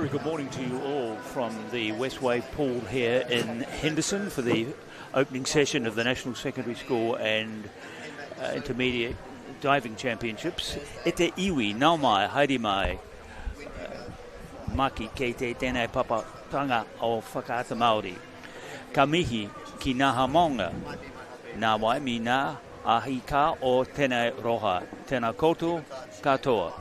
very good morning to you all from the Westwave pool here in Henderson for the opening session of the National Secondary School and Intermediate Diving Championships. E te iwi, nau mai, haere mai, maki kei te tēnei papatanga o whakaata Māori. Ka mihi ki ngā hamonga, nā wai mi ngā ahi ka o tēnei roha, tēnā koutou katoa.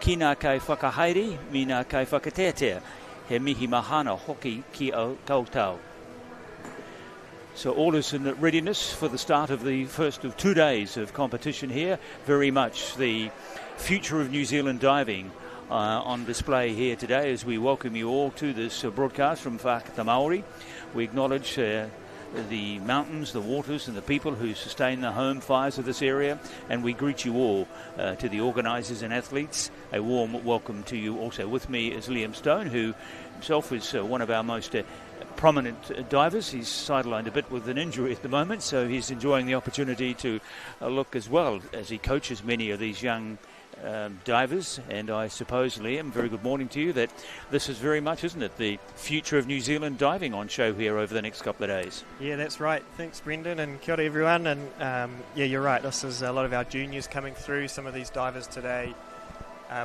Ki ngā kai whakahaere, mi ngā kai whakatetea, he mihi mahana hoki ki o kautau. So all is in readiness for the start of the first of 2 days of competition here. Very much the future of New Zealand diving on display here today as we welcome you all to this broadcast from Whakaata Māori. We acknowledge the mountains, the waters and the people who sustain the home fires of this area, and we greet you all, to the organisers and athletes. A warm welcome to you. Also with me is Liam Stone, who himself is one of our most prominent divers. He's sidelined a bit with an injury at the moment, so he's enjoying the opportunity to look as well as he coaches many of these young divers. And I suppose, Liam, very good morning to you, that this is very much, isn't it, the future of New Zealand diving on show here over the next couple of days. Yeah, that's right. Thanks, Brendan, and kia ora everyone. And yeah, you're right, this is a lot of our juniors coming through. Some of these divers today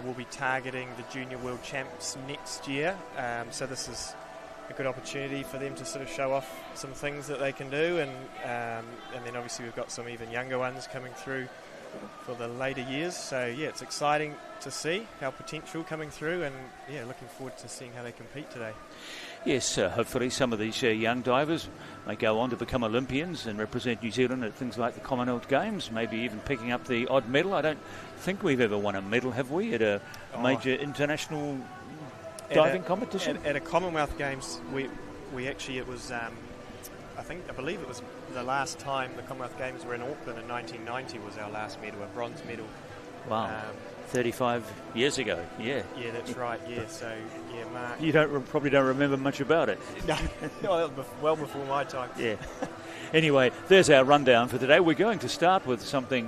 will be targeting the Junior World Champs next year, so this is a good opportunity for them to sort of show off some things that they can do, and then obviously we've got some even younger ones coming through for the later years. So yeah, it's exciting to see our potential coming through, and yeah, looking forward to seeing how they compete today. Yes, hopefully some of these young divers may go on to become Olympians and represent New Zealand at things like the Commonwealth Games, maybe even picking up the odd medal. I don't think we've ever won a medal, have we, at a major international diving competition? At a Commonwealth Games, we actually, it was, I believe it was the last time the Commonwealth Games were in Auckland in 1990 was our last medal, a bronze medal. Wow, 35 years ago, yeah. Yeah, that's right, yeah, so, yeah, Mark. You probably don't remember much about it. No, well before my time. Yeah. Anyway, there's our rundown for today. We're going to start with something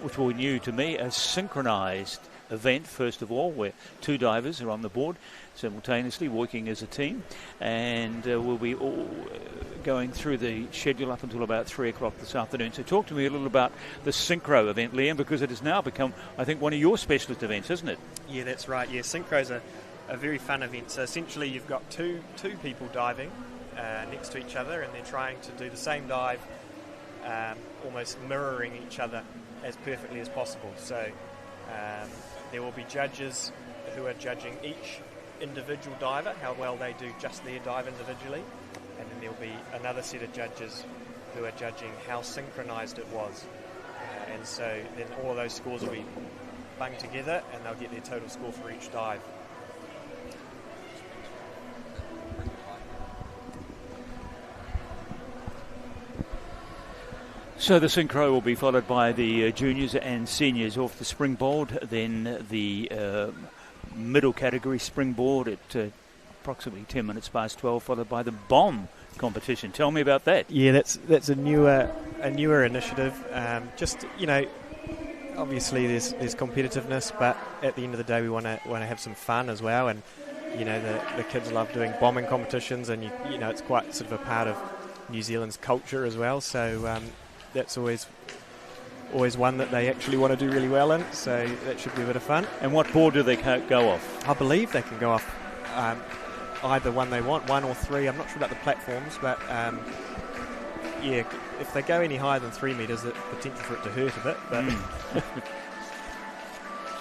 which will be new to me, a synchronized event, first of all, where two divers are on the board simultaneously working as a team, and we'll be all going through the schedule up until about 3 o'clock this afternoon. So talk to me a little about the Synchro event, Liam, because it has now become, I think, one of your specialist events, isn't it? Yeah, that's right. Yeah, Synchro's a very fun event. So essentially you've got two people diving next to each other, and they're trying to do the same dive, almost mirroring each other as perfectly as possible. So there will be judges who are judging each individual diver, how well they do just their dive individually, and then there'll be another set of judges who are judging how synchronized it was. And so then all of those scores will be bunged together, and they'll get their total score for each dive. So the Synchro will be followed by the juniors and seniors off the Springboard, then the middle category Springboard at approximately 10 minutes past 12, followed by the bomb competition. Tell me about that. Yeah, that's a newer initiative. Just, you know, obviously there's competitiveness, but at the end of the day we want to have some fun as well. And you know, the kids love doing bombing competitions, and you know it's quite sort of a part of New Zealand's culture as well. So that's always one that they actually want to do really well in, so that should be a bit of fun. And what board do they go off? I believe they can go off either one they want, 1 or 3. I'm not sure about the platforms, but yeah, if they go any higher than 3 metres, the potential for it to hurt a bit. But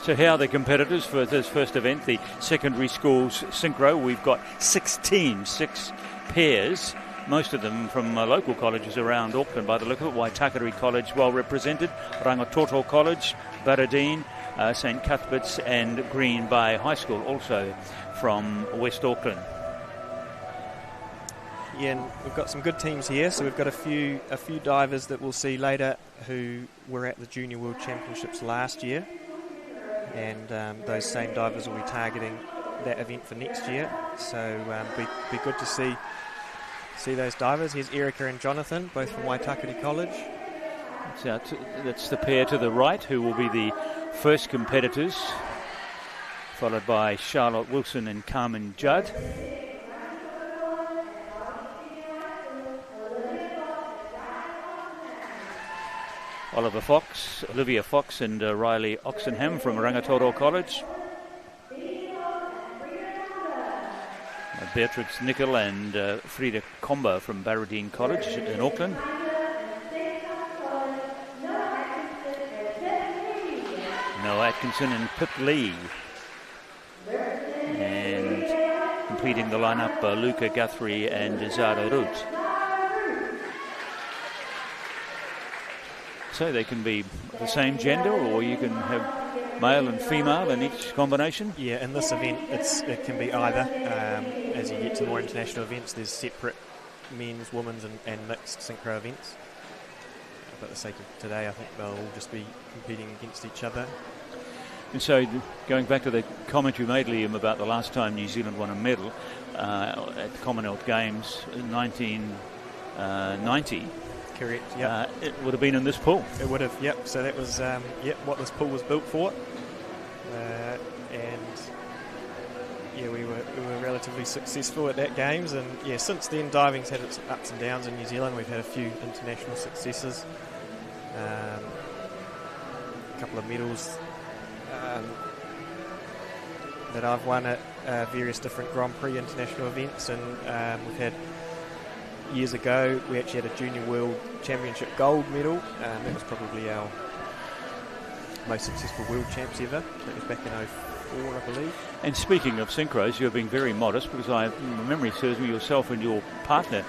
So how are the competitors for this first event, the secondary schools Synchro? We've got 6 teams, 6 pairs, most of them from local colleges around Auckland by the look of it. Waitakere College well represented, Rangitoto College, Baradine, St Cuthbert's and Green Bay High School also from West Auckland. Yeah, and we've got some good teams here. So we've got a few divers that we'll see later who were at the Junior World Championships last year, and those same divers will be targeting that event for next year. So be good to see those divers. Here's Erica and Jonathan, both from Waitakere College. That's the pair to the right who will be the first competitors followed by Charlotte Wilson and Carmen Judd. Olivia Fox and Riley Oxenham from Rangatoto College. Beatrix Nicol and Frida Comba from Barradine College in Auckland. Noah Atkinson and Pip Lee. And completing the lineup, Luca Guthrie and Zara Root. So they can be the same gender, or you can have male and female in each combination? Yeah, in this event it can be either. As you get to more international events, there's separate men's, women's and mixed synchro events. But for the sake of today, I think they'll all just be competing against each other. And so, going back to the comment you made, Liam, about the last time New Zealand won a medal at the Commonwealth Games in 1990. Correct, yeah. It would have been in this pool. It would have, yep. So that was what this pool was built for. We were relatively successful at that Games, and since then diving's had its ups and downs in New Zealand. We've had a few international successes, a couple of medals that I've won at various different Grand Prix international events, and we've had, years ago, we actually had a Junior World Championship gold medal. That was probably our most successful world champs ever. That was back in 2004, I believe. And speaking of synchros, you're being very modest, because my memory serves me, yourself and your partner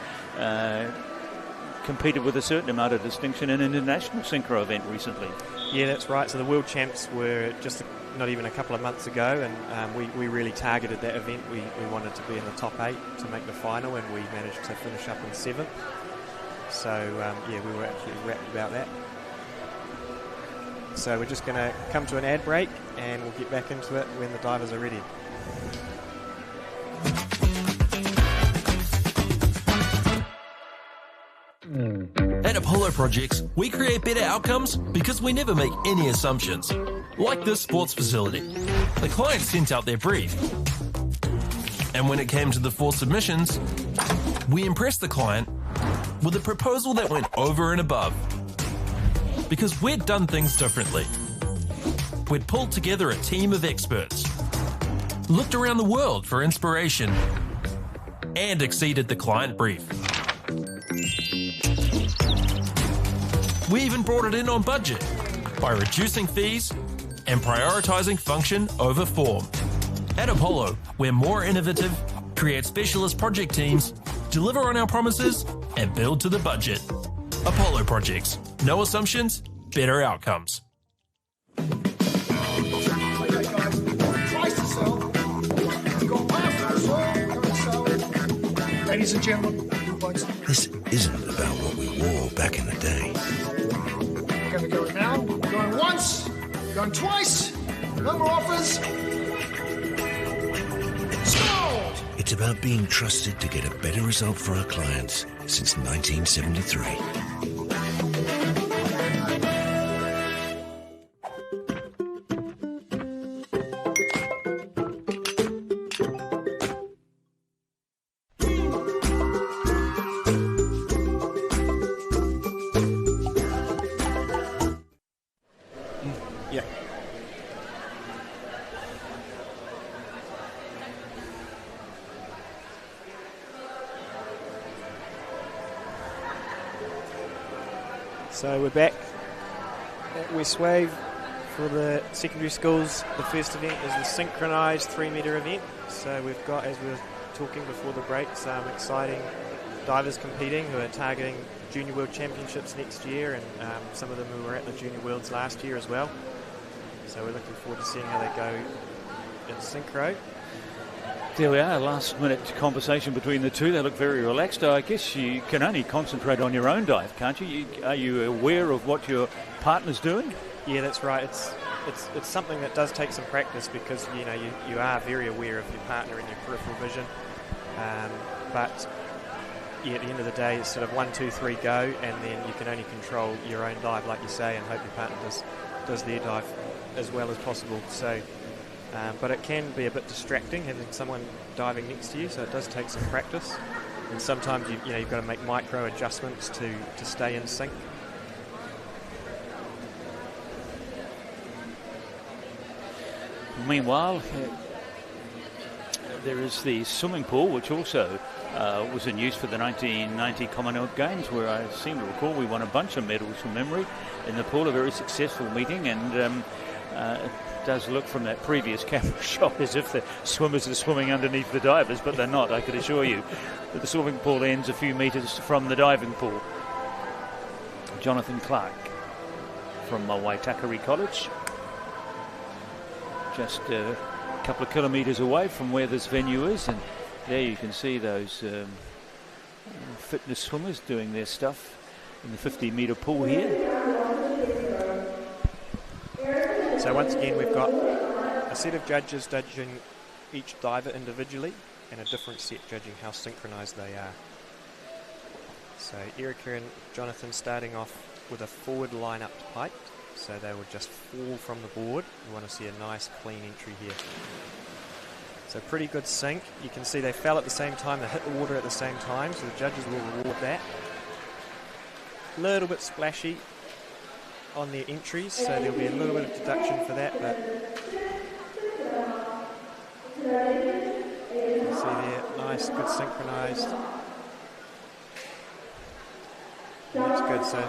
competed with a certain amount of distinction in an international synchro event recently. Yeah, that's right. So the world champs were just not even a couple of months ago, and we really targeted that event. We wanted to be in the top 8 to make the final, and we managed to finish up in 7th. So we were absolutely rapt about that. So we're just going to come to an ad break, and we'll get back into it when the divers are ready. At Apollo Projects, we create better outcomes because we never make any assumptions. Like this sports facility. The client sent out their brief. And when it came to the 4 submissions, we impressed the client with a proposal that went over and above. Because we'd done things differently. We'd pulled together a team of experts, looked around the world for inspiration, and exceeded the client brief. We even brought it in on budget by reducing fees and prioritising function over form. At Apollo, we're more innovative, create specialist project teams, deliver on our promises, and build to the budget. Apollo Projects. No assumptions, better outcomes. Ladies and gentlemen, this isn't about what we wore back in the day. We're going to go now. Going once, going twice. No more offers. Sold! It's about being trusted to get a better result for our clients since 1973. So we're back at Westwave for the secondary schools. The first event is the Synchronized 3-metre event. So we've got, as we were talking before the break, some exciting divers competing who are targeting Junior World Championships next year, and some of them who were at the Junior Worlds last year as well. So we're looking forward to seeing how they go in synchro. There we are, last minute conversation between the two. They look very relaxed. I guess you can only concentrate on your own dive, can't you? Are you aware of what your partner's doing? Yeah, that's right. It's something that does take some practice, because you are very aware of your partner and your peripheral vision. But at the end of the day, it's sort of 1, 2, 3, go, and then you can only control your own dive, like you say, and hope your partner does their dive as well as possible. So but it can be a bit distracting having someone diving next to you, so it does take some practice. And sometimes you've got to make micro adjustments to stay in sync. Meanwhile, there is the swimming pool, which also was in use for the 1990 Commonwealth Games, where I seem to recall we won a bunch of medals from memory in the pool. A very successful meeting, and it does look from that previous camera shot as if the swimmers are swimming underneath the divers, but they're not. I could assure you that the swimming pool ends a few metres from the diving pool. Jonathan Clark from Waitakere College, just a couple of kilometres away from where this venue is, and there you can see those fitness swimmers doing their stuff in the 50-metre pool here. So once again, we've got a set of judges judging each diver individually and a different set judging how synchronised they are. So Erica and Jonathan starting off with a forward line-up height, so they will just fall from the board. We want to see a nice clean entry here. So pretty good sync. You can see they fell at the same time, they hit the water at the same time, so the judges will reward that. A little bit splashy on their entries, so there'll be a little bit of deduction for that, but you can see there, nice, good synchronised. That's good, so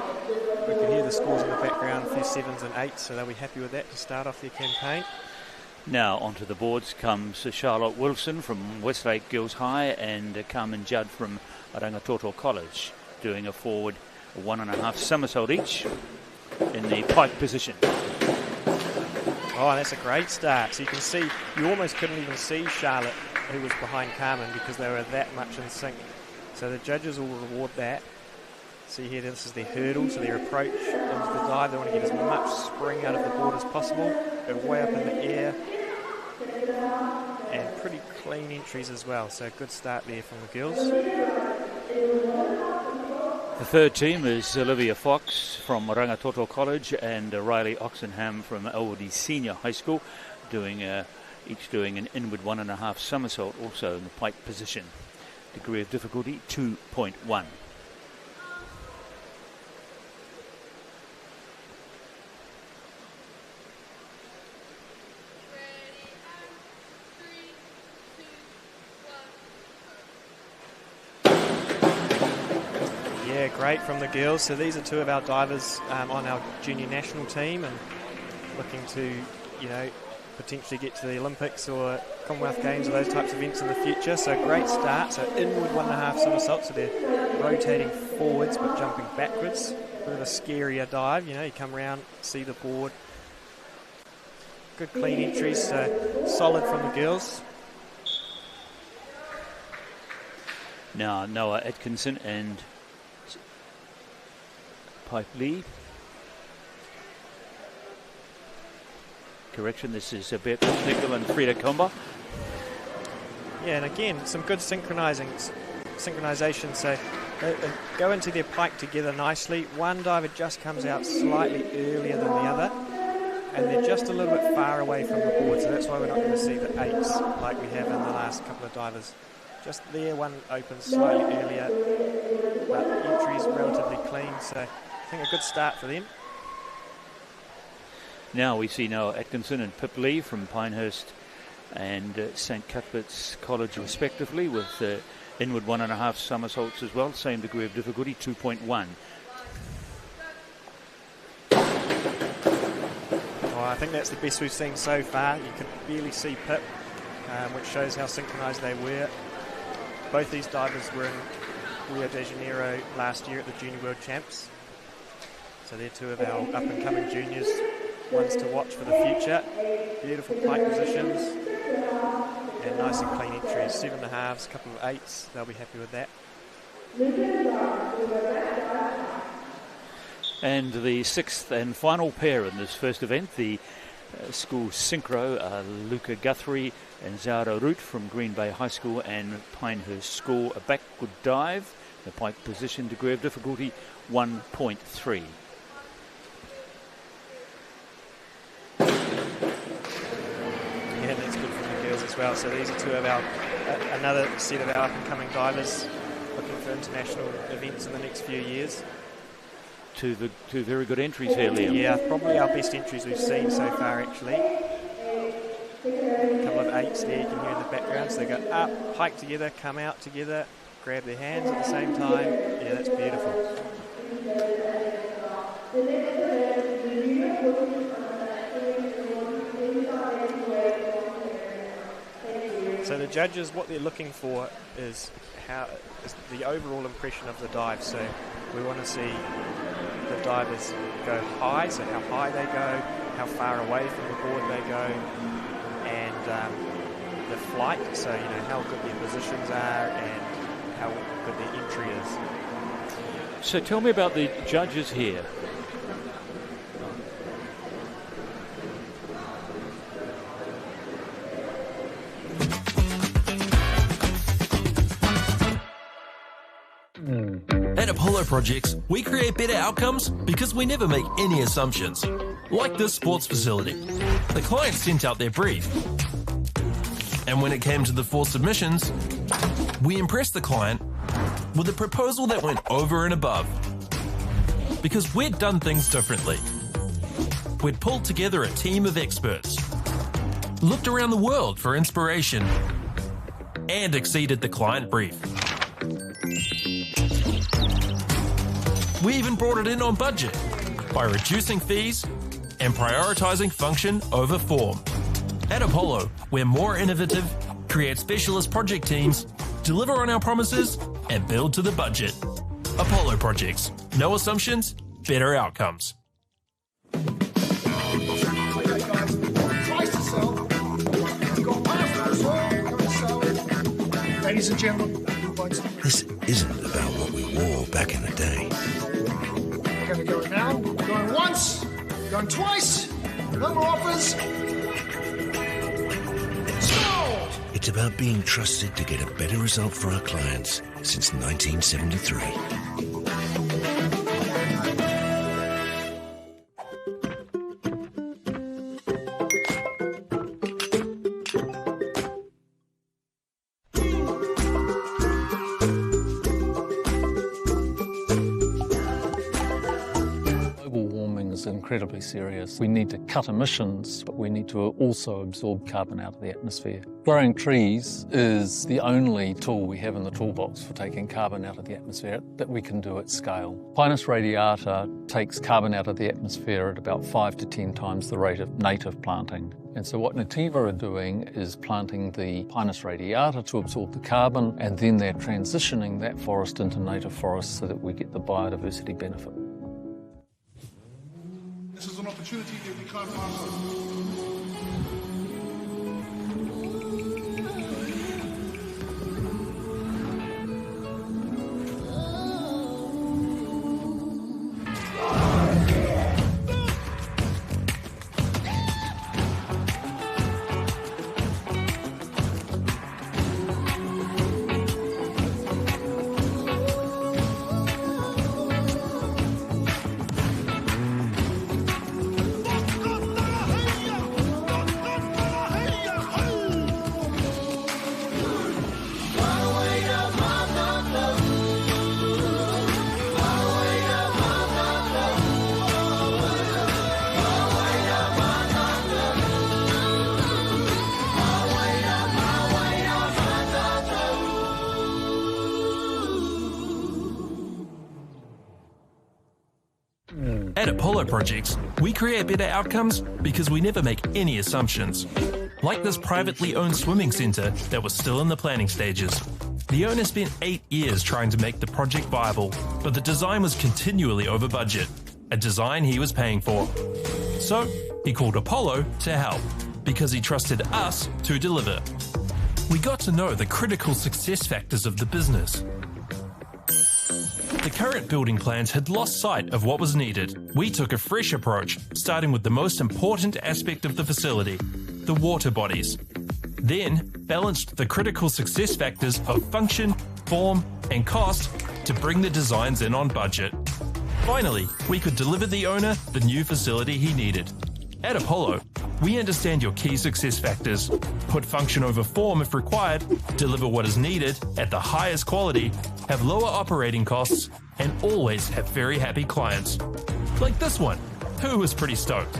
we can hear the scores in the background, a few 7s and 8s, so they'll be happy with that to start off their campaign. Now onto the boards comes Charlotte Wilson from Westlake Girls High and Carmen Judd from Rangatoto College, doing a forward 1.5 somersault each in the pike position. Oh, that's a great start. So you can see, you almost couldn't even see Charlotte, who was behind Carmen, because they were that much in sync. So the judges will reward that. See here, this is their hurdle, so their approach into the dive. They want to get as much spring out of the board as possible. Go way up in the air. And pretty clean entries as well. So good start there from the girls. The third team is Olivia Fox from Rangatoto College and Riley Oxenham from MΑORI Senior High School, each doing an inward 1.5 somersault, also in the pike position. Degree of difficulty 2.1. Yeah, great from the girls. So these are two of our divers on our junior national team and looking to, potentially get to the Olympics or Commonwealth Games or those types of events in the future. So great start. So inward 1.5 somersaults. So they're rotating forwards but jumping backwards. Bit of a scarier dive. You come around, see the board. Good clean entries. So solid from the girls. Now Noah Atkinson and Pipe Lee. Correction, this is Beatrice Nickel and Frida Comba. Yeah, and again, some good synchronization. So they go into their pike together nicely. One diver just comes out slightly earlier than the other, and they're just a little bit far away from the board, so that's why we're not going to see the 8s like we have in the last couple of divers. Just there, one opens slightly earlier, but entry's relatively clean, so I think a good start for them. Now we see Noah Atkinson and Pip Lee from Pinehurst and St Cuthbert's College respectively, with inward 1.5 somersaults as well, same degree of difficulty, 2.1. Oh, I think that's the best we've seen so far. You can barely see Pip, which shows how synchronised they were. Both these divers were in Rio de Janeiro last year at the Junior World Champs. So they're two of our up-and-coming juniors, ones to watch for the future. Beautiful pike positions and nice and clean entries. 7.5s, couple of 8s, they'll be happy with that. And the sixth and final pair in this first event, the school synchro, Luca Guthrie and Zara Root from Green Bay High School and Pinehurst School. A backward dive, the pike position, degree of difficulty 1.3. well. So these are two of our, another set of our up-and-coming divers looking for international events in the next few years. Two very good entries here, Liam. Yeah, probably our best entries we've seen so far, actually. A couple of 8s there you can hear in the background. So they go up, hike together, come out together, grab their hands at the same time. Yeah, that's beautiful. So the judges, what they're looking for is the overall impression of the dive. So we want to see the divers go high, so how high they go, how far away from the board they go, and the flight, so you know how good their positions are and how good their entry is. So tell me about the judges here. At Apollo Projects, we create better outcomes because we never make any assumptions. Like this sports facility. The client sent out their brief. And when it came to the 4 submissions, we impressed the client with a proposal that went over and above. Because we'd done things differently. We'd pulled together a team of experts, looked around the world for inspiration, and exceeded the client brief. We even brought it in on budget by reducing fees and prioritizing function over form. At Apollo, we're more innovative, create specialist project teams, deliver on our promises, and build to the budget. Apollo Projects. No assumptions, better outcomes. Ladies and gentlemen, This isn't about what we wore back in the day. we're going to go now. Going once, going twice. No more offers. Sold! It's about being trusted to get a better result for our clients since 1973. Incredibly serious. We need to cut emissions, but we need to also absorb carbon out of the atmosphere. Growing trees is the only tool we have in the toolbox for taking carbon out of the atmosphere that we can do at scale. Pinus radiata takes carbon out of the atmosphere at about 5 to 10 times the rate of native planting. And so what Nativa are doing is planting the Pinus radiata to absorb the carbon, and then they're transitioning that forest into native forest so that we get the biodiversity benefit. This is an opportunity that we can't pass on. At Apollo Projects, we create better outcomes because we never make any assumptions. Like this privately owned swimming centre that was still in the planning stages. The owner spent 8 years trying to make the project viable, but the design was continually over budget, a design he was paying for. So, he called Apollo to help, because he trusted us to deliver. We got to know the critical success factors of the business. The current building plans had lost sight of what was needed. We took a fresh approach, starting with the most important aspect of the facility, the water bodies. Then, balanced the critical success factors of function, form, and cost to bring the designs in on budget. Finally, we could deliver the owner the new facility he needed. At Apollo, We understand your key success factors, put function over form if required, deliver what is needed at the highest quality, have lower operating costs, and always have very happy clients. Like this one, who was pretty stoked.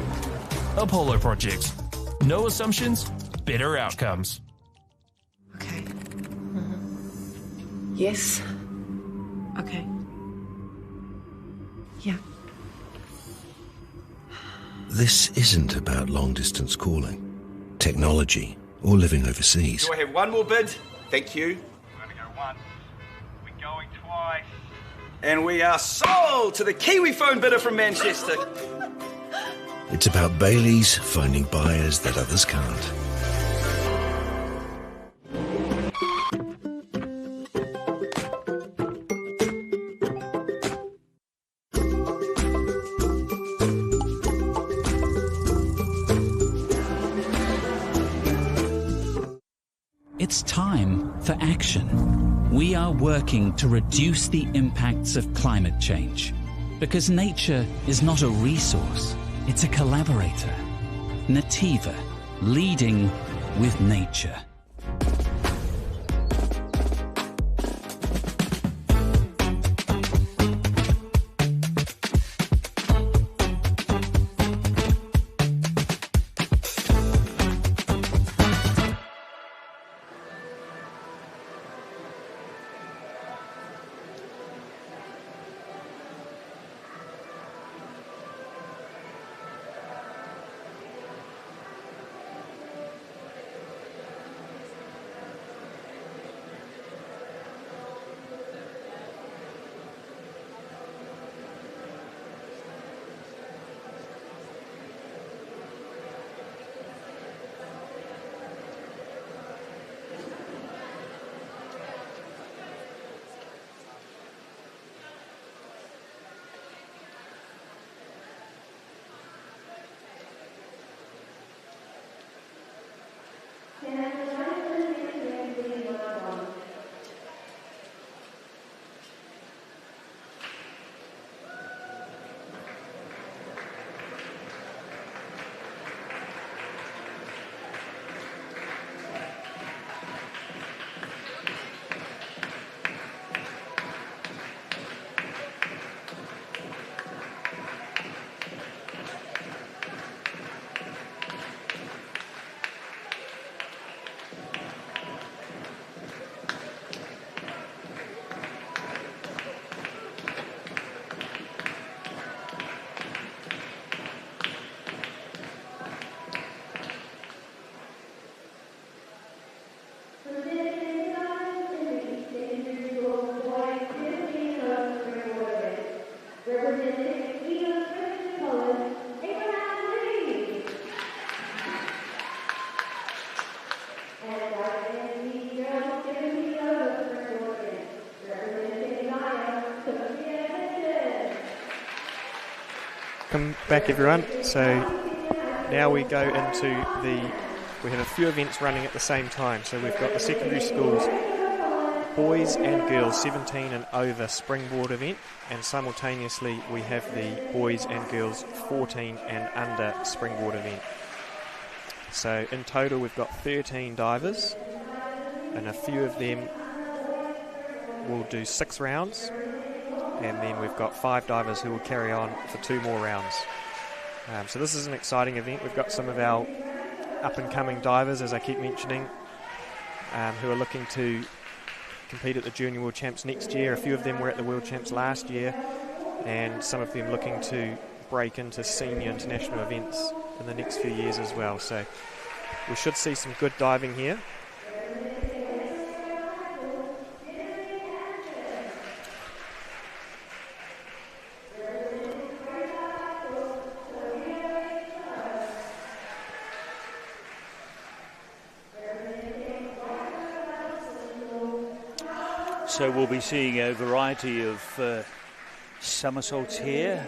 Apollo Projects. No assumptions, better outcomes. Okay. Yes. Okay. Yeah. This isn't about long-distance calling, technology, or living overseas. Do I have one more bid? Thank you. We're going to go once. We're going twice. And we are sold to the Kiwi phone bidder from Manchester. It's about Bailey's finding buyers that others can't. It's time for action. We are working to reduce the impacts of climate change because nature is not a resource, it's a collaborator. Nativa, leading with nature. Welcome back, everyone. So now we go into we have a few events running at the same time. So we've got the secondary schools boys and girls 17 and over Springboard event, and simultaneously we have the boys and girls 14 and under Springboard event. So in total we've got 13 divers, and a few of them will do 6 rounds, and then we've got 5 divers who will carry on for 2 more rounds. So this is an exciting event. We've got some of our up-and-coming divers, as I keep mentioning, who are looking to compete at the Junior World Champs next year. A few of them were at the World Champs last year, and some of them looking to break into senior international events in the next few years as well. So we should see some good diving here. So we'll be seeing a variety of somersaults here,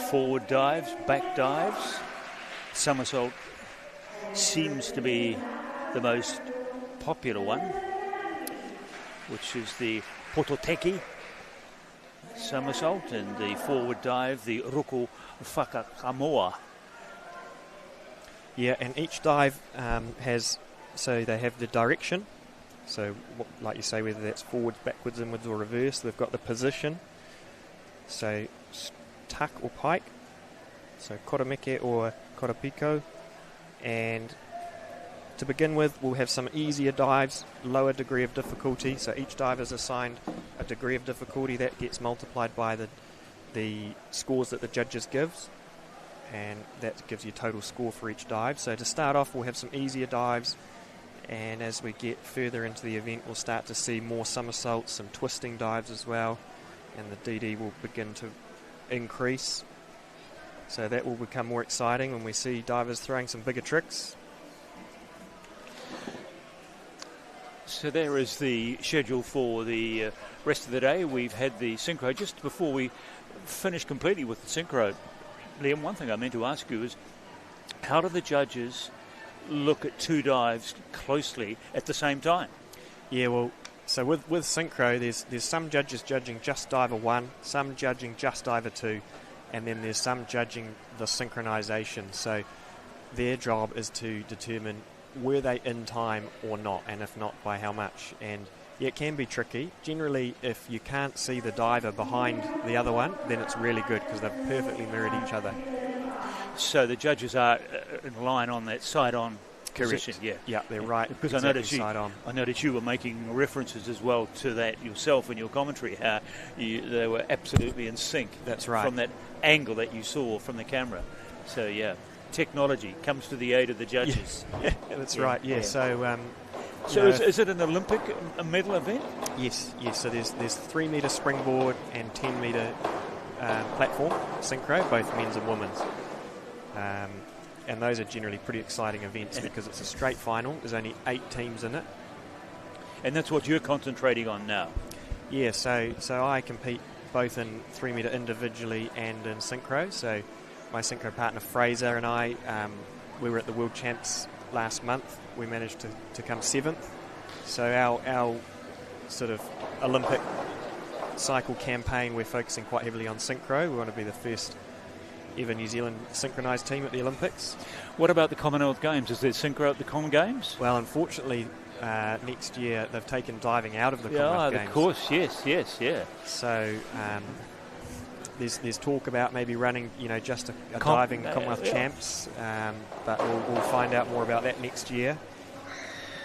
forward dives, back dives. Somersault seems to be the most popular one, which is the pototeki somersault, and the forward dive, the ruku whakakamoa. Yeah, and each dive they have the direction. So, like you say, whether that's forwards, backwards, inwards, or reverse, they've got the position. So, tuck or pike. So, korameke or korapiko. And to begin with, we'll have some easier dives, lower degree of difficulty. So, each dive is assigned a degree of difficulty that gets multiplied by the scores that the judges gives. And that gives you a total score for each dive. So, to start off, we'll have some easier dives. And as we get further into the event, we'll start to see more somersaults, some twisting dives as well, and the DD will begin to increase. So that will become more exciting when we see divers throwing some bigger tricks. So there is the schedule for the rest of the day. We've had the synchro. Just before we finish completely with the synchro, Liam, one thing I meant to ask you is, how do the judges look at two dives closely at the same time? Yeah, well, so with synchro, there's some judges judging just diver 1, some judging just diver 2, and then there's some judging the synchronization. So their job is to determine were they in time or not, and if not, by how much. And yeah, it can be tricky. Generally, if you can't see the diver behind the other one, then it's really good because they've perfectly mirrored each other. So the judges are in line on that side-on position. Yeah, they're right. Because exactly I noticed you were making references as well to that yourself in your commentary, how they were absolutely in sync. That's right. From that angle that you saw from the camera. So, yeah, technology comes to the aid of the judges. Yeah, that's right, yeah. So, is it an Olympic medal event? Yes. So there's 3-metre springboard and 10-metre platform synchro, both men's and women's. And those are generally pretty exciting events because it's a straight final. There's only 8 teams in it. And that's what you're concentrating on now? Yeah, so I compete both in 3-metre individually and in synchro. So my synchro partner Fraser and I, we were at the World Champs last month. We managed to come 7th. So our sort of Olympic cycle campaign, we're focusing quite heavily on synchro. We want to be the first ever New Zealand synchronised team at the Olympics. What about the Commonwealth Games? Is there synchro at the Common Games? Well, unfortunately, next year they've taken diving out of the Commonwealth Games. Of course, yes. So there's talk about maybe running, just a diving Commonwealth Champs, but we'll find out more about that next year.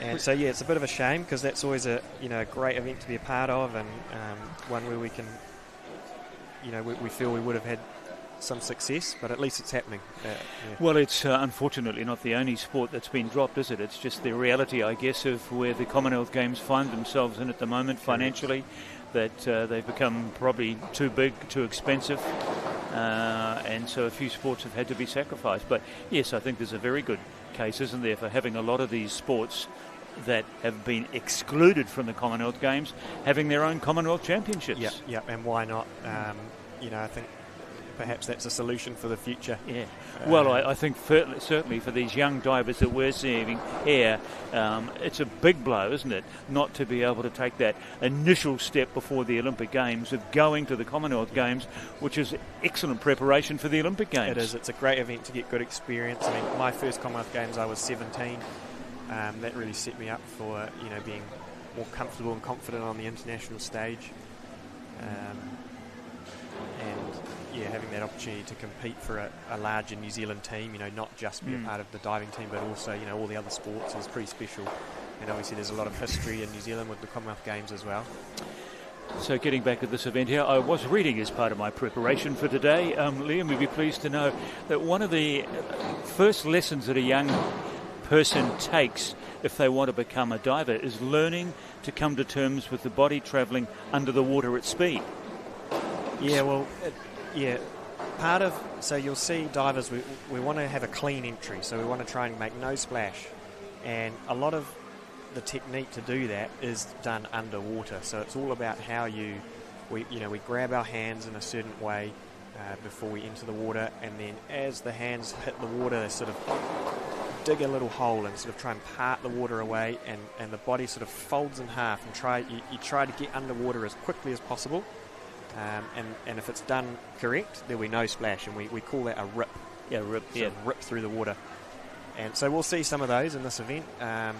And so, it's a bit of a shame because that's always a great event to be a part of, and one where we can, we feel we would have had some success, but at least it's happening. Well, it's unfortunately not the only sport that's been dropped, is it? It's just the reality, I guess, of where the Commonwealth Games find themselves in at the moment financially, that they've become probably too big, too expensive, and so a few sports have had to be sacrificed. But yes, I think there's a very good case, isn't there, for having a lot of these sports that have been excluded from the Commonwealth Games having their own Commonwealth Championships. Yeah, and why not? I think perhaps that's a solution for the future. Yeah. Well, I think certainly for these young divers that we're seeing here, it's a big blow, isn't it, not to be able to take that initial step before the Olympic Games of going to the Commonwealth Games, which is excellent preparation for the Olympic Games. It is. It's a great event to get good experience. I mean, my first Commonwealth Games, I was 17. That really set me up for, being more comfortable and confident on the international stage. Having that opportunity to compete for a larger New Zealand team, not just be a part of the diving team, but also, all the other sports is pretty special. And obviously there's a lot of history in New Zealand with the Commonwealth Games as well. So getting back at this event here, I was reading as part of my preparation for today, Liam, you'd be pleased to know that one of the first lessons that a young person takes if they want to become a diver is learning to come to terms with the body travelling under the water at speed. Yeah, well... so you'll see divers, we want to have a clean entry, so we want to try and make no splash, and a lot of the technique to do that is done underwater. So it's all about how we grab our hands in a certain way before we enter the water, and then as the hands hit the water, they sort of dig a little hole and sort of try and part the water away, and the body sort of folds in half, and you try to get underwater as quickly as possible. And if it's done correct, there'll be no splash, and we call that a rip. Yeah, rip. Sort of rip through the water. And so we'll see some of those in this event, and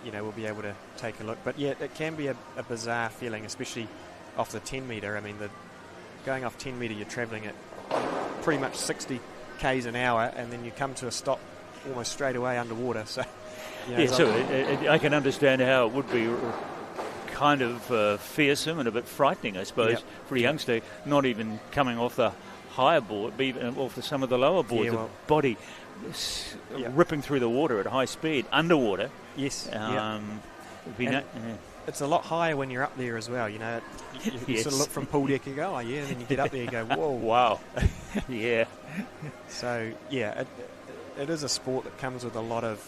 we'll be able to take a look. But yeah, it can be a bizarre feeling, especially off the 10 metre. I mean, going off 10 metre, you're travelling at pretty much 60 k's an hour, and then you come to a stop almost straight away underwater. So I can understand how it would be kind of fearsome and a bit frightening, I suppose, for a youngster, not even coming off the higher board, but even off some of the lower boards, the body ripping through the water at high speed, underwater. Yes. It's a lot higher when you're up there as well, You sort of look from pool deck and go, oh yeah, and then you get up there and go, whoa. Wow. Yeah. So, yeah, it is a sport that comes with a lot of,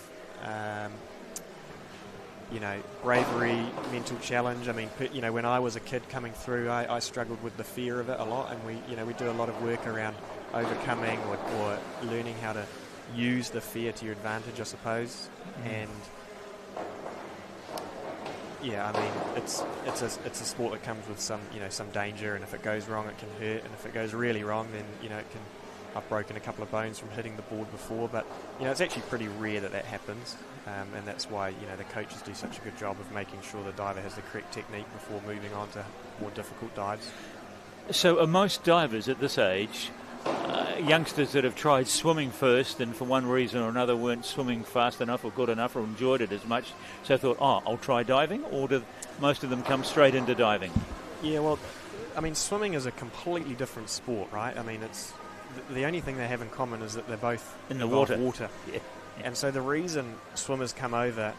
bravery, mental challenge. I mean, when I was a kid coming through, I struggled with the fear of it a lot, and we do a lot of work around overcoming or learning how to use the fear to your advantage, I suppose. And yeah, I mean, it's a sport that comes with some danger, and if it goes wrong, it can hurt, and if it goes really wrong, then it can. I've broken a couple of bones from hitting the board before, but it's actually pretty rare that happens, and that's why the coaches do such a good job of making sure the diver has the correct technique before moving on to more difficult dives. So are most divers at this age youngsters that have tried swimming first and for one reason or another weren't swimming fast enough or good enough or enjoyed it as much, so thought, I'll try diving, or do most of them come straight into diving? Yeah, well, I mean, swimming is a completely different sport, right? I mean, it's the only thing they have in common is that they're both in the water. Yeah. And so the reason swimmers come over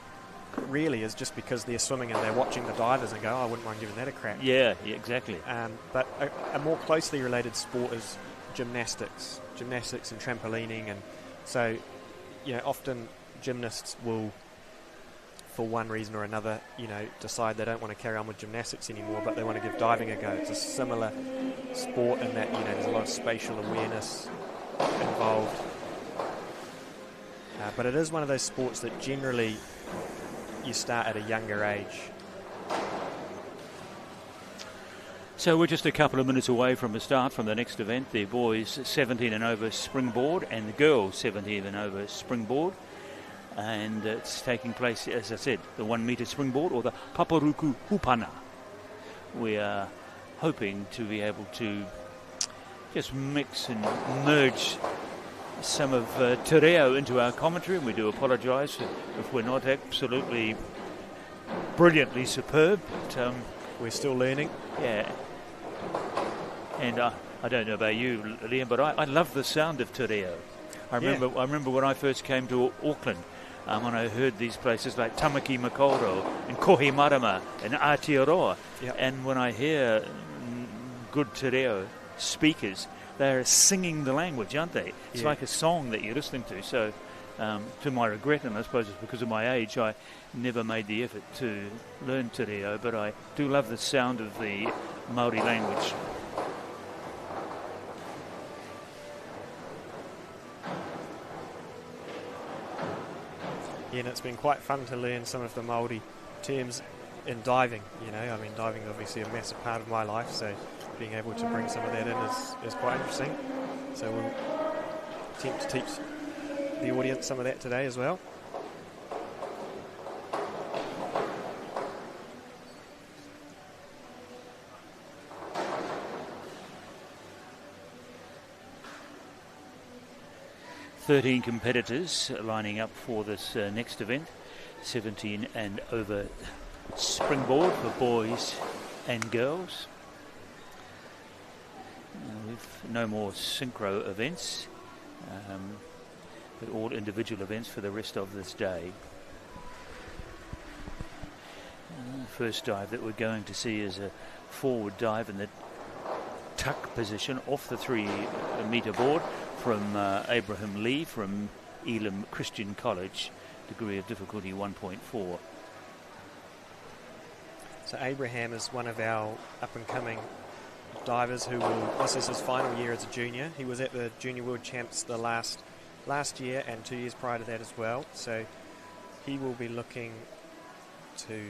really is just because they're swimming and they're watching the divers and go, I wouldn't mind giving that a crack. Yeah, exactly. But a more closely related sport is gymnastics and trampolining, and so often gymnasts will, for one reason or another, decide they don't want to carry on with gymnastics anymore, but they want to give diving a go. It's a similar sport in that there's a lot of spatial awareness involved, but it is one of those sports that generally you start at a younger age. So we're just a couple of minutes away from the start from the next event, the boys 17 and over Springboard and the girls 17 and over Springboard. And it's taking place, as I said, the 1 metre Springboard, or the Paparuku Hupana. We are hoping to be able to just mix and merge some of te reo into our commentary, and we do apologise if we're not absolutely brilliantly superb, but we're still learning. Yeah. And I don't know about you, Liam, but I love the sound of te reo. I remember when I first came to Auckland, when I heard these places like Tamaki Makaurau and Kohi Marama and Aotearoa. Yep. And when I hear good te reo speakers, they're singing the language, aren't they? It's like a song that you're listening to. So, to my regret, and I suppose it's because of my age, I never made the effort to learn te reo, but I do love the sound of the Māori language. Yeah, and it's been quite fun to learn some of the Māori terms in diving. I mean, diving is obviously a massive part of my life, so being able to bring some of that in is quite interesting. So we'll attempt to teach the audience some of that today as well. .13 competitors lining up for this next event, 17 and over Springboard for boys and girls. We've no more synchro events, but all individual events for the rest of this day. First dive that we're going to see is a forward dive in the tuck position off the 3 metre board from Abraham Lee from Elam Christian College, degree of difficulty 1.4. So Abraham is one of our up-and-coming divers this is his final year as a junior. He was at the Junior World Champs the last year and 2 years prior to that as well. So he will be looking to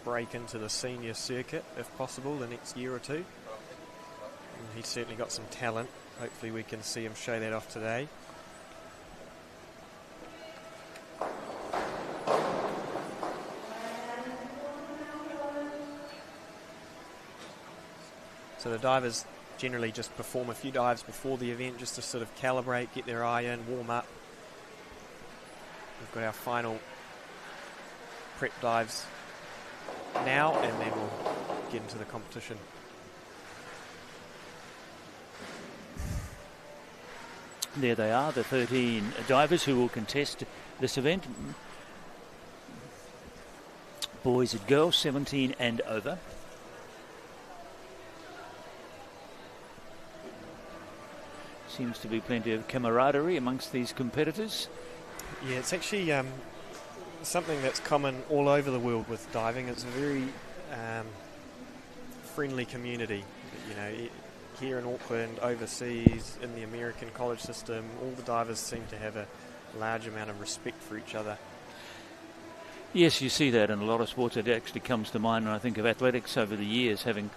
break into the senior circuit, if possible, the next year or two. And he's certainly got some talent. Hopefully we can see him show that off today. So the divers generally just perform a few dives before the event just to sort of calibrate, get their eye in, warm up. We've got our final prep dives now, and then we'll get into the competition. There they are, the 13 divers who will contest this event. Boys and girls, 17 and over. Seems to be plenty of camaraderie amongst these competitors. Yeah, it's actually something that's common all over the world with diving. It's a very friendly community. You know, here in Auckland, overseas, in the American college system, all the divers seem to have a large amount of respect for each other. Yes, you see that in a lot of sports. It actually comes to mind when I think of athletics over the years, having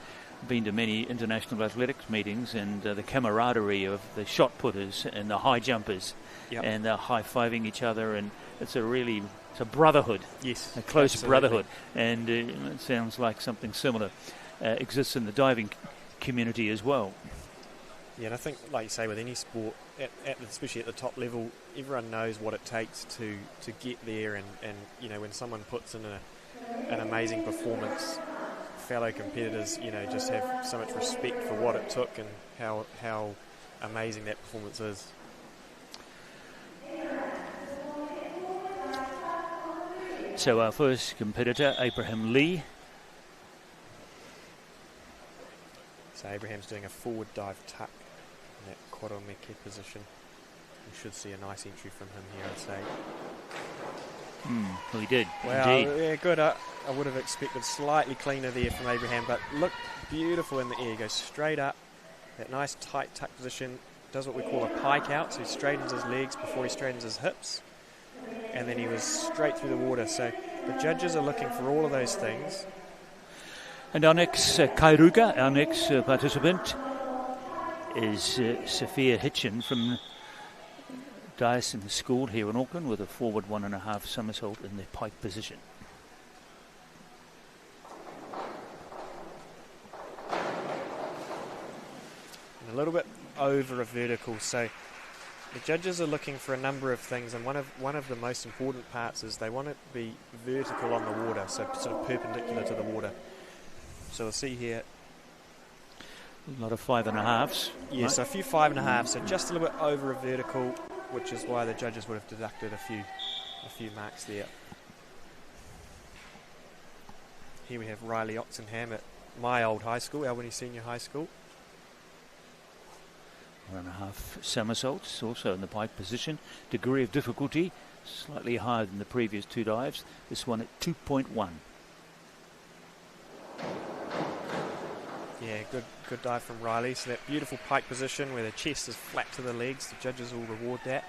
been to many international athletics meetings, and the camaraderie of the shot putters and the high jumpers, and they're high-fiving each other, and it's a brotherhood. Yes, a close absolutely. brotherhood, and it sounds like something similar exists in the diving community as well. Yeah, and I think, like you say, with any sport, especially at the top level, everyone knows what it takes to get there, and you know, when someone puts in an amazing performance, fellow competitors, you know, just have so much respect for what it took and how amazing that performance is. So our first competitor, Abraham Lee. So Abraham's doing a forward dive tuck in that koromeke position. We should see a nice entry from him here, I'd say. We did, wow, indeed. Yeah, good. I would have expected slightly cleaner there from Abraham, but look beautiful in the air. Goes straight up, that nice tight tuck position. Does what we call a pike out, so he straightens his legs before he straightens his hips. And then he was straight through the water. So the judges are looking for all of those things. And our next Kairuka, our next participant, is Sophia Hitchin from Dyson School here in Auckland with a forward 1.5 somersault in the pike position. And a little bit over a vertical. So the judges are looking for a number of things, and one of the most important parts is they want it to be vertical on the water, so sort of perpendicular to the water. So we'll see here. A lot of 5.5s. Yeah, right? So a few 5.5s, so just a little bit over a vertical, which is why the judges would have deducted a few marks there. Here we have Riley Oxenham at my old high school, Albany Senior High School. 1.5 somersaults, also in the pike position. Degree of difficulty slightly higher than the previous two dives. This one at 2.1. Yeah, good dive from Riley. So that beautiful pike position where the chest is flat to the legs, the judges will reward that.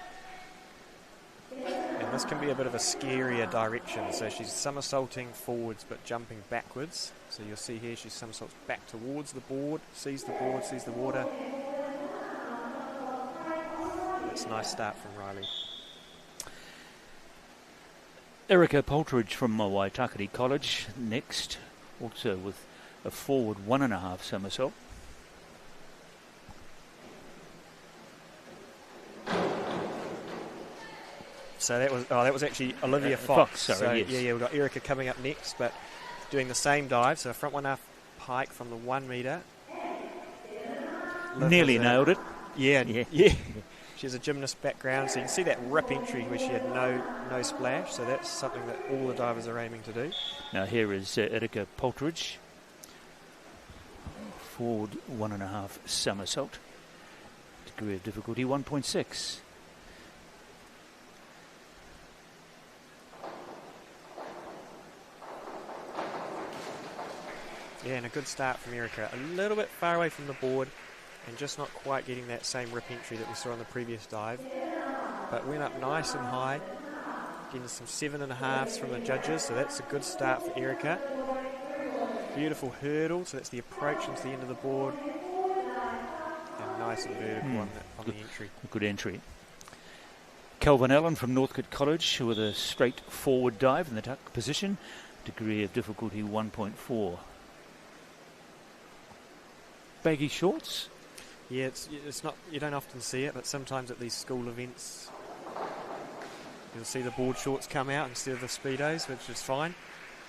And this can be a bit of a scarier direction. So she's somersaulting forwards but jumping backwards. So you'll see here she somersaults back towards the board, sees the water. That's a nice start from Riley. Erica Poltridge from Waitakere College next, also with a forward 1.5 somersault. So that was actually Olivia Fox. Sorry, yes. Yeah, we've got Erica coming up next, but doing the same dive. So a front 1.5 pike from the 1 metre. Nearly nailed it. Yeah. She has a gymnast background, so you can see that rip entry where she had no splash. So that's something that all the divers are aiming to do. Now here is Erica Poltridge. Forward 1.5 somersault. Degree of difficulty 1.6. Yeah, and a good start from Erica. A little bit far away from the board and just not quite getting that same rip entry that we saw on the previous dive. But went up nice and high, getting some 7.5s from the judges, so that's a good start for Erica. Beautiful hurdle, so that's the approach into the end of the board. And nice and vertical on the entry. Good entry. Kelvin Allen from Northcote College with a straight forward dive in the tuck position. Degree of difficulty 1.4. baggy shorts? Yeah, it's not. You don't often see it, but sometimes at these school events, you'll see the board shorts come out instead of the speedos, which is fine.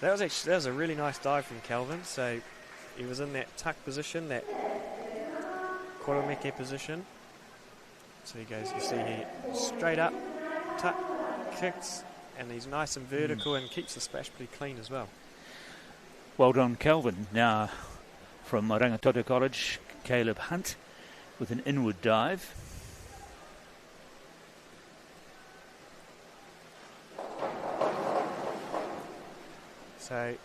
That was a really nice dive from Calvin. So he was in that tuck position, that koromeke position. So he goes, you see here, straight up, tuck, kicks, and he's nice and vertical and keeps the splash pretty clean as well. Well done, Calvin. Now, from Rangitoto College, Caleb Hunt with an inward dive. So,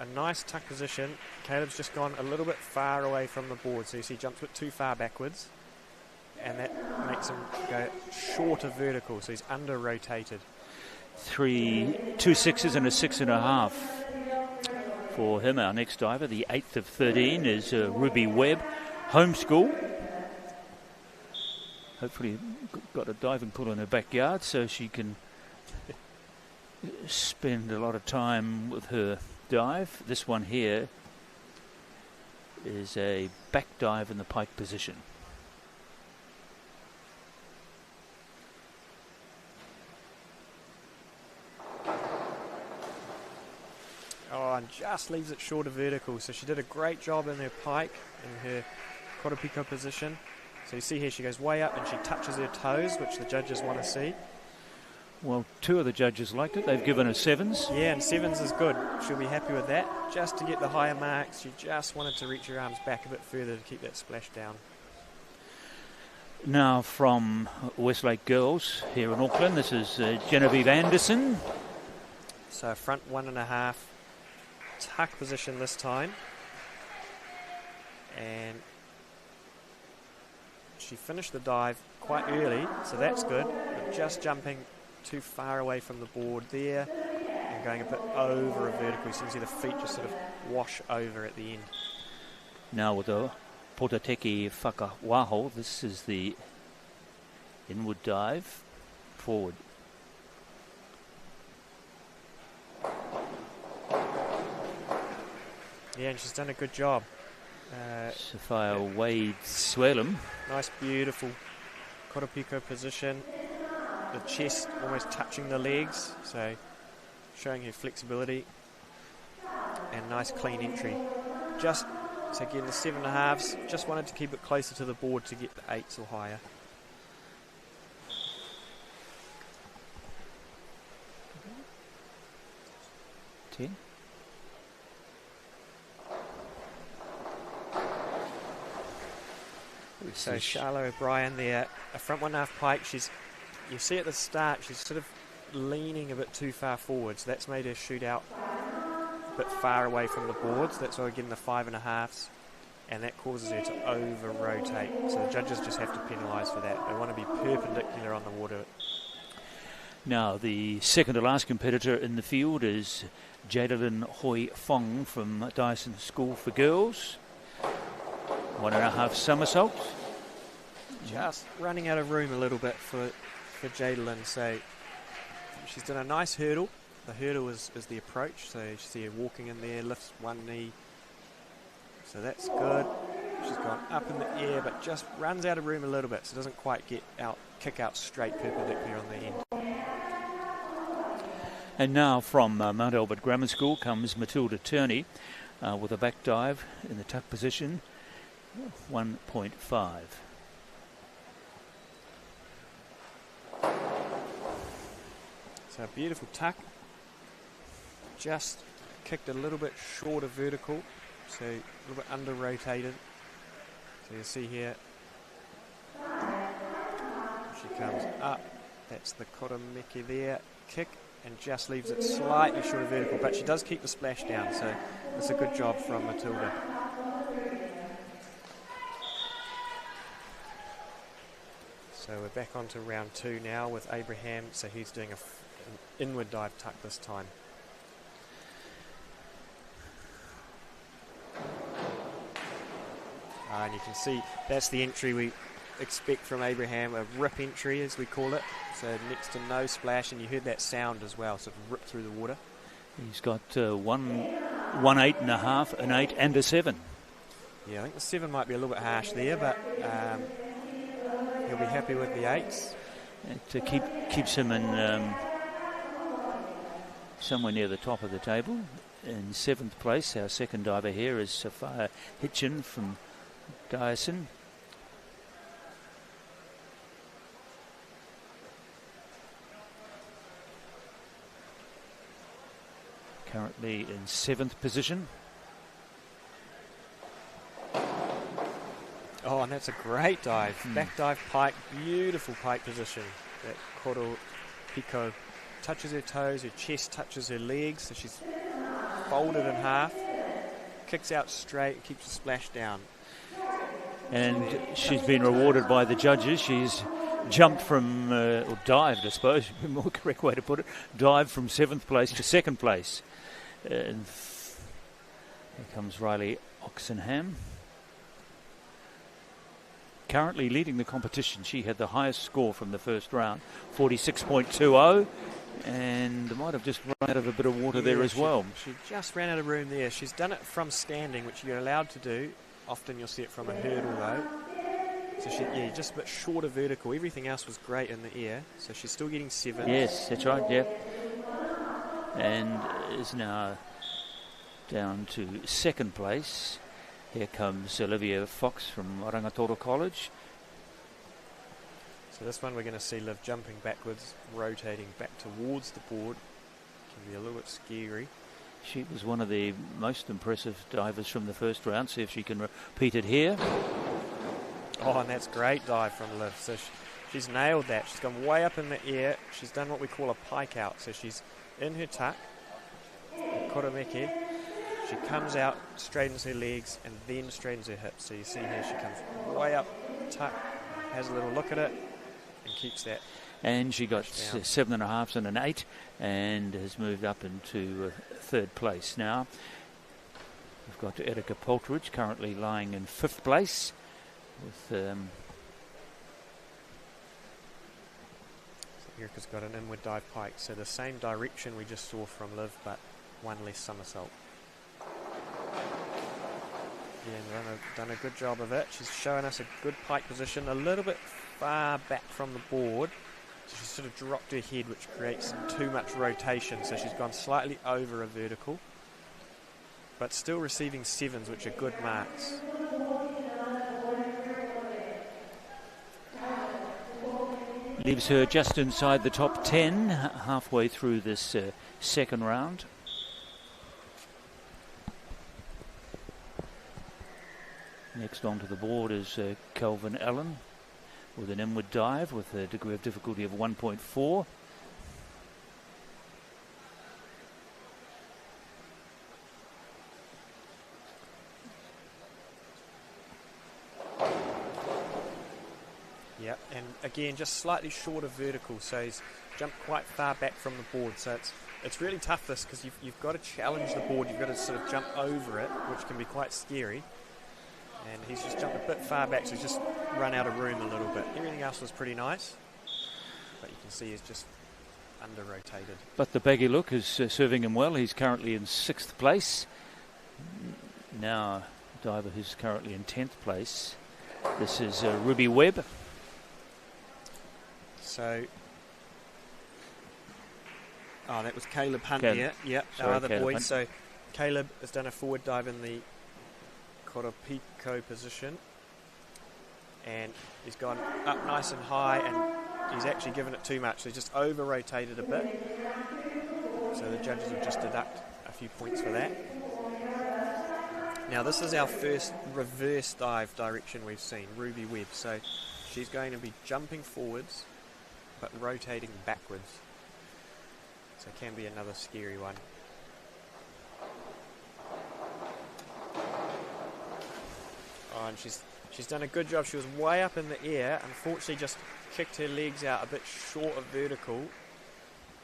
a nice tuck position. Caleb's just gone a little bit far away from the board, so you see he jumps a bit too far backwards, and that makes him go shorter vertical, so he's under-rotated. 2 sixes and a 6.5 for him. Our next diver, the 8th of 13, is Ruby Webb, homeschool. Hopefully got a diving pool in her backyard so she can spend a lot of time with her dive. This one here is a back dive in the pike position. Oh, and just leaves it shorter vertical. So she did a great job in her pike, in her Korapiko position. So you see here she goes way up and she touches her toes, which the judges want to see. Well, 2 of the judges liked it. They've given her 7s. Yeah, and 7s is good. She'll be happy with that. Just to get the higher marks, she just wanted to reach her arms back a bit further to keep that splash down. Now from Westlake Girls here in Auckland, this is Genevieve Anderson. So front 1.5, tuck position this time. And she finished the dive quite early, so that's good. But just jumping too far away from the board there and going a bit over a vertical. You can see the feet just sort of wash over at the end. Now with the Potateki Whakawaho, this is the inward dive forward. Yeah, and she's done a good job. Sophia Wade Swellum. Nice, beautiful Korapiko position. The chest almost touching the legs, so showing her flexibility. And nice, clean entry. Just, so again, the 7.5s, just wanted to keep it closer to the board to get the 8s or higher. Ten. So Charlotte O'Brien there, a front 1.5 pike. You see at the start, she's sort of leaning a bit too far forward, so that's made her shoot out a bit far away from the boards. That's why we're getting the 5.5s, and that causes her to over-rotate. So the judges just have to penalise for that. They want to be perpendicular on the water. Now the second to last competitor in the field is Jadalyn Hoi Fong from Dyson School for Girls. 1.5 somersault. Just running out of room a little bit for Jadalyn. So she's done a nice hurdle. The hurdle is the approach. So you see her walking in there, lifts one knee. So that's good. She's gone up in the air, but just runs out of room a little bit, so doesn't quite kick out straight perpendicular on the end. And now from Mount Albert Grammar School comes Matilda Turney with a back dive in the tuck position, 1.5. So a beautiful tuck. Just kicked a little bit shorter vertical, so a little bit under rotated. So you see here, she comes up. That's the koromeke there, kick, and just leaves it slightly shorter vertical, but she does keep the splash down, so that's a good job from Matilda. So we're back onto round 2 now with Abraham, so he's doing an inward dive tuck this time. And you can see that's the entry we expect from Abraham, a rip entry as we call it. So next to no splash, and you heard that sound as well, sort of rip through the water. He's got 1 8.5, an 8 and a 7. Yeah, I think the 7 might be a little bit harsh there, but he'll be happy with the 8s. It keeps him in somewhere near the top of the table. In 7th place, our second diver here is Sophia Hitchin from Dyson. Currently in 7th position. Oh, and that's a great dive. Back dive pike, beautiful pike position. That koro pico touches her toes, her chest touches her legs, so she's folded in half, kicks out straight, keeps the splash down. And she's been rewarded by the judges. She's jumped from, or dived, I suppose, the more correct way to put it, dived from 7th place to 2nd place. And here comes Riley Oxenham. Currently leading the competition. She had the highest score from the first round, 46.20, and might have just run out of a bit of water there as well. She just ran out of room there. She's done it from standing, which you're allowed to do. Often you'll see it from a hurdle though. So she, just a bit shorter vertical. Everything else was great in the air, so she's still getting 7. Yes, that's right, yeah. And is now down to 2nd place. Here comes Olivia Fox from Rangatoro College. So this one we're going to see Liv jumping backwards, rotating back towards the board. Can be a little bit scary. She was one of the most impressive divers from the first round. See if she can repeat it here. Oh, and that's great dive from Liv. So she's nailed that. She's gone way up in the air. She's done what we call a pike out. So she's in her tuck, koromeke. She comes out, straightens her legs, and then straightens her hips. So you see here she comes way up, tuck, has a little look at it, and keeps that. And she got 7.5 and an 8, and has moved up into 3rd place now. We've got Erica Poltridge currently lying in 5th place with Erica's got an inward dive pike, so the same direction we just saw from Liv, but one less somersault. Yeah, and done a good job of it. She's showing us a good pike position, a little bit far back from the board. So she's sort of dropped her head, which creates too much rotation. So she's gone slightly over a vertical, but still receiving 7s, which are good marks. Leaves her just inside the top 10, halfway through this 2nd round. Next onto the board is Kelvin Allen with an inward dive with a degree of difficulty of 1.4. Yeah, and again, just slightly shorter vertical, so he's jumped quite far back from the board. So it's really tough this, because you've got to challenge the board. You've got to sort of jump over it, which can be quite scary. And he's just jumped a bit far back, so he's just run out of room a little bit. Everything else was pretty nice, but you can see he's just under-rotated. But the baggy look is serving him well. He's currently in 6th place. Now, a diver who's currently in 10th place. This is Ruby Webb. So, that was Caleb Hunt here. Yep, Sorry, our other Caleb boy. Hunt. So, Caleb has done a forward dive in the Koropico position, and he's gone up nice and high, and he's actually given it too much, so he's just over rotated a bit, so the judges will just deduct a few points for that. Now this is our first reverse dive direction we've seen, Ruby Webb, so she's going to be jumping forwards but rotating backwards, so it can be another scary one. Oh, and she's done a good job. She was way up in the air. Unfortunately, just kicked her legs out a bit short of vertical.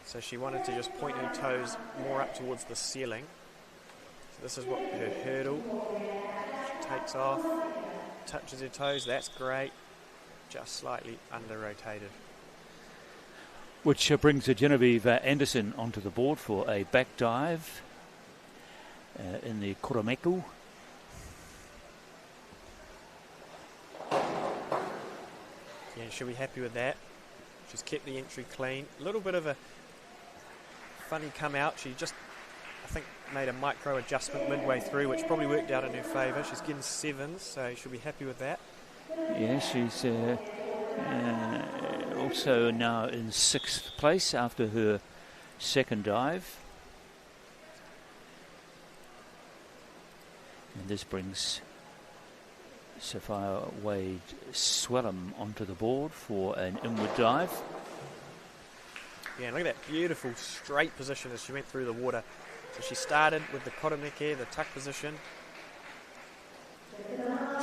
So she wanted to just point her toes more up towards the ceiling. So this is what her hurdle. She takes off, touches her toes. That's great. Just slightly under-rotated. Which brings Genevieve Anderson onto the board for a back dive in the Koromeku. Yeah, she'll be happy with that. She's kept the entry clean. A little bit of a funny come out. She just, I think, made a micro adjustment midway through, which probably worked out in her favour. She's getting 7s, so she'll be happy with that. Yeah, she's also now in 6th place after her second dive. And this brings Sophia Wade Swellham onto the board for an inward dive. Yeah, and look at that beautiful straight position as she went through the water. So she started with the kotomeke, the tuck position.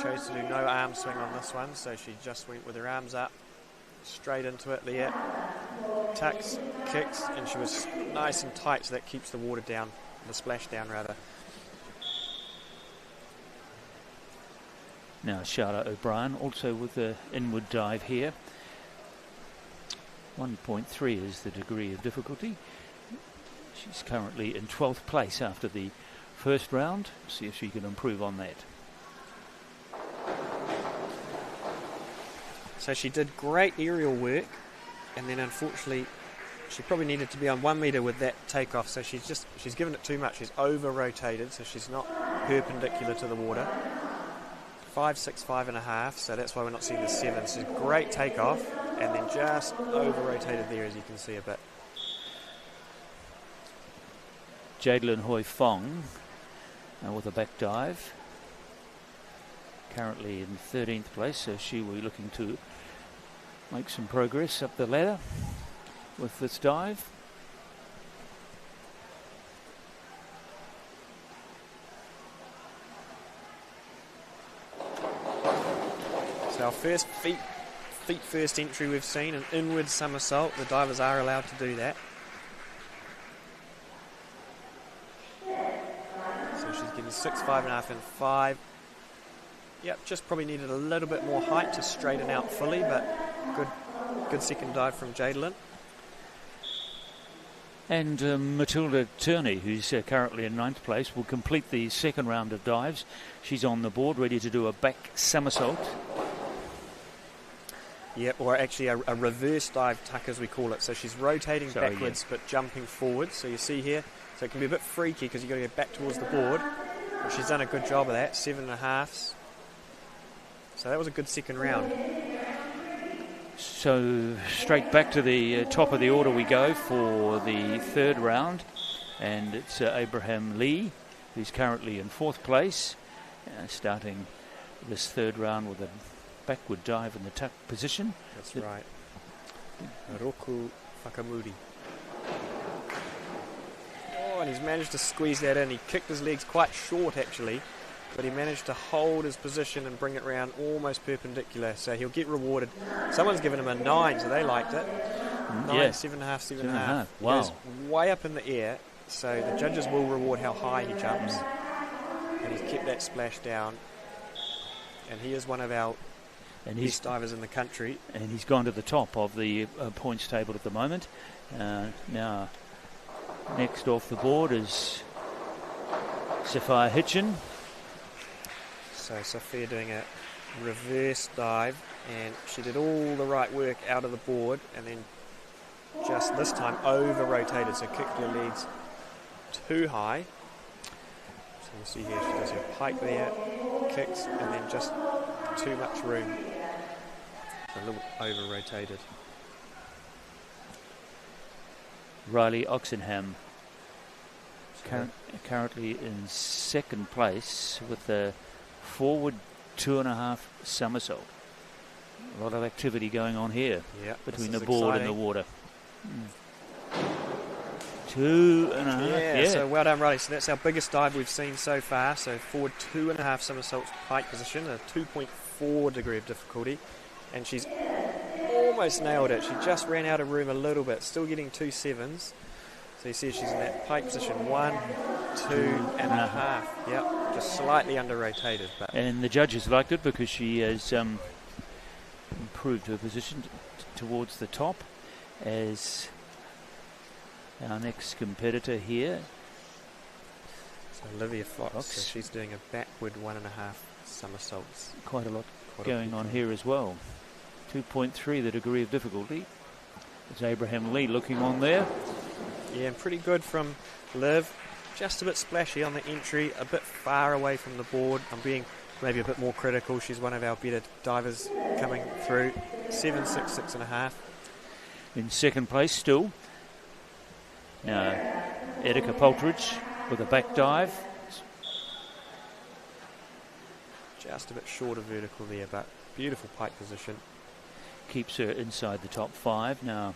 Chose to do no arm swing on this one, so she just went with her arms up, straight into it there. Tucks, kicks, and she was nice and tight, so that keeps the water down, the splash down rather. Now Charlotte O'Brien also with the inward dive here. 1.3 is the degree of difficulty. She's currently in 12th place after the first round. See if she can improve on that. So she did great aerial work, and then unfortunately she probably needed to be on 1 metre with that takeoff, so she's given it too much. She's over rotated, so she's not perpendicular to the water. 5.6, 5.5, so that's why we're not seeing the 7. So great takeoff, and then just over rotated there, as you can see a bit. Jadelyn Hoi Fong with a back dive, currently in 13th place, so she will be looking to make some progress up the ladder with this dive. So our first feet first entry we've seen, an inward somersault. The divers are allowed to do that. So she's getting 6, 5.5 and 5. Yep, just probably needed a little bit more height to straighten out fully, but good second dive from Jadelyn. And Matilda Turney, who's currently in 9th place, will complete the second round of dives. She's on the board, ready to do a back somersault. Yep, or actually a reverse dive tuck, as we call it. So she's rotating backwards, but jumping forwards. So you see here, so it can be a bit freaky because you've got to get back towards the board. But she's done a good job of that, 7.5s. So that was a good second round. So straight back to the top of the order we go for the third round. And it's Abraham Lee, who's currently in 4th place, starting this third round with a backward dive in the tuck position. That's right. Roku Whakamuri. Oh, and he's managed to squeeze that in. He kicked his legs quite short, actually, but he managed to hold his position and bring it round almost perpendicular, so he'll get rewarded. Someone's given him a 9, so they liked it. 9, yeah. 7.5, 7.5. Wow. He goes way up in the air, so the judges will reward how high he jumps. And he's kept that splash down. And he is one of our best divers in the country. And he's gone to the top of the points table at the moment. Now, next off the board is Sophia Hitchin. So Sophia doing a reverse dive, and she did all the right work out of the board, and then just this time over rotated, so kicked her legs too high. So you see here she does her pike there, kicks, and then just too much room. So a little over rotated. Riley Oxenham currently in 2nd place with a forward 2.5 somersault. A lot of activity going on here between the board and the water. 2.5. Yeah, so well done, Riley. So that's our biggest dive we've seen so far. So forward 2.5 somersaults pike position, a 2.4 degree of difficulty. And she's almost nailed it. She just ran out of room a little bit, still getting 2 7s. So you see she's in that pike position, 1, 2.5. Yep, just slightly under rotated. But and the judges liked it because she has improved her position towards the top as our next competitor here. So Olivia Fox, so she's doing a backward 1.5 somersaults. Quite a lot going on here as well. 2.3, the degree of difficulty. It's Abraham Lee looking on there. Yeah, and pretty good from Liv. Just a bit splashy on the entry, a bit far away from the board. I'm being maybe a bit more critical. She's one of our better divers coming through. 7.6, 6.5. In second place still. Now, Erika Poltridge with a back dive. Just a bit short of vertical there, but beautiful pike position. Keeps her inside the top 5 now.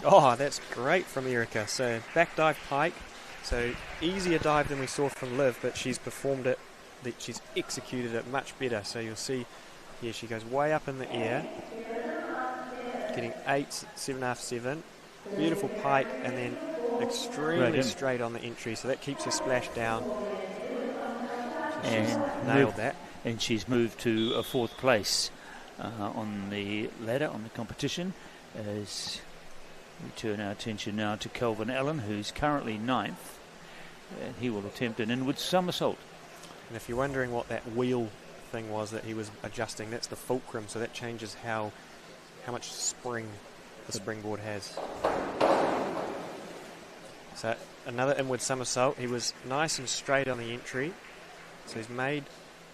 Oh, that's great from Erika. So back dive pike. So easier dive than we saw from Liv, but she's performed it, she's executed it much better. So you'll see here she goes way up in the air, getting 8, 7.5, 7. Beautiful pike, and then extremely straight on the entry. So that keeps her splash down. So she's nailed that. And she's moved to a 4th place on the ladder, on the competition, as we turn our attention now to Kelvin Allen, who's currently 9th. And he will attempt an inward somersault. And if you're wondering what that wheel thing was that he was adjusting, that's the fulcrum, so that changes how much spring the springboard has. So another inward somersault. He was nice and straight on the entry, so he's made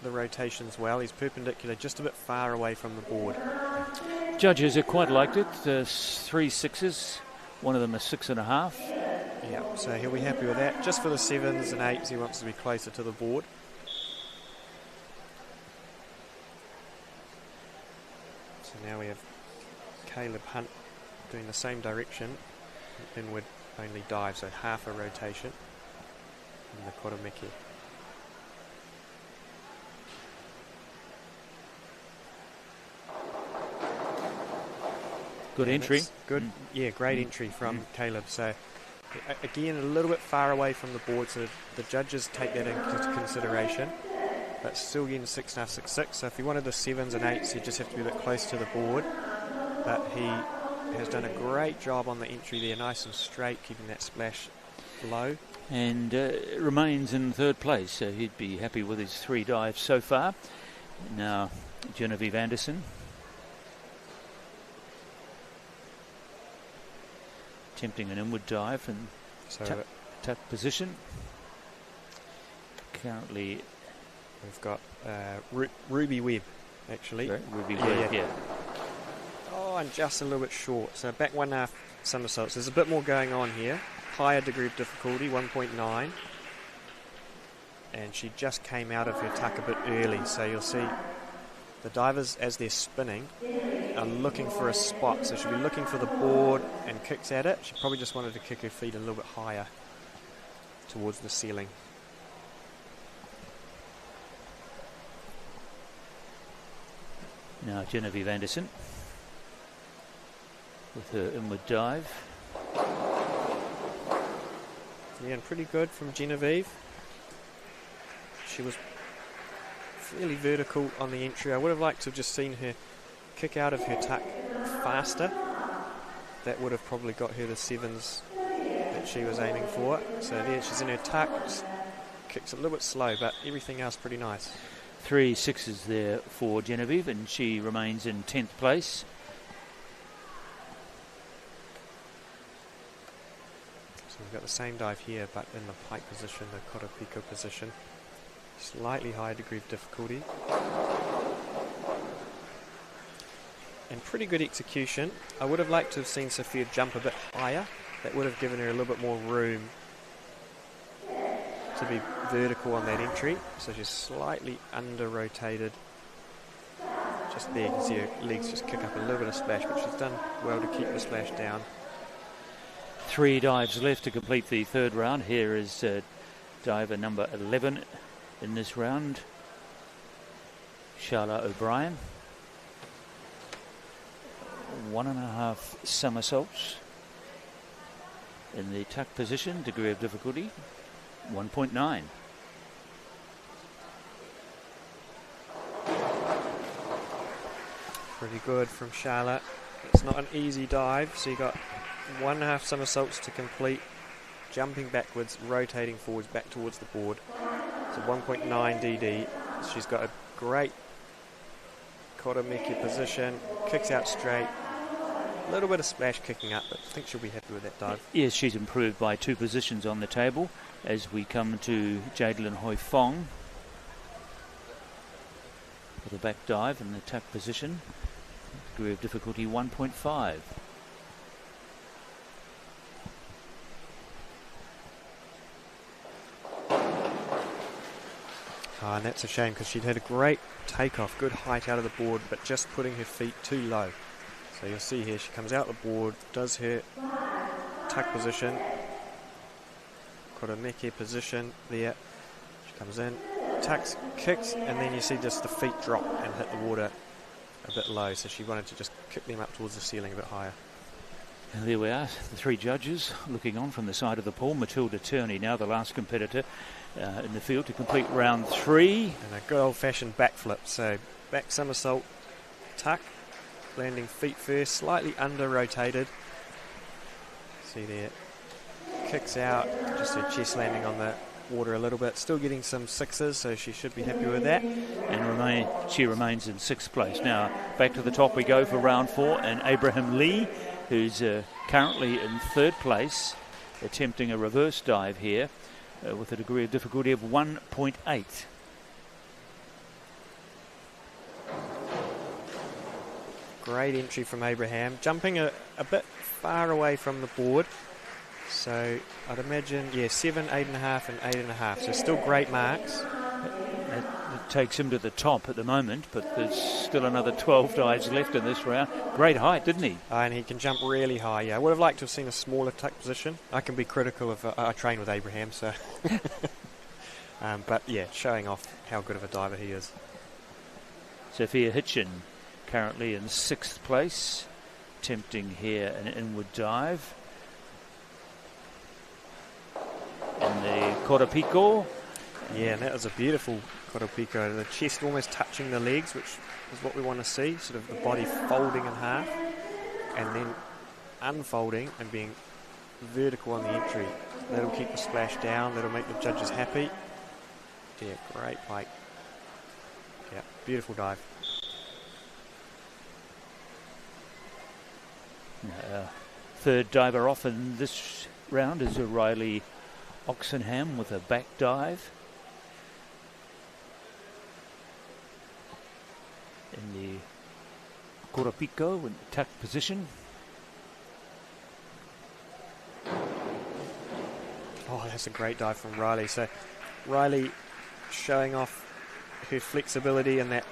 the rotations well. He's perpendicular, just a bit far away from the board. Judges have quite liked it. 3 6s, one of them a 6.5. Yeah, so he'll be happy with that. Just for the 7s and 8s, he wants to be closer to the board. So now we have Caleb Hunt doing the same direction, inward only dive, so half a rotation in the Koromeki. Good entry. Good, yeah, great entry from Caleb. So again, a little bit far away from the board, so the judges take that into consideration. But still getting 6.5, 6.6. So if he wanted the 7s and 8s, he'd just have to be a bit close to the board. But he has done a great job on the entry there, nice and straight, keeping that splash low. And remains in 3rd place, so he'd be happy with his 3 dives so far. Now, Genevieve Anderson. Attempting an inward dive and tuck position. Currently, we've got Ruby Webb, actually. Right, Ruby Webb, yeah. Oh, and just a little bit short. So back 1.5 somersaults. There's a bit more going on here. Higher degree of difficulty, 1.9. And she just came out of her tuck a bit early. So you'll see the divers, as they're spinning, are looking for a spot. So she'll be looking for the board and kicks at it. She probably just wanted to kick her feet a little bit higher towards the ceiling. Now Genevieve Anderson with her inward dive. Yeah, and pretty good from Genevieve. She was fairly vertical on the entry. I would have liked to have just seen her kick out of her tuck faster. That would have probably got her the 7s that she was aiming for. So there, she's in her tuck, kicks a little bit slow, but everything else pretty nice. 3 6s there for Genevieve, and she remains in 10th place. So we've got the same dive here, but in the pike position, the Korapiko position. Slightly higher degree of difficulty. And pretty good execution. I would have liked to have seen Sophia jump a bit higher. That would have given her a little bit more room to be vertical on that entry. So she's slightly under-rotated. Just there, you can see her legs just kick up a little bit of splash, but she's done well to keep the splash down. 3 dives left to complete the 3rd round. Here is diver number 11 in this round, Charla O'Brien. 1.5 somersaults in the tuck position, degree of difficulty 1.9. Pretty good from Charlotte. It's not an easy dive, so you got 1.5 somersaults to complete, jumping backwards, rotating forwards back towards the board. So 1.9 DD. She's got a great kotomeki position, kicks out straight, a little bit of splash kicking up, but I think she'll be happy with that dive. Yes, she's improved by 2 positions on the table as we come to Jadelyn Hoi Fong with a back dive in the tuck position. Degree of difficulty 1.5. And that's a shame because she'd had a great takeoff, good height out of the board, but just putting her feet too low. So you'll see here she comes out the board, does her tuck position, kotomeki position there. She comes in, tucks, kicks, and then you see just the feet drop and hit the water a bit low. So she wanted to just kick them up towards the ceiling a bit higher. And there we are, the 3 judges looking on from the side of the pool. Matilda Turney, now the last competitor in the field to complete round 3. And a good old-fashioned backflip. So back somersault, tuck, landing feet first, slightly under-rotated. See there, kicks out, just her chest landing on the water a little bit. Still getting some 6s, so she should be happy with that. And she remains in 6th place. Now back to the top we go for round 4, and Abraham Lee, who's currently in 3rd place, attempting a reverse dive here with a degree of difficulty of 1.8. Great entry from Abraham, jumping a bit far away from the board. So I'd imagine, 7, 8.5 and 8.5. So still great marks. It takes him to the top at the moment, but there's still another 12 dives left in this round. Great height, didn't he? And he can jump really high, yeah. I would have liked to have seen a smaller tuck position. I can be critical of, I train with Abraham, so. But yeah, showing off how good of a diver he is. Sophia Hitchin, currently in 6th place, attempting here an inward dive. And the Koropiko. Yeah, and that was a beautiful Koropiko. The chest almost touching the legs, which is what we want to see. Sort of the body folding in half and then unfolding and being vertical on the entry. That'll keep the splash down. That'll make the judges happy. Yeah, great pike. Yeah, beautiful dive. Third diver off in this round is Riley Oxenham with a back dive. In the Koropiko in the tuck position. Oh, that's a great dive from Riley. So Riley showing off her flexibility in that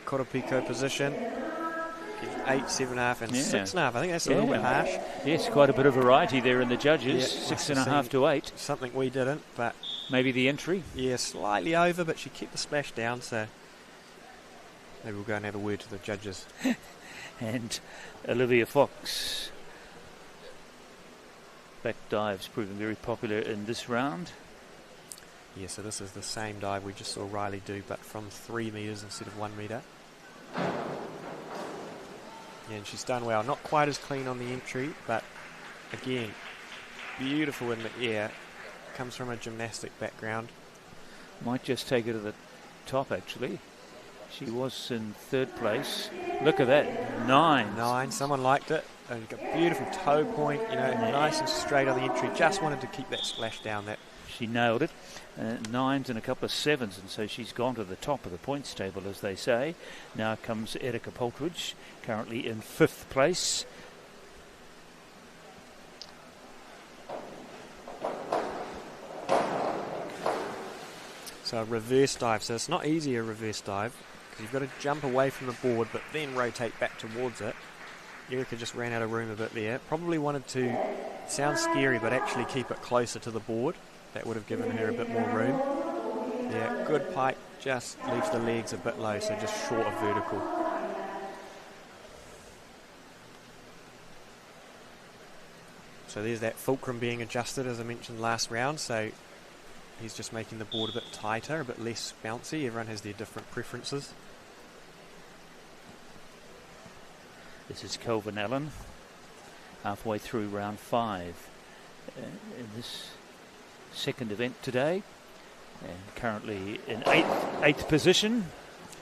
Koropiko position. 8, 7.5 and 6.5. I think that's a little bit harsh. Yes, quite a bit of variety there in the judges. 6.5 to 8. Something we didn't, but maybe the entry. Yeah, slightly over, but she kept the splash down, so maybe we'll go and have a word to the judges. And Olivia Fox. Back dives proving very popular in this round. Yeah, so this is the same dive we just saw Riley do, but from 3 metres instead of 1 metre. Yeah, and she's done well. Not quite as clean on the entry, but again, beautiful in the air. Comes from a gymnastic background. Might just take her to the top, actually. She was in 3rd place. Look at that, 9. 9, someone liked it. And got beautiful toe point, you know, nice and straight on the entry. Just wanted to keep that splash down. That she nailed it. 9s and a couple of 7s, and so she's gone to the top of the points table, as they say. Now comes Erica Poltridge, currently in 5th place. So a reverse dive. So it's not easy, a reverse dive, because you've got to jump away from the board but then rotate back towards it. Erica just ran out of room a bit there. Probably wanted to, sound scary, but actually keep it closer to the board. That would have given her a bit more room. Yeah, good pike, just leaves the legs a bit low, so just short of vertical. So there's that fulcrum being adjusted, as I mentioned last round, so he's just making the board a bit tighter, a bit less bouncy. Everyone has their different preferences. This is Kelvin Allen, halfway through round 5 in this second event today, and currently in eighth position.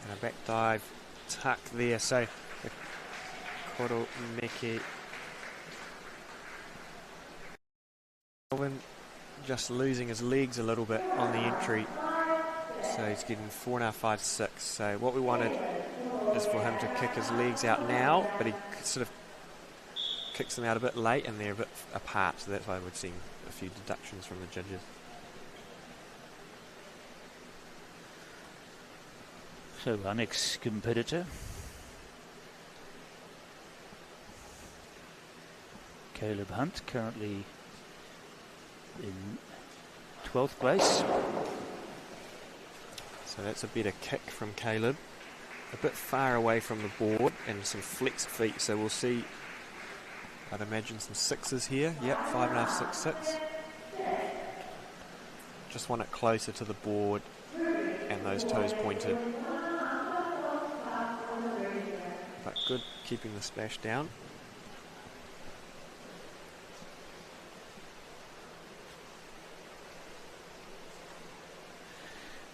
And a back dive tuck there, so the Koro Meke. Kelvin just losing his legs a little bit on the entry, so he's getting 4.5, 5, 6. So what we wanted is for him to kick his legs out now, but he sort of kicks them out a bit late and they're a bit apart, so that's why we're seeing a few deductions from the judges. So our next competitor, Caleb Hunt, currently in 12th place. So that's a better kick from Caleb. A bit far away from the board and some flexed feet, so we'll see, I'd imagine, some 6s here. Yep, 5.5, 6, 6. Just want it closer to the board and those toes pointed. But good keeping the splash down.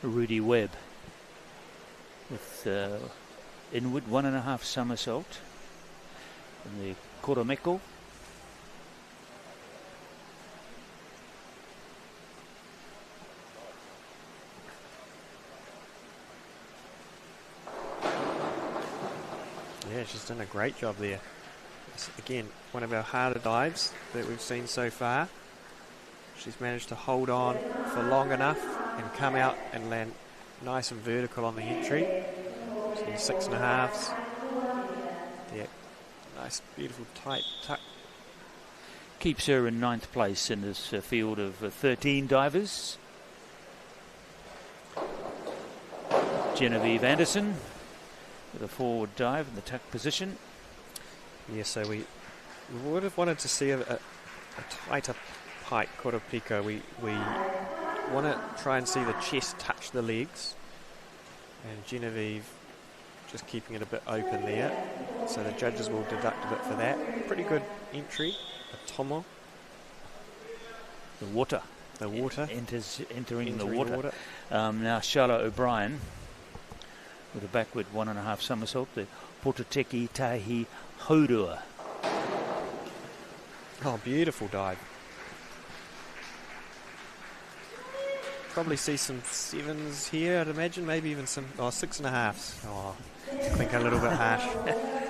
Rudy Webb with inward 1.5 somersault in the Koromeko. Yeah, she's done a great job there. It's, again, one of our harder dives that we've seen so far. She's managed to hold on for long enough and come out and land nice and vertical on the entry. So 6.5s. Yeah, nice, beautiful, tight tuck. Keeps her in 9th place in this field of 13 divers. Genevieve Anderson with a forward dive in the tuck position. Yeah, so we would have wanted to see a tighter pike, Korapika. We want to try and see the chest touch the legs, and Genevieve just keeping it a bit open there, so the judges will deduct a bit for that. Pretty good entry, a tomo. The water entering the water. Now Charlotte O'Brien with a backward 1.5 somersault, the Pototeki Tahi Haurua. Oh, beautiful dive. Probably see some 7s here, I'd imagine, maybe even some 6.5s. Oh, I think a little bit harsh.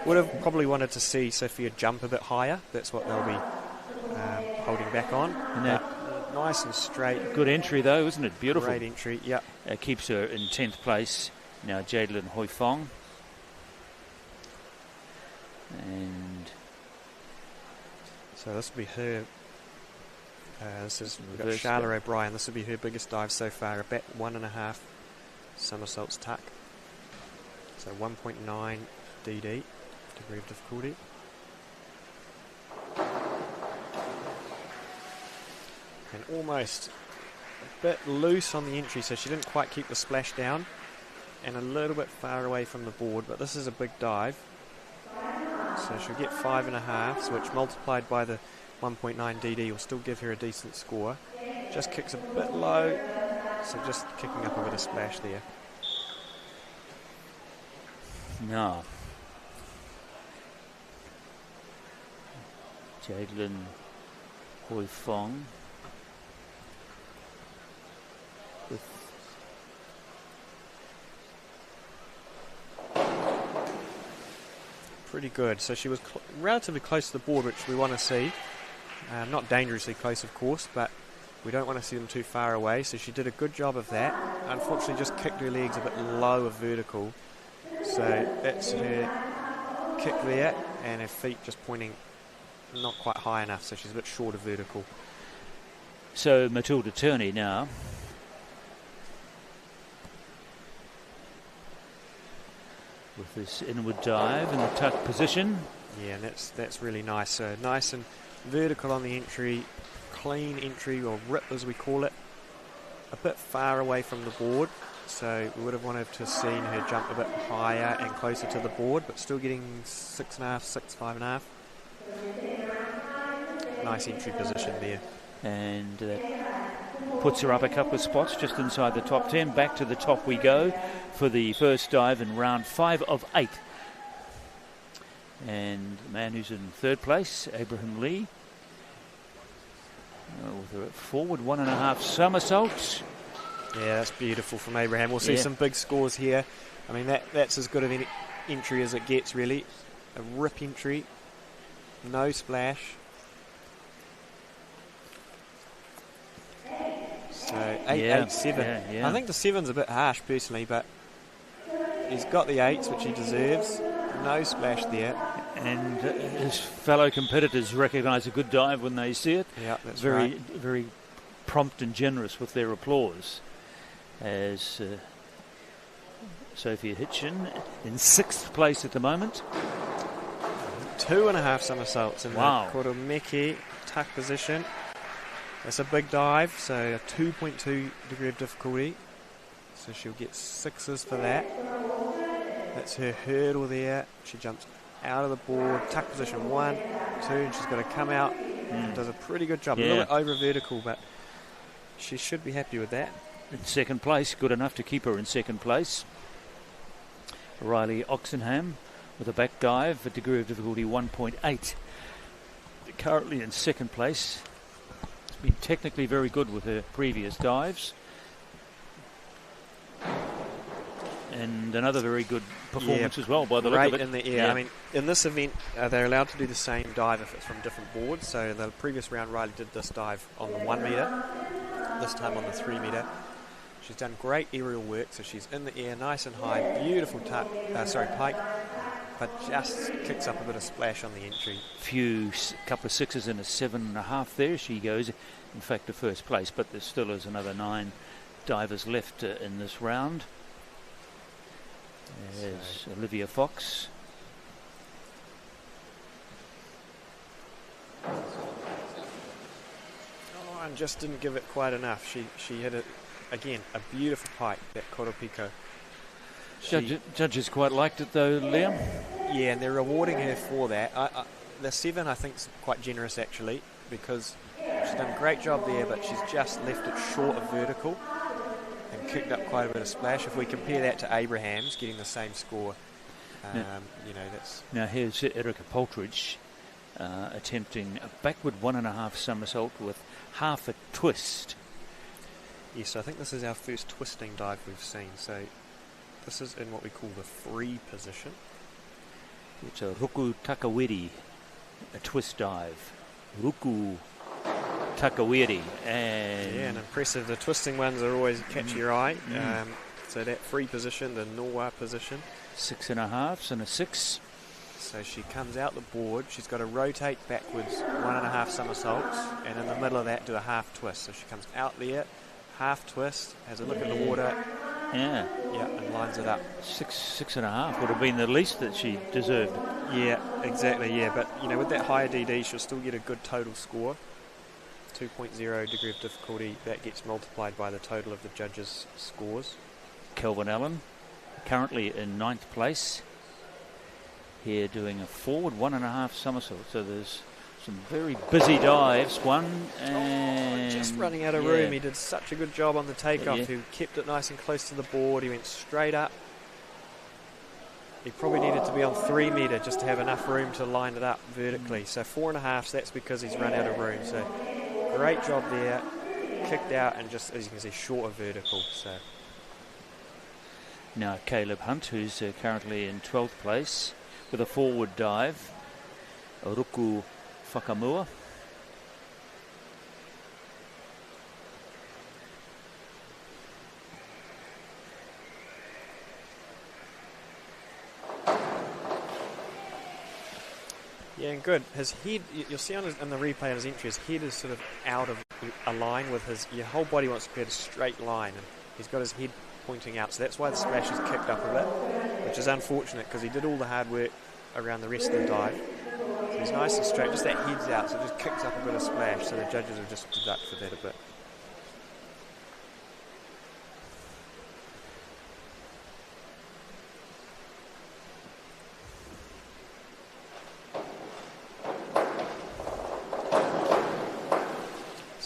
Would have probably wanted to see Sophia jump a bit higher. That's what they'll be holding back on. And that nice and straight. Good entry though, isn't it? Beautiful. Great entry, yep. Keeps her in 10th place. Now Jadelyn Hoifong. And so this will be her. We've got Charla O'Brien. This will be her biggest dive so far. A back 1.5 somersaults tuck. So 1.9 DD, degree of difficulty. And almost a bit loose on the entry, so she didn't quite keep the splash down. And a little bit far away from the board, but this is a big dive. So she'll get 5.5s, which multiplied by the 1.9 DD will still give her a decent score. Just kicks a bit low, so just kicking up a bit of splash there. No. Jadelyn Hoifong with pretty good. So she was relatively close to the board, which we want to see. Not dangerously close, of course, but we don't want to see them too far away. So she did a good job of that. Unfortunately, just kicked her legs a bit low of vertical. So that's her kick there, and her feet just pointing not quite high enough, so she's a bit short of vertical. So Matilda Turney now. With this inward dive in the tuck position. Yeah, and that's really nice. So nice and vertical on the entry, clean entry, or rip as we call it. A bit far away from the board, so we would have wanted to have seen her jump a bit higher and closer to the board, but still getting 6.5, 5.5. Nice entry position there. And puts her up a couple of spots just inside the top 10. Back to the top we go for the first dive in round 5 of 8. And the man who's in third place, Abraham Lee, with a forward 1.5 somersaults. Yeah, that's beautiful from Abraham. We'll see some big scores here. I mean, that's as good of an entry as it gets, really. A rip entry, no splash. So 8.87. Yeah. I think the 7's a bit harsh personally, but he's got the 8s, which he deserves. No splash there. And his fellow competitors recognise a good dive when they see it. Yeah, that's very, right. very prompt and generous with their applause. As Sophia Hitchin in 6th place at the moment. 2.5 somersaults in the Koromeki tuck position. That's a big dive, so a 2.2 degree of difficulty. So she'll get 6s for that. That's her hurdle there. She jumps out of the board, tuck position 1, 2, and she's got to come out and does a pretty good job. A little bit over vertical, but she should be happy with that. In 2nd place, good enough to keep her in 2nd place. Riley Oxenham with a back dive, a degree of difficulty 1.8. Currently in 2nd place. It's been technically very good with her previous dives. And another very good performance as well by the look of it. In the air. I mean, in this event, they're allowed to do the same dive if it's from different boards. So the previous round, Riley did this dive on the 1 metre, this time on the 3 metre. She's done great aerial work, so she's in the air, nice and high, beautiful pike, but just kicks up a bit of splash on the entry. Couple of 6s and a 7.5 there. She goes, in fact, to 1st place, but there still is another 9 divers left in this round. There's Olivia Fox. And just didn't give it quite enough. She had again a beautiful pike, that Koropiko. Judges quite liked it though, Liam. Yeah, and they're rewarding her for that. The 7 I think is quite generous actually, because she's done a great job there, but she's just left it short of vertical and kicked up quite a bit of splash. If we compare that to Abraham's getting the same score, that's... Now here's Erica Poltridge attempting a backward 1.5 somersault with half a twist. Yes, I think this is our first twisting dive we've seen. So this is in what we call the free position. It's a Ruku Takawiri, a twist dive. Ruku Takawiri. And impressive. The twisting ones are always catch your eye. So that free position, the Noa position. 6.5 and a 6. So she comes out the board. She's got to rotate backwards 1.5 somersaults, and in the middle of that do a half twist. So she comes out there, half twist, has a look at the water. Yeah, and lines it up. 6.5 would have been the least that she deserved. Yeah, exactly. Yeah, but with that higher DD, she'll still get a good total score. 2.0 degree of difficulty. That gets multiplied by the total of the judges' scores. Kelvin Allen, currently in 9th place. Here doing a forward 1.5 somersault. So there's some very busy dives. Just running out of room. He did such a good job on the takeoff. He kept it nice and close to the board. He went straight up. He probably needed to be on 3 metre just to have enough room to line it up vertically. So 4.5, so that's because he's run out of room. So great job there. Kicked out and just, as you can see, short of vertical. So now Caleb Hunt, who's currently in 12th place with a forward dive. Ruku Whakamua. Yeah, and good. His head, you'll see on the replay on his entry, his head is sort of out of a line with your whole body wants to create a straight line, and he's got his head pointing out, so that's why the splash is kicked up a bit, which is unfortunate because he did all the hard work around the rest of the dive. So he's nice and straight, just that head's out, so it just kicks up a bit of splash, so the judges have just deducted that a bit.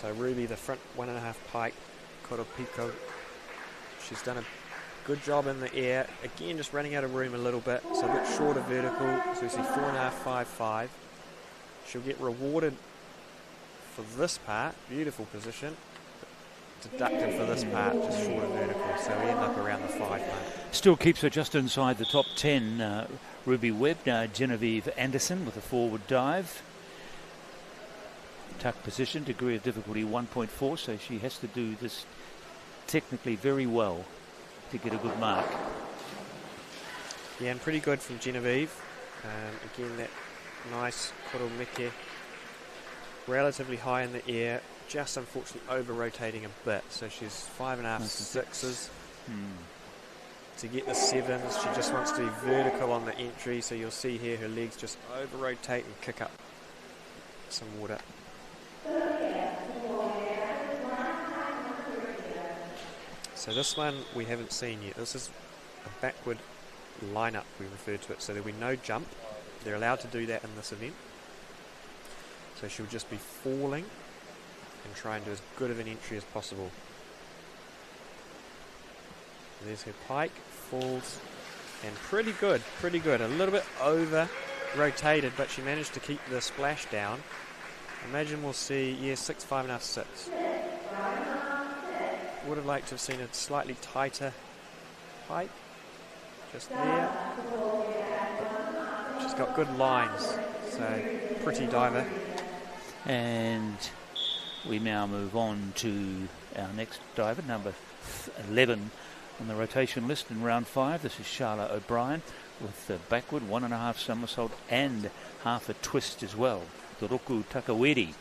So Ruby, the front 1.5 pike, Koro Pico. She's done a good job in the air. Again, just running out of room a little bit, so a bit shorter vertical. So we see 4.5, 5, 5. She'll get rewarded for this part. Beautiful position. Deducted for this part, just shorter vertical. So we end up around the 5 mark. Still keeps her just inside the top 10. Ruby Webb, Genevieve Anderson with a forward dive. Tuck position, degree of difficulty 1.4, so she has to do this technically very well to get a good mark. Yeah, and pretty good from Genevieve. Again, that nice koromeke, relatively high in the air, just unfortunately over-rotating a bit. So she's 5.5, 6s. To get the 7s, she just wants to be vertical on the entry, so you'll see here her legs just over-rotate and kick up some water. So this one we haven't seen yet. This is a backward lineup, we refer to it. So there'll be no jump. They're allowed to do that in this event. So she'll just be falling and try and do as good of an entry as possible. There's her pike, falls, and pretty good, pretty good. A little bit over rotated, but she managed to keep the splash down. Imagine we'll see, yeah, 6, 5.5, 6. Would have liked to have seen a slightly tighter pike, just there. But she's got good lines, so pretty diver. And we now move on to our next diver, number 11 on the rotation list in round 5. This is Charlotte O'Brien with the backward 1.5 somersault and half a twist as well. Toroku Takaweri.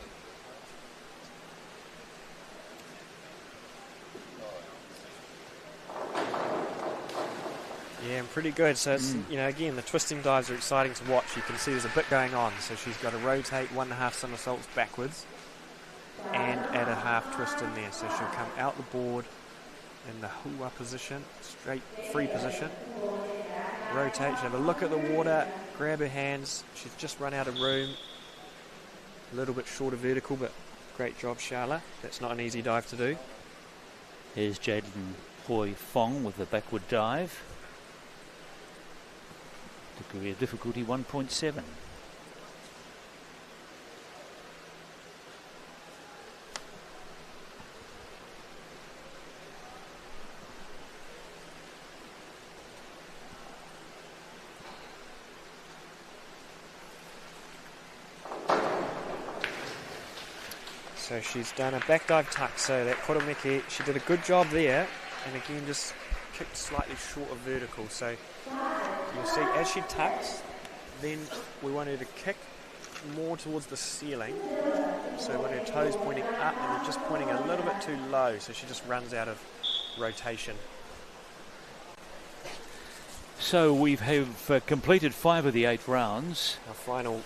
Yeah, and pretty good. So it's, you know, again, the twisting dives are exciting to watch. You can see there's a bit going on. So she's got to rotate 1.5 somersaults backwards and add a half twist in there. So she'll come out the board in the hua position, straight free position. Rotate, she'll have a look at the water, grab her hands. She's just run out of room. A little bit shorter vertical, but great job, Charla. That's not an easy dive to do. Here's Jaden Hoi Fong with the backward dive. Degree of difficulty 1.7. So she's done a back dive tuck, so that koromeke, she did a good job there, and again just kicked slightly short of vertical. So you'll see as she tucks, then we want her to kick more towards the ceiling. So when her toes pointing up and they're just pointing a little bit too low, so she just runs out of rotation. So we have completed 5 of the 8 rounds. Our final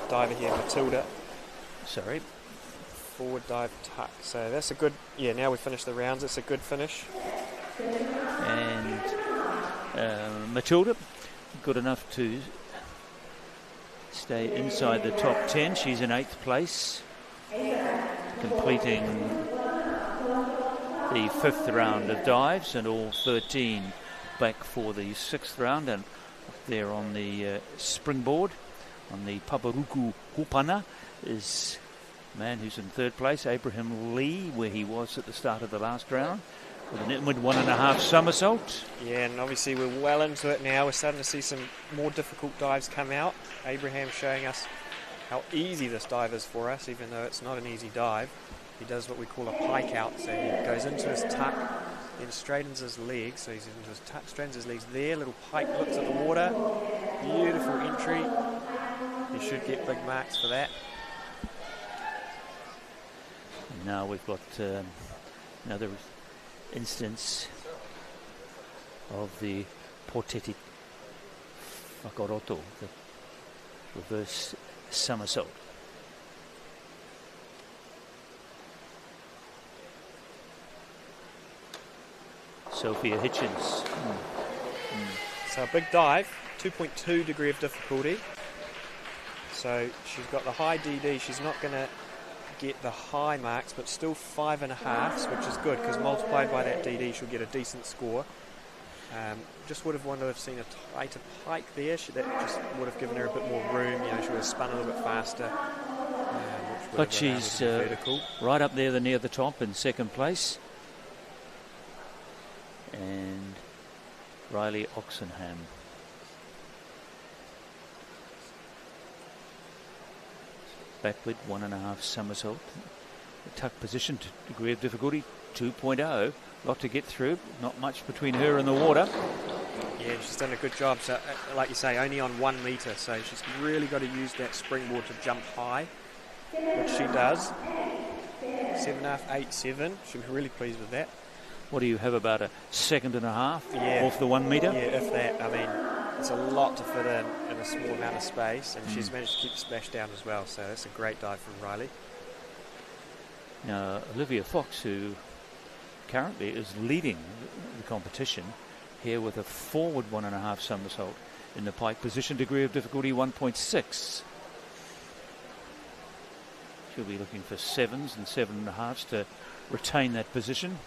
diver here, Matilda. Sorry. Forward dive tuck. So that's a good, yeah, now we finished the rounds. It's a good finish. And Matilda, good enough to stay inside the top 10. She's in 8th place, completing the 5th round of dives and all 13 back for the 6th round. And up there on the springboard, on the Paparuku Hupana, is a man who's in 3rd place, Abraham Lee, where he was at the start of the last round, with an inward 1.5 somersault. Yeah, and obviously we're well into it now. We're starting to see some more difficult dives come out. Abraham showing us how easy this dive is for us, even though it's not an easy dive. He does what we call a pike out, so he goes into his tuck, then straightens his legs. So he's into his tuck, straightens his legs there, little pike looks at the water. Beautiful entry. He should get big marks for that. And now we've got another instance of the Porteti Whakaroto, the reverse somersault. Sophia Hitchens. So a big dive, 2.2 degree of difficulty. So she's got the high DD. She's not going to get the high marks, but still 5.5s, which is good because multiplied by that DD, she'll get a decent score. Just would have wanted to have seen a tighter pike there. That just would have given her a bit more room. You know, she would have spun a little bit faster. But she's right up there near the top in second place. And Riley Oxenham. Backward 1.5 somersault. A tuck position, degree of difficulty 2.0. Lot to get through, not much between her and the water. Yeah, she's done a good job. So, like you say, only on 1 metre, so she's really got to use that springboard to jump high, which she does. 7.5, 8, 7. She'll be really pleased with that. What do you have, about a 1.5 seconds yeah. off the 1 metre? Yeah, if that. I mean, it's a lot to fit in a small amount of space, and she's managed to keep the splash down as well, so that's a great dive from Riley. Now, Olivia Fox, who currently is leading the competition here with a forward 1.5 somersault in the pike position, degree of difficulty 1.6. She'll be looking for 7s and 7.5s to retain that position.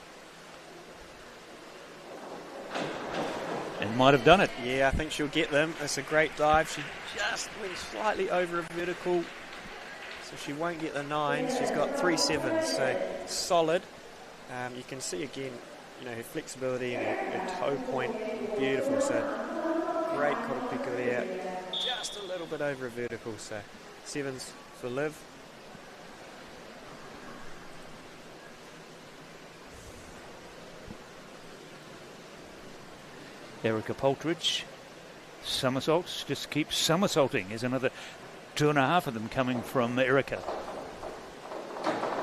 And might have done it. Yeah, I think she'll get them. It's a great dive. She just went slightly over a vertical, so she won't get the 9s. She's got 3 7s, so solid. You can see again, you know, her flexibility and her toe point, beautiful. So great Korapika there, just a little bit over a vertical. So 7s for Liv. Erica Poltridge, somersaults, just keeps somersaulting. There's another 2.5 of them coming from Erica.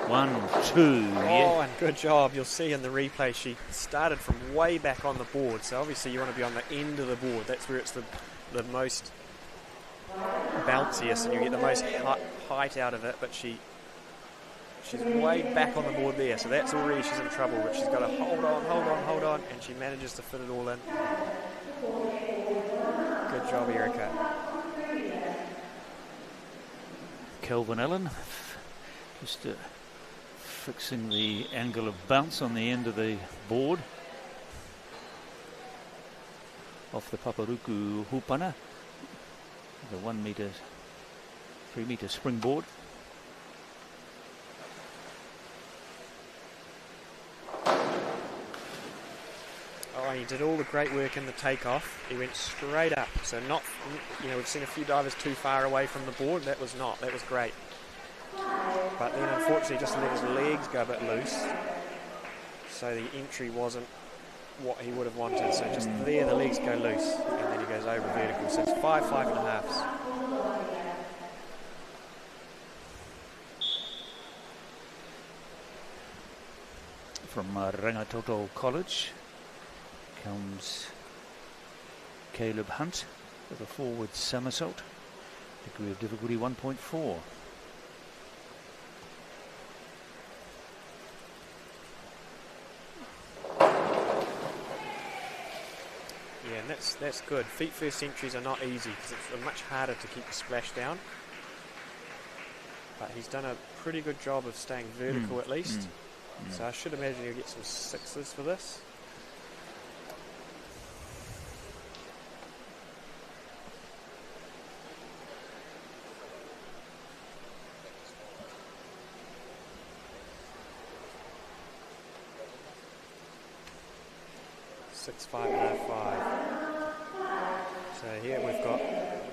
1, 2. Oh, and good job. You'll see in the replay she started from way back on the board. So obviously you want to be on the end of the board. That's where it's the most bounciest and you get the most height out of it. But she's way back on the board there. So that's already she's in trouble. But she's got to hold on. And she manages to fit it all in. Good job, Erica. Kelvin Allen just fixing the angle of bounce on the end of the board. Off the Paparuku Hupana. The 1 metre, 3 metre springboard. Oh, he did all the great work in the takeoff. He went straight up. So not, you know, we've seen a few divers too far away from the board. That was great. But then unfortunately just let his legs go a bit loose. So the entry wasn't what he would have wanted. So just there the legs go loose and then he goes over vertical. So it's 5 5.5s. From Rangitoto College comes Caleb Hunt with a forward somersault. Degree of difficulty 1.4. Yeah, and that's good. Feet first entries are not easy because it's much harder to keep the splash down. But he's done a pretty good job of staying vertical at least. So I should imagine he'll get some 6s for this. Six, 5.5, 5. So here we've got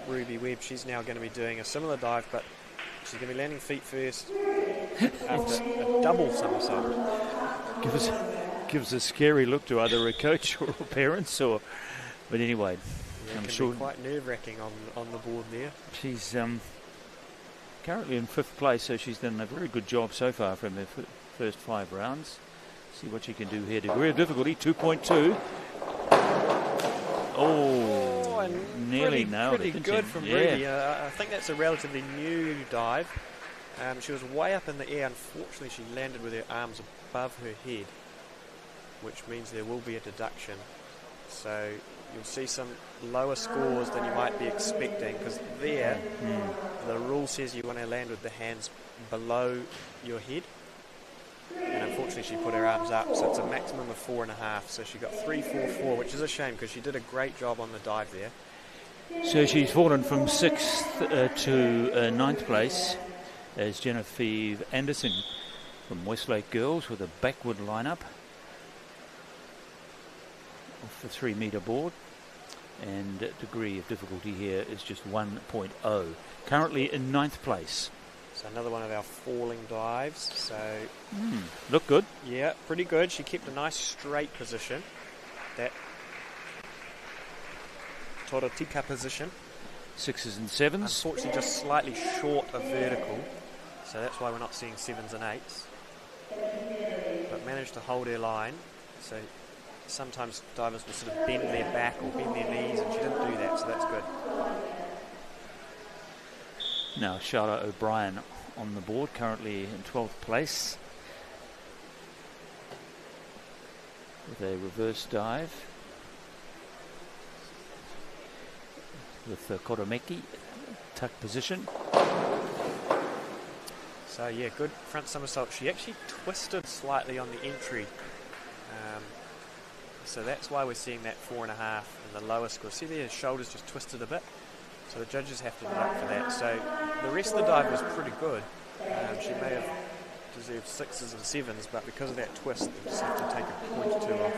Ruby Webb. She's now going to be doing a similar dive, but she's going to be landing feet first after a double somersault. Gives a scary look to either a coach or parents, but anyway, yeah, I'm sure. Be quite nerve-wracking on the board there. She's currently in 5th place, so she's done a very good job so far from the first 5 rounds. See what she can do here. Degree of difficulty 2.2. Oh, and nearly nailed it. Pretty good from Ruby. I think that's a relatively new dive. She was way up in the air. Unfortunately, she landed with her arms above her head, which means there will be a deduction. So you'll see some lower scores than you might be expecting, because there the rule says you want to land with the hands below your head, and unfortunately she put her arms up, so it's a maximum of 4.5. So she got 3.44, which is a shame because she did a great job on the dive there. So she's fallen from 6th to 9th place as Genevieve Anderson from Westlake Girls with a backward lineup off the 3-metre board. And degree of difficulty here is just 1.0. Currently in 9th place. So another one of our falling dives. So look good. Yeah, pretty good. She kept a nice straight position. That Torotika position. 6s and 7s. Unfortunately just slightly short of vertical. So that's why we're not seeing 7s and 8s. But managed to hold her line. So sometimes divers will sort of bend their back or bend their knees, and she didn't do that, so that's good. Now Charlotte O'Brien on the board, currently in 12th place with a reverse dive with the Koromeki tuck position. So yeah, good front somersault. She actually twisted slightly on the entry. So that's why we're seeing that 4.5 in the lower score. See there, his shoulders just twisted a bit. So the judges have to look for that. So the rest of the dive was pretty good. She may have deserved 6s and 7s, but because of that twist, they just have to take a point or two off.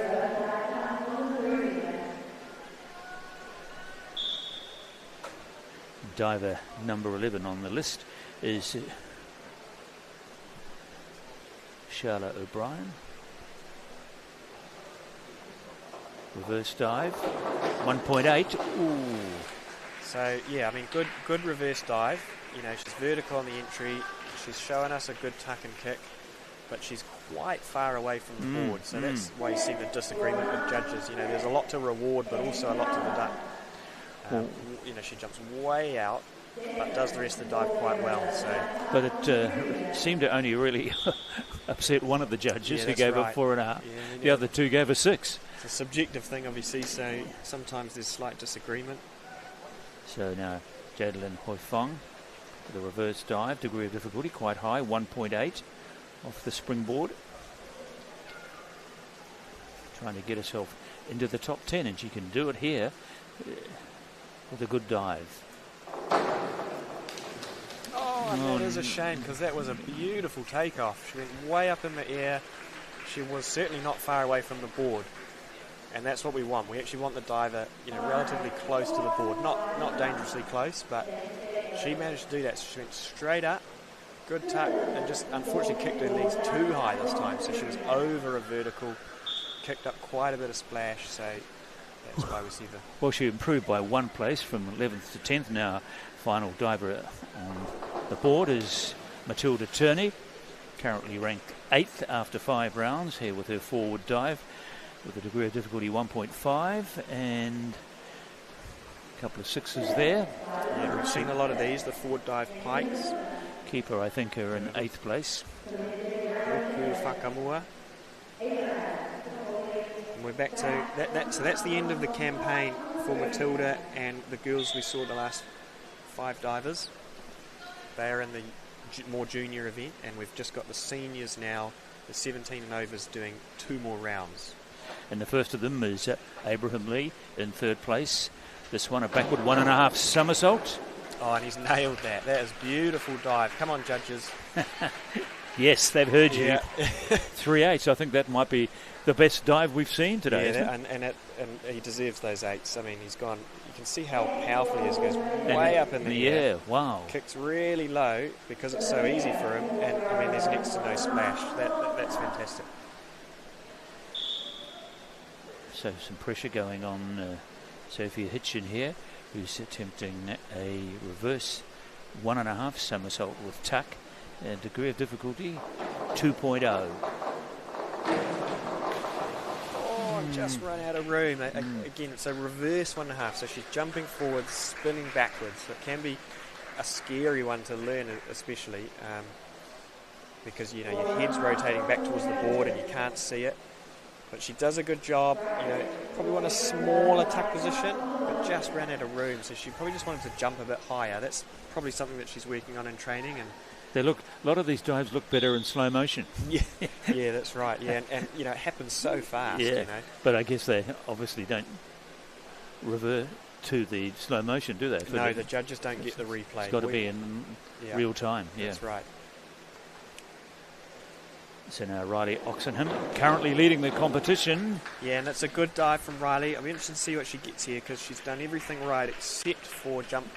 Diver number 11 on the list is Charlotte O'Brien. Reverse dive, 1.8. Ooh. So yeah, I mean, good reverse dive. You know, she's vertical on the entry. She's showing us a good tuck and kick, but she's quite far away from the board. So that's why you see the disagreement with judges. You know, there's a lot to reward, but also a lot to deduct. You know, she jumps way out, but does the rest of the dive quite well. So, but it seemed to only really upset one of the judges, who gave her 4.5. Yeah, the other two gave her 6. It's a subjective thing, obviously, so sometimes there's slight disagreement. So now Jadalyn Hoifong with a reverse dive, degree of difficulty quite high, 1.8 off the springboard. Trying to get herself into the top 10, and she can do it here with a good dive. Oh, that is a shame, because that was a beautiful takeoff. She went way up in the air. She was certainly not far away from the board. And that's what we want. We actually want the diver, you know, relatively close to the board. Not dangerously close, but she managed to do that. So she went straight up, good tuck, and just unfortunately kicked her legs too high this time. So she was over a vertical, kicked up quite a bit of splash. So that's why we see the... Well, she improved by 1 place from 11th to 10th. Now, final diver on the board is Matilda Turney, currently ranked 8th after 5 rounds, here with her forward dive, with a degree of difficulty 1.5 and a couple of 6s there. Yeah, we've seen a lot of these, the forward dive pikes. Keeper, I think, are in 8th place. Ruku Whakamua. And we're back to that. So that's the end of the campaign for Matilda and the girls we saw the last 5 divers. They are in the more junior event, and we've just got the seniors now, the 17 and overs, doing 2 more rounds. And the first of them is Abraham Lee in 3rd place. This one, a backward 1.5 somersault. Oh, and he's nailed that. That is beautiful dive. Come on, judges. Yes, they've heard you. 3/8. I think that might be the best dive we've seen today. Yeah, and he deserves those 8s. I mean, he's gone. You can see how powerful he is. He goes way up in the air. Yeah, wow. Kicks really low because it's so easy for him. And I mean, there's next to no splash. That's fantastic. So some pressure going on Sophia Hitchin here, who's attempting a reverse 1.5 somersault with tuck. Degree of difficulty 2.0. Oh, just run out of room. Again, it's a reverse 1.5. So she's jumping forward, spinning backwards. So it can be a scary one to learn, especially because, you know, your head's rotating back towards the board and you can't see it. But she does a good job. Probably want a smaller tuck position, but just ran out of room, so she probably just wanted to jump a bit higher. That's probably something that she's working on in training. And a lot of these dives look better in slow motion. Yeah, that's right. Yeah, and it happens so fast. Yeah, but I guess they obviously don't revert to the slow motion, do they? No, the judges don't get the replay. It's got to be in real time. Yeah, that's right. So now Riley Oxenham currently leading the competition. Yeah, and it's a good dive from Riley. I'll be interested to see what she gets here because she's done everything right except for jump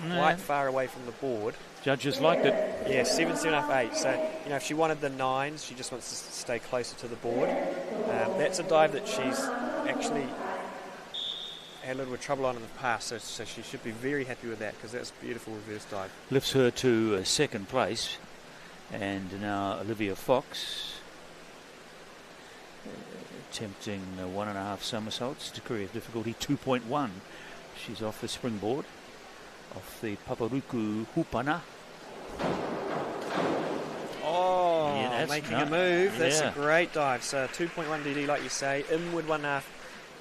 quite far away from the board. Judges liked it. Yeah, 7, 7.5, 8. So, if she wanted the 9s, she just wants to stay closer to the board. That's a dive that she's actually had a little bit of trouble on in the past, so she should be very happy with that because that's a beautiful reverse dive. Lifts her to second place. And now Olivia Fox attempting 1.5 somersaults, degree of difficulty 2.1. She's off the springboard, off the Paparuku Hupana. Oh, yeah, making a move. That's a great dive. So 2.1 DD, like you say, inward 1.5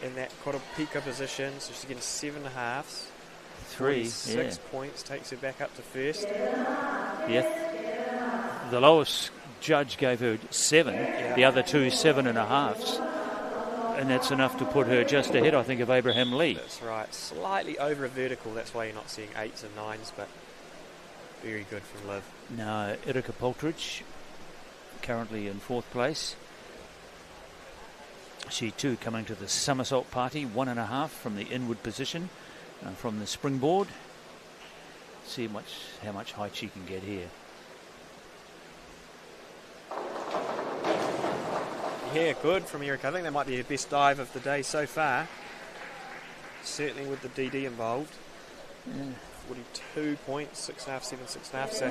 in that Koropika position. So she's getting 7.5s. 6 points, takes her back up to first. Yeah. The lowest judge gave her 7, the other two 7.5s, and that's enough to put her just ahead, I think, of Abraham Lee. That's right, slightly over a vertical, that's why you're not seeing 8s and 9s, but very good from Liv. Now, Erika Poltridge, currently in 4th place. She too coming to the somersault party, 1.5 from the inward position, from the springboard. See how much height she can get here. Yeah, good from Erika. I think that might be her best dive of the day so far. Certainly with the DD involved. 42 points, 6.5, 7, 6.5. So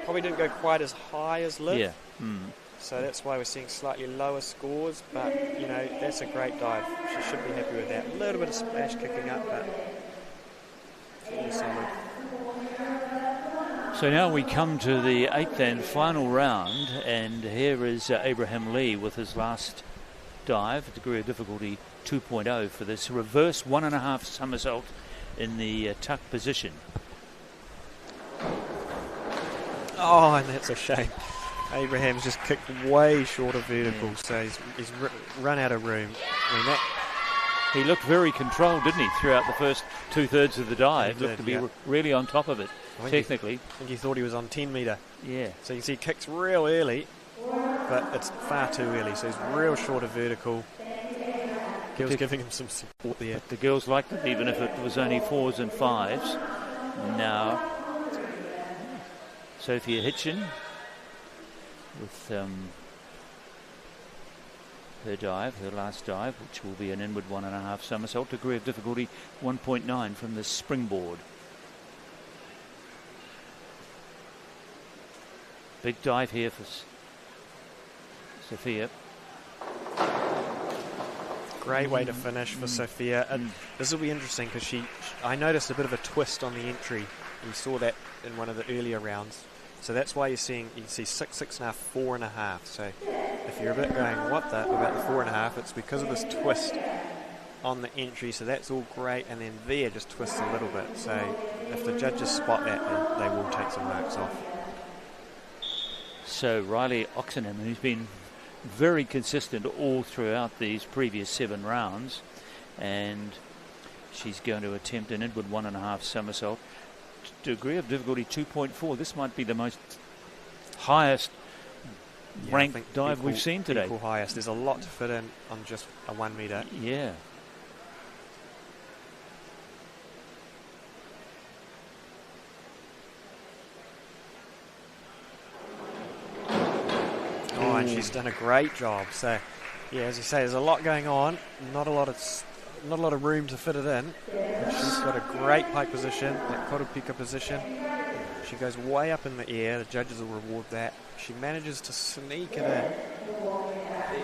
probably didn't go quite as high as Liv. Yeah. So that's why we're seeing slightly lower scores. But, that's a great dive. She should be happy with that. A little bit of splash kicking up, but fairly solid. So now we come to the 8th and final round, and here is Abraham Lee with his last dive, degree of difficulty 2.0 for this reverse 1.5 somersault in the tuck position. Oh, and that's a shame. Abraham's just kicked way short of vertical, so he's run out of room. He looked very controlled, didn't he, throughout the first 2/3 of the dive. Looked to be really on top of it. Technically. I think he thought he was on 10 metre. Yeah. So you can see he kicks real early, but it's far too early. So he's real short of vertical. Girls giving him some support there. But the girls liked it, even if it was only 4s and 5s. Now, Sophia Hitchin with her dive, her last dive, which will be an inward 1.5 somersault, degree of difficulty 1.9 from the springboard. Big dive here for Sophia. Great way to finish for Sophia. And this will be interesting because I noticed a bit of a twist on the entry. We saw that in one of the earlier rounds. So that's why you can see 6, 6.5, 4.5. So if you're a bit going, what about the 4.5, it's because of this twist on the entry. So that's all great. And then there just twists a little bit. So if the judges spot that, then they will take some marks off. So Riley Oxenham, who's been very consistent all throughout these previous 7 rounds, and she's going to attempt an inward 1.5 somersault, degree of difficulty 2.4. This might be the most highest ranked dive we've seen today. Equal highest. There's a lot to fit in on just a 1 metre. Yeah. And she's done a great job. So, yeah, as you say, there's a lot going on. Not a lot of room to fit it in. But she's got a great pike position, that Koropika position. She goes way up in the air. The judges will reward that. She manages to sneak it in.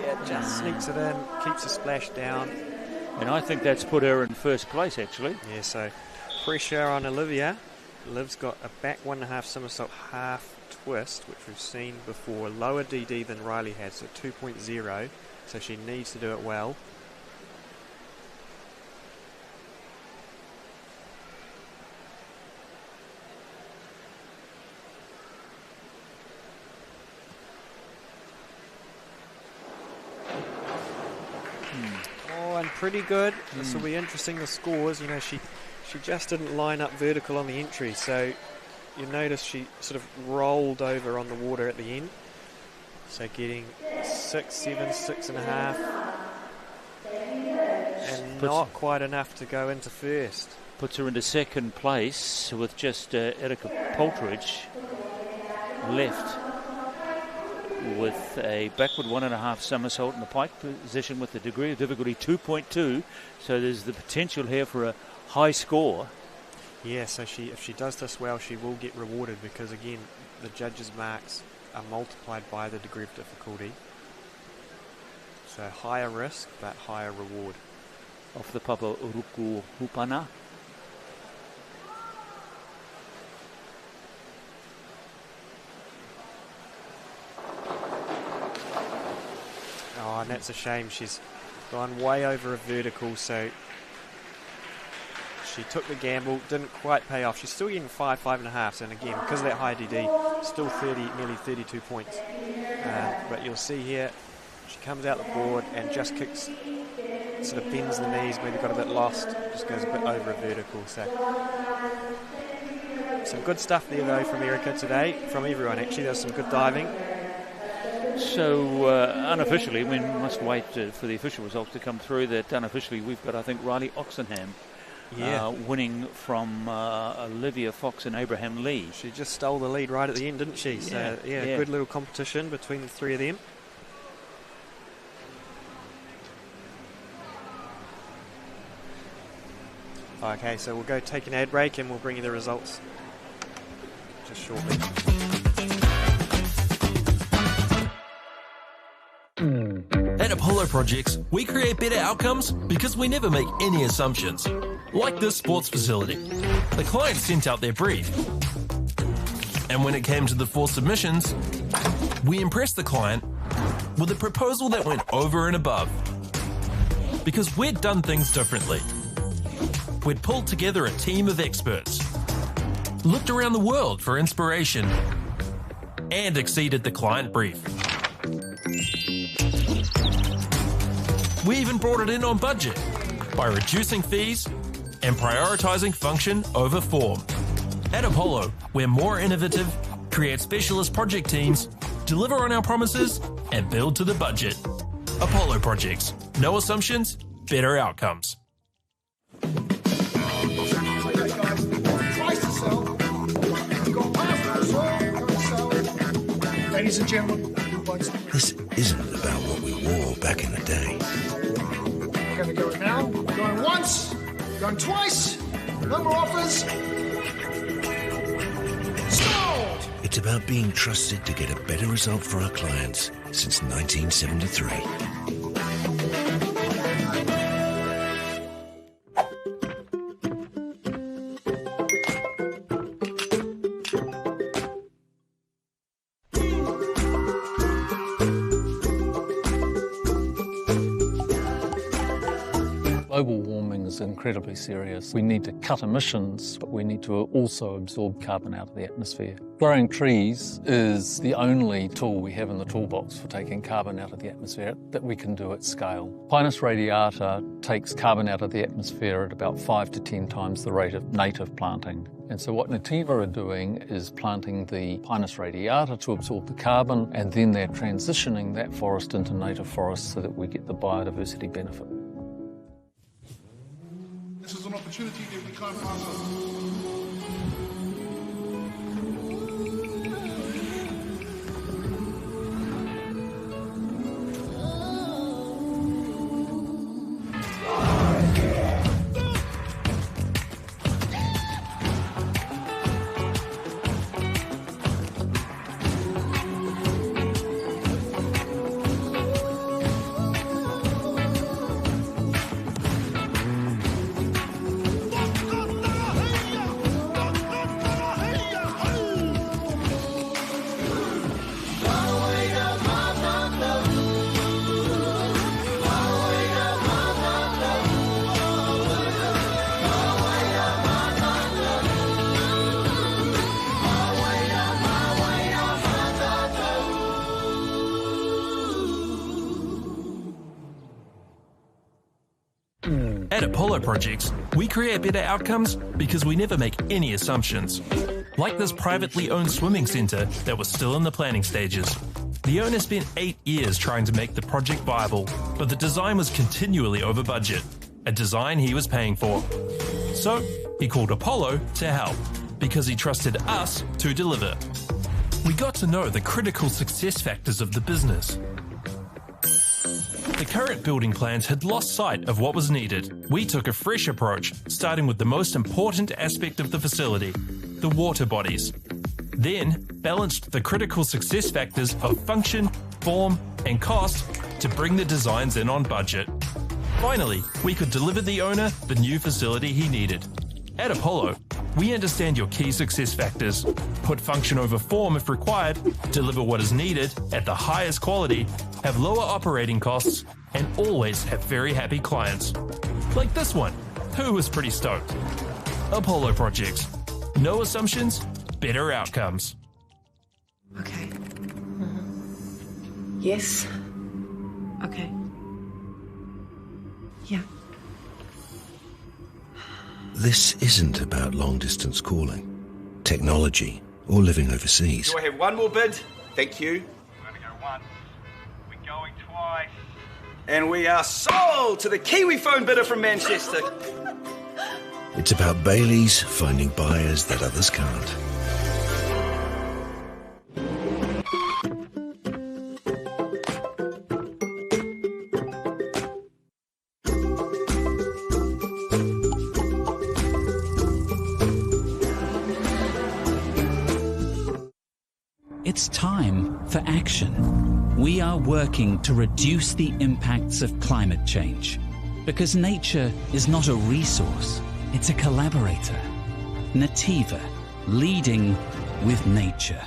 Yeah, just sneaks it in, keeps the splash down. And I think that's put her in first place, actually. Yeah, so pressure on Olivia. Liv's got a back 1.5 somersault half twist, which we've seen before, lower DD than Riley had, so 2.0. so she needs to do it well. Oh, and pretty good. This will be interesting, the scores. You know, she just didn't line up vertical on the entry, so you notice she sort of rolled over on the water at the end. So getting 6, 7, 6.5, and not quite enough to go into first. Puts her into second place with just Erica Poltridge left with a backward 1.5 somersault in the pike position with the degree of difficulty 2.2. So there's the potential here for a high score. Yeah, so if she does this well, she will get rewarded because, again, the judges' marks are multiplied by the degree of difficulty. So higher risk, but higher reward. Off the Papa Uruku Hupana. Oh, and that's a shame. She's gone way over a vertical, so she took the gamble, didn't quite pay off. She's still getting 5, 5.5, and again, because of that high DD, still nearly 32 points. But you'll see here, she comes out the board and just kicks, sort of bends the knees, maybe got a bit lost, just goes a bit over a vertical. So some good stuff there though from Erica today, from everyone actually. There's some good diving. So unofficially, we must wait for the official results to come through. That unofficially, we've got, I think, Riley Oxenham winning from Olivia Fox and Abraham Lee. She just stole the lead right at the end, didn't she? So yeah, good little competition between the three of them. Okay, so we'll go take an ad break and we'll bring you the results just shortly. At Apollo Projects, we create better outcomes because we never make any assumptions. Like this sports facility. The client sent out their brief. And when it came to the 4 submissions, we impressed the client with a proposal that went over and above. Because we'd done things differently. We'd pulled together a team of experts, looked around the world for inspiration, and exceeded the client brief. We even brought it in on budget by reducing fees and prioritising function over form. At Apollo, we're more innovative, create specialist project teams, deliver on our promises, and build to the budget. Apollo Projects. No assumptions, better outcomes. Ladies and gentlemen, this isn't about what we wore back in the day. we're going to go now. Going once, going twice. No more offers. Sold! It's about being trusted to get a better result for our clients since 1973. Global warming is incredibly serious. We need to cut emissions, but we need to also absorb carbon out of the atmosphere. Growing trees is the only tool we have in the toolbox for taking carbon out of the atmosphere that we can do at scale. Pinus radiata takes carbon out of the atmosphere at about 5 to 10 times the rate of native planting. And so what Nativa are doing is planting the Pinus radiata to absorb the carbon, and then they're transitioning that forest into native forest so that we get the biodiversity benefit. This is an opportunity that we can't pass on. At Apollo Projects, we create better outcomes because we never make any assumptions. Like this privately owned swimming centre that was still in the planning stages. The owner spent 8 years trying to make the project viable, but the design was continually over budget, a design he was paying for. So he called Apollo to help, because he trusted us to deliver. We got to know the critical success factors of the business. The current building plans had lost sight of what was needed. We took a fresh approach, starting with the most important aspect of the facility, the water bodies. Then balanced the critical success factors of function, form, and cost to bring the designs in on budget. Finally, we could deliver the owner the new facility he needed. At Apollo, we understand your key success factors, put function over form if required, deliver what is needed at the highest quality, have lower operating costs, and always have very happy clients. Like this one, who was pretty stoked. Apollo Projects. No assumptions, better outcomes. Okay. Yes. Okay. Yeah. This isn't about long-distance calling, technology, or living overseas. Do I have one more bid? Thank you. We're going to go once. We're going twice. And we are sold to the Kiwi phone bidder from Manchester. It's about Bailey's finding buyers that others can't. It's time for action. We are working to reduce the impacts of climate change because nature is not a resource, it's a collaborator. Nativa, leading with nature.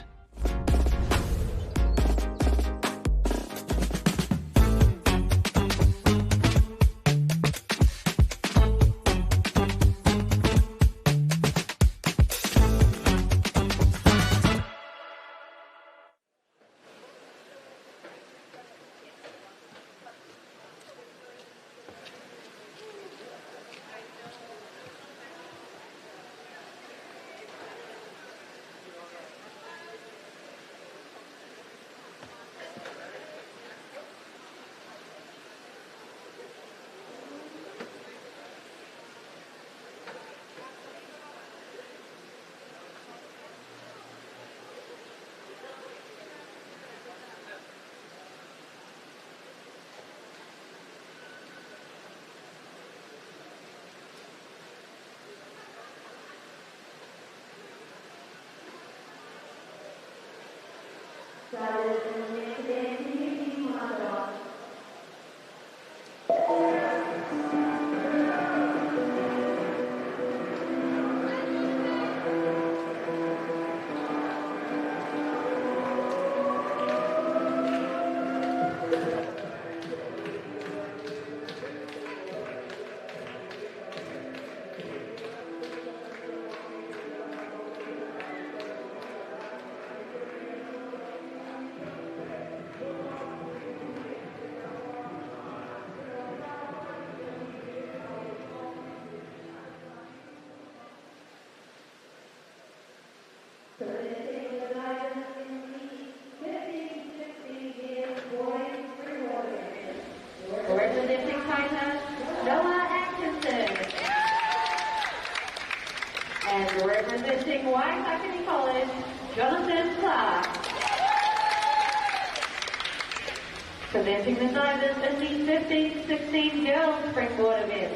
Presenting the divers in the 15-16 Girls Springboard event.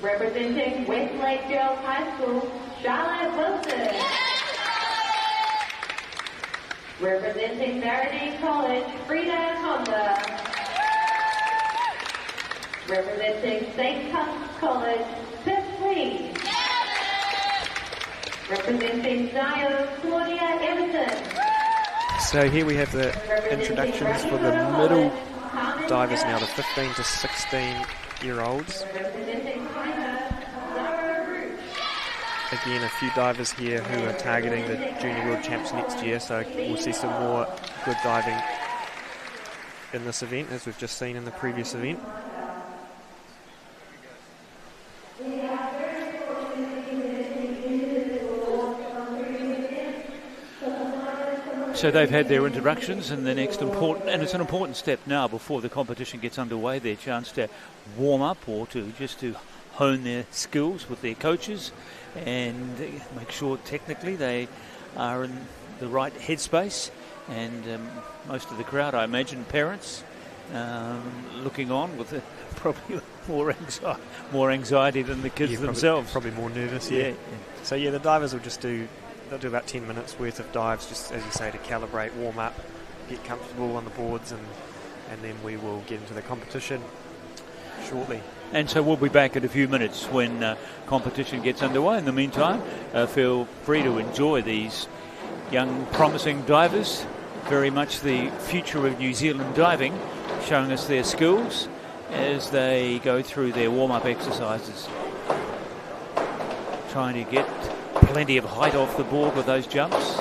Representing Westwave Girls High School, Charlotte Wilson. Representing MΑORI College, Frida Honda. Representing St. Cuth's College, Pip Lee. Representing Dio, Claudia Emerson. So here we have the introductions for the middle divers now, the 15 to 16 year olds. Again, a few divers here who are targeting the Junior World Champs next year, so we'll see some more good diving in this event, as we've just seen in the previous event. So they've had their introductions, and the next it's an important step now before the competition gets underway, their chance to warm up or to hone their skills with their coaches and make sure technically they are in the right headspace. And most of the crowd, I imagine, parents looking on with probably more anxiety than the kids themselves. Probably more nervous, yeah. So the divers will they'll do about 10 minutes worth of dives, just as you say, to calibrate, warm up, get comfortable on the boards, and then we will get into the competition shortly. And so we'll be back in a few minutes when competition gets underway. In the meantime, feel free to enjoy these young, promising divers, very much the future of New Zealand diving, showing us their skills as they go through their warm-up exercises. Trying to get plenty of height off the board with those jumps.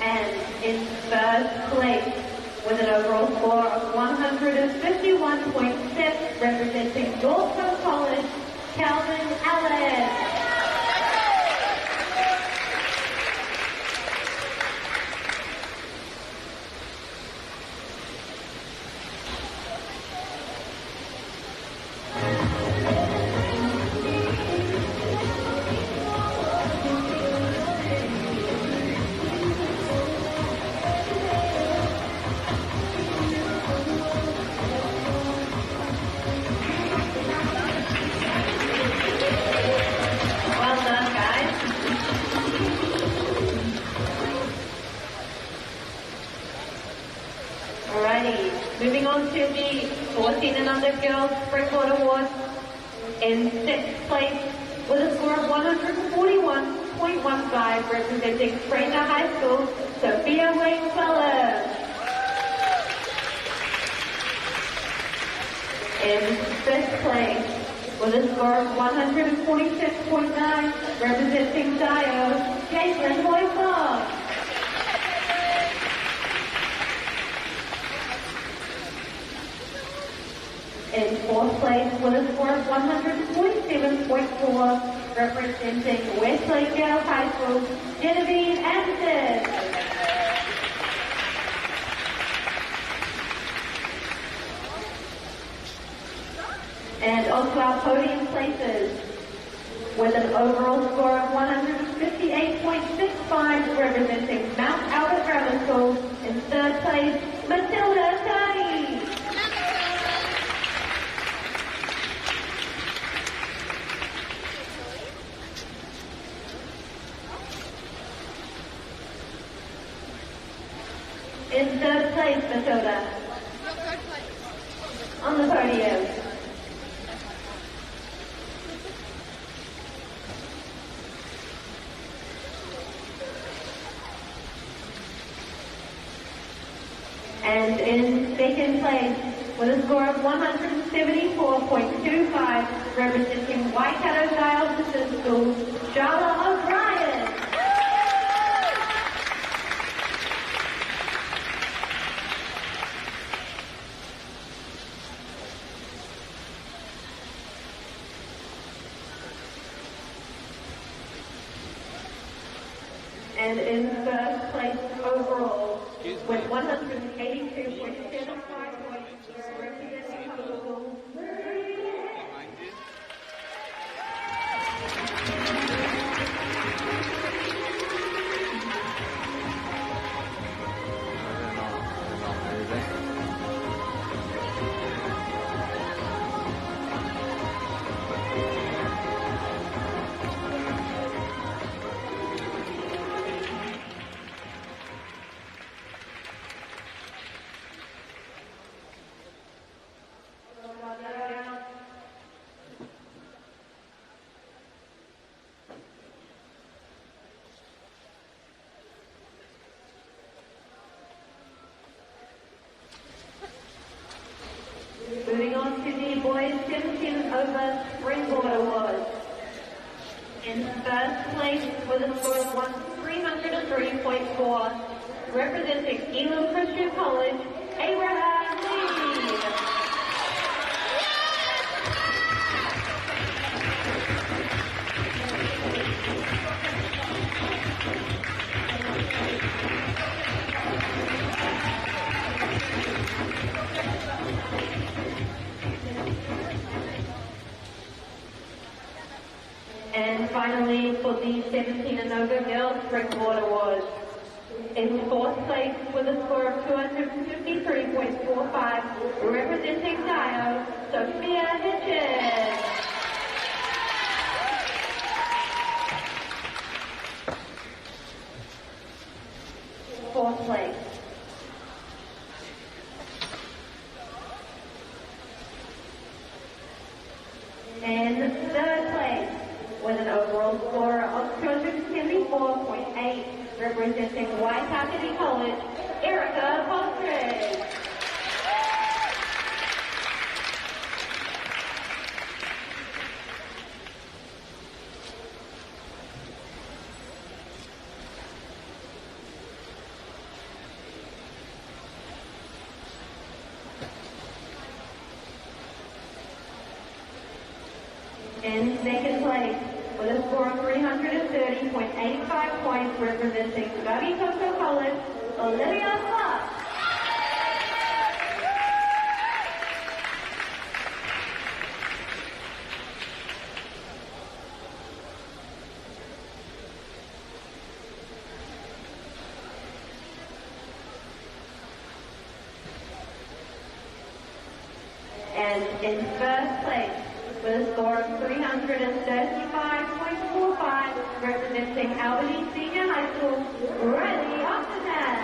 And in first place, with an overall score of 151.6, representing Northcote College, Calvin Allen. Moving on to the 14 and under girls Springboard Awards. In 6th place with a score of 141.15, representing Sprenda High School, Sophia Wayne-Feller. In 5th place with a score of 146.9, representing Dio, Caitlin Hoyfox. In 4th place with a score of 147.4, representing Westlake Girls High School, Genevieve Anderson. And onto our podium places with an overall score of 158.65, representing Mount Albert Grammar School. In 3rd place, Matilda Tani. In 3rd place, Matilda. On the podium. And in 2nd place, with a score of 174.25, representing Waikato Diocesan School, Charlotte O'Brien. And in 1st place overall, with 182.75 points, representing Liverpool. Moving on to the boys 17 and over Springboard Awards. In 1st place with a score of 303.4, representing Elam Christian College, Abraham Lee. And finally, for the 17 and over girls Springboard Awards. In 4th place with a score of 253.45, representing Dio, Sophia Hitchens. fourth place. And third place, with an overall score of 274.8, representing Waitaki College, Erica Postridge. In second place, with a score of 330.85 points, representing Gabitoto College, Olivia Clark. And in first place, with a score of 335.45, representing Albany Senior High School, Riley Oxenham.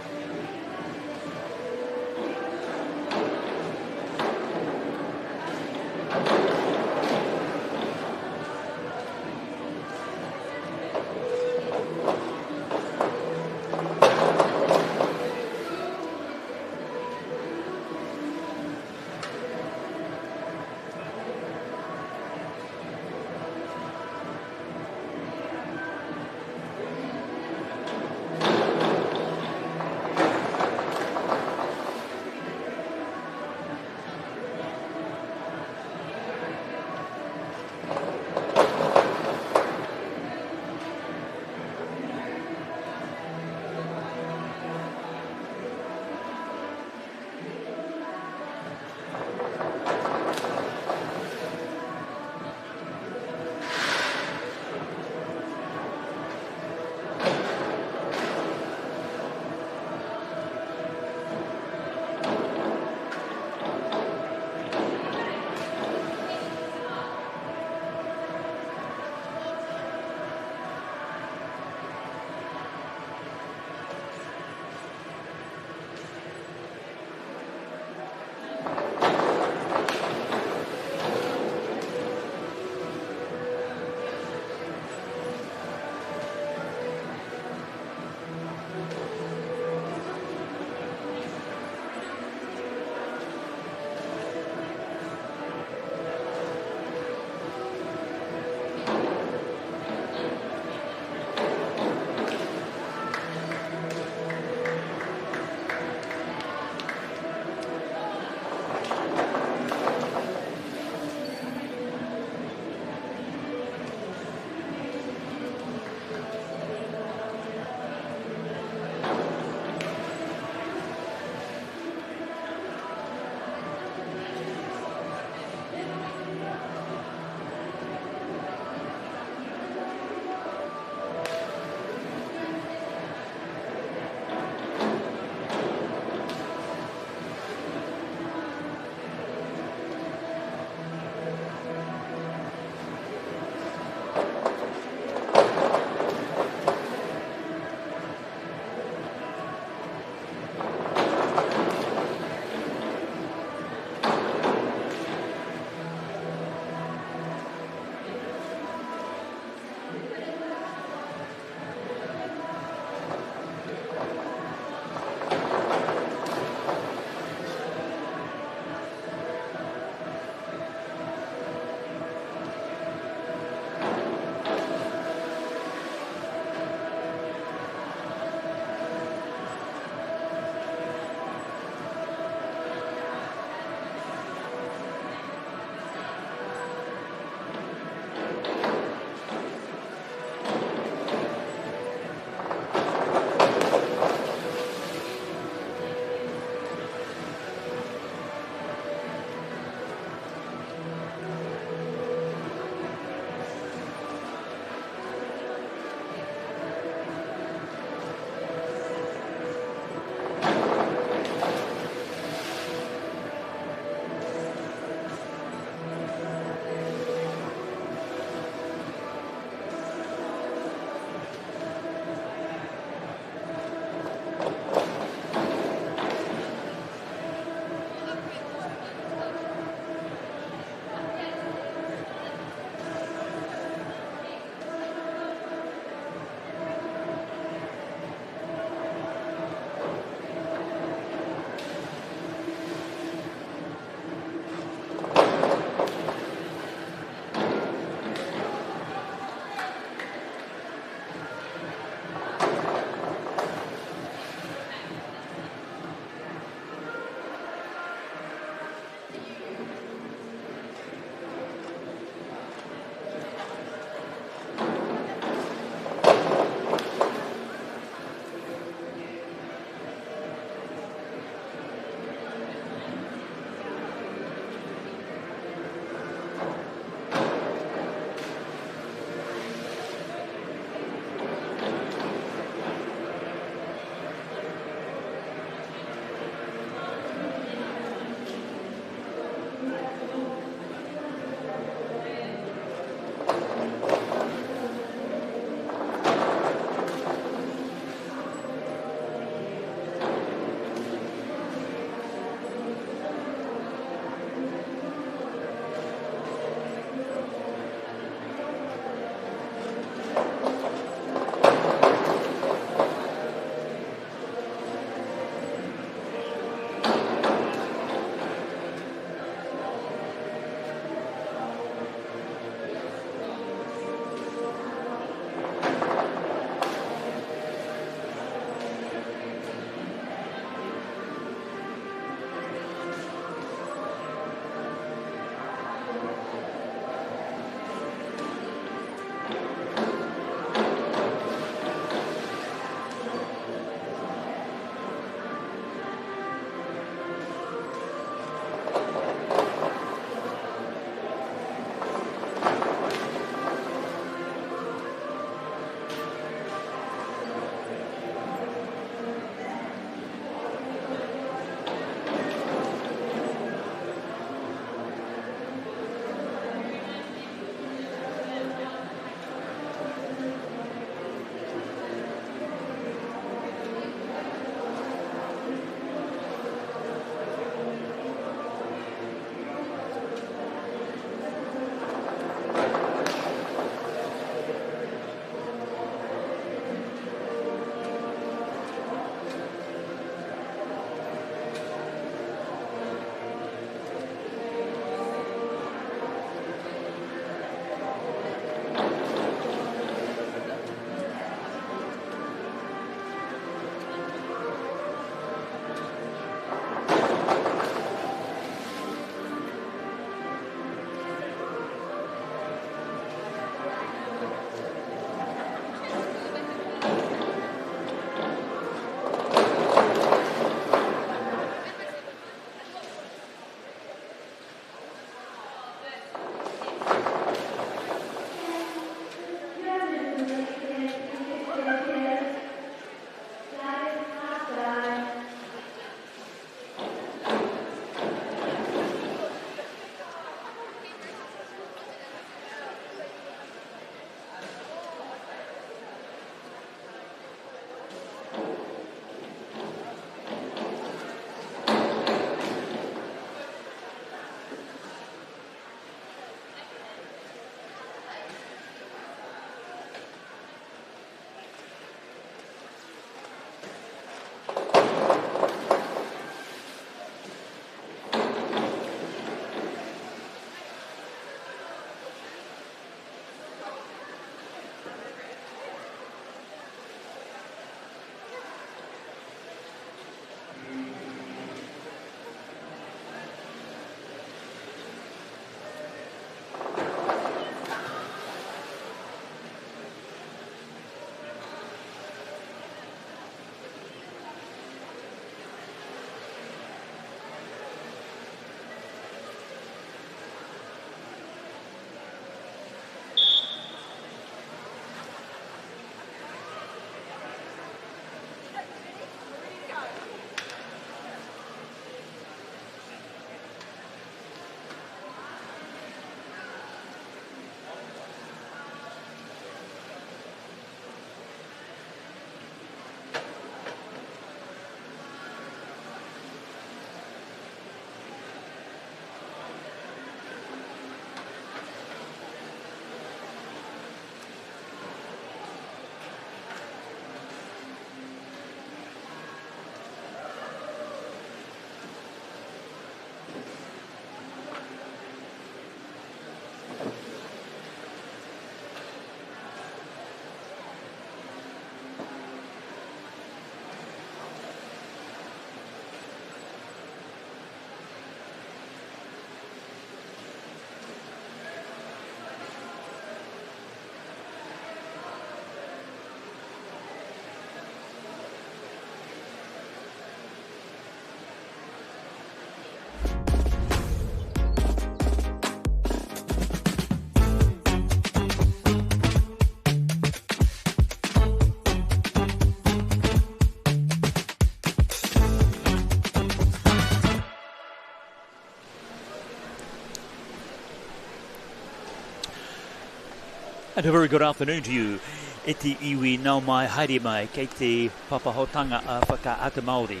And a very good afternoon to you. E te iwi nau mai haere mai kei te papahotanga a whakaata Māori.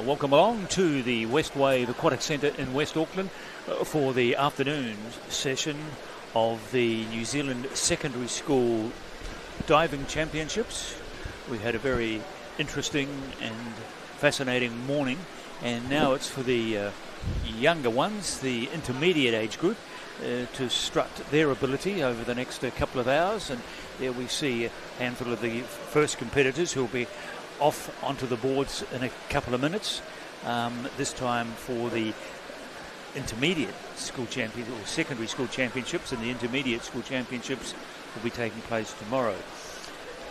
Welcome along to the Westwave Aquatic Centre in West Auckland for the afternoon session of the New Zealand Secondary School Diving Championships. We had a very interesting and fascinating morning, and now it's for the younger ones, the intermediate age group, to strut their ability over the next couple of hours. And there we see a handful of the first competitors who will be off onto the boards in a couple of minutes. This time for the intermediate school champions or secondary school championships, and the intermediate school championships will be taking place tomorrow.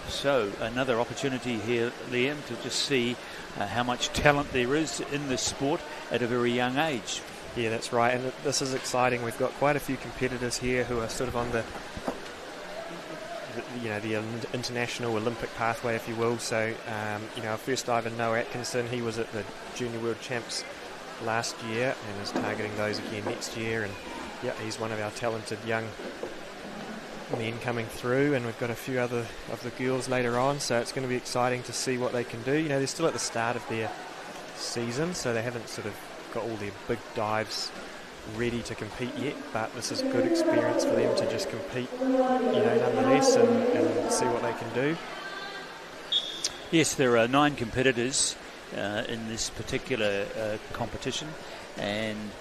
So another opportunity here, Liam, to just see how much talent there is in this sport at a very young age. Yeah, that's right, and this is exciting. We've got quite a few competitors here who are sort of on the international Olympic pathway, if you will. So, our first diver, Noah Atkinson, he was at the Junior World Champs last year and is targeting those again next year. And yeah, he's one of our talented young men coming through, and we've got a few other of the girls later on. So it's going to be exciting to see what they can do. They're still at the start of their season, so they haven't sort of got all their big dives ready to compete yet, but this is good experience for them to just compete, nonetheless, and see what they can do. Yes, there are 9 competitors in this particular competition, and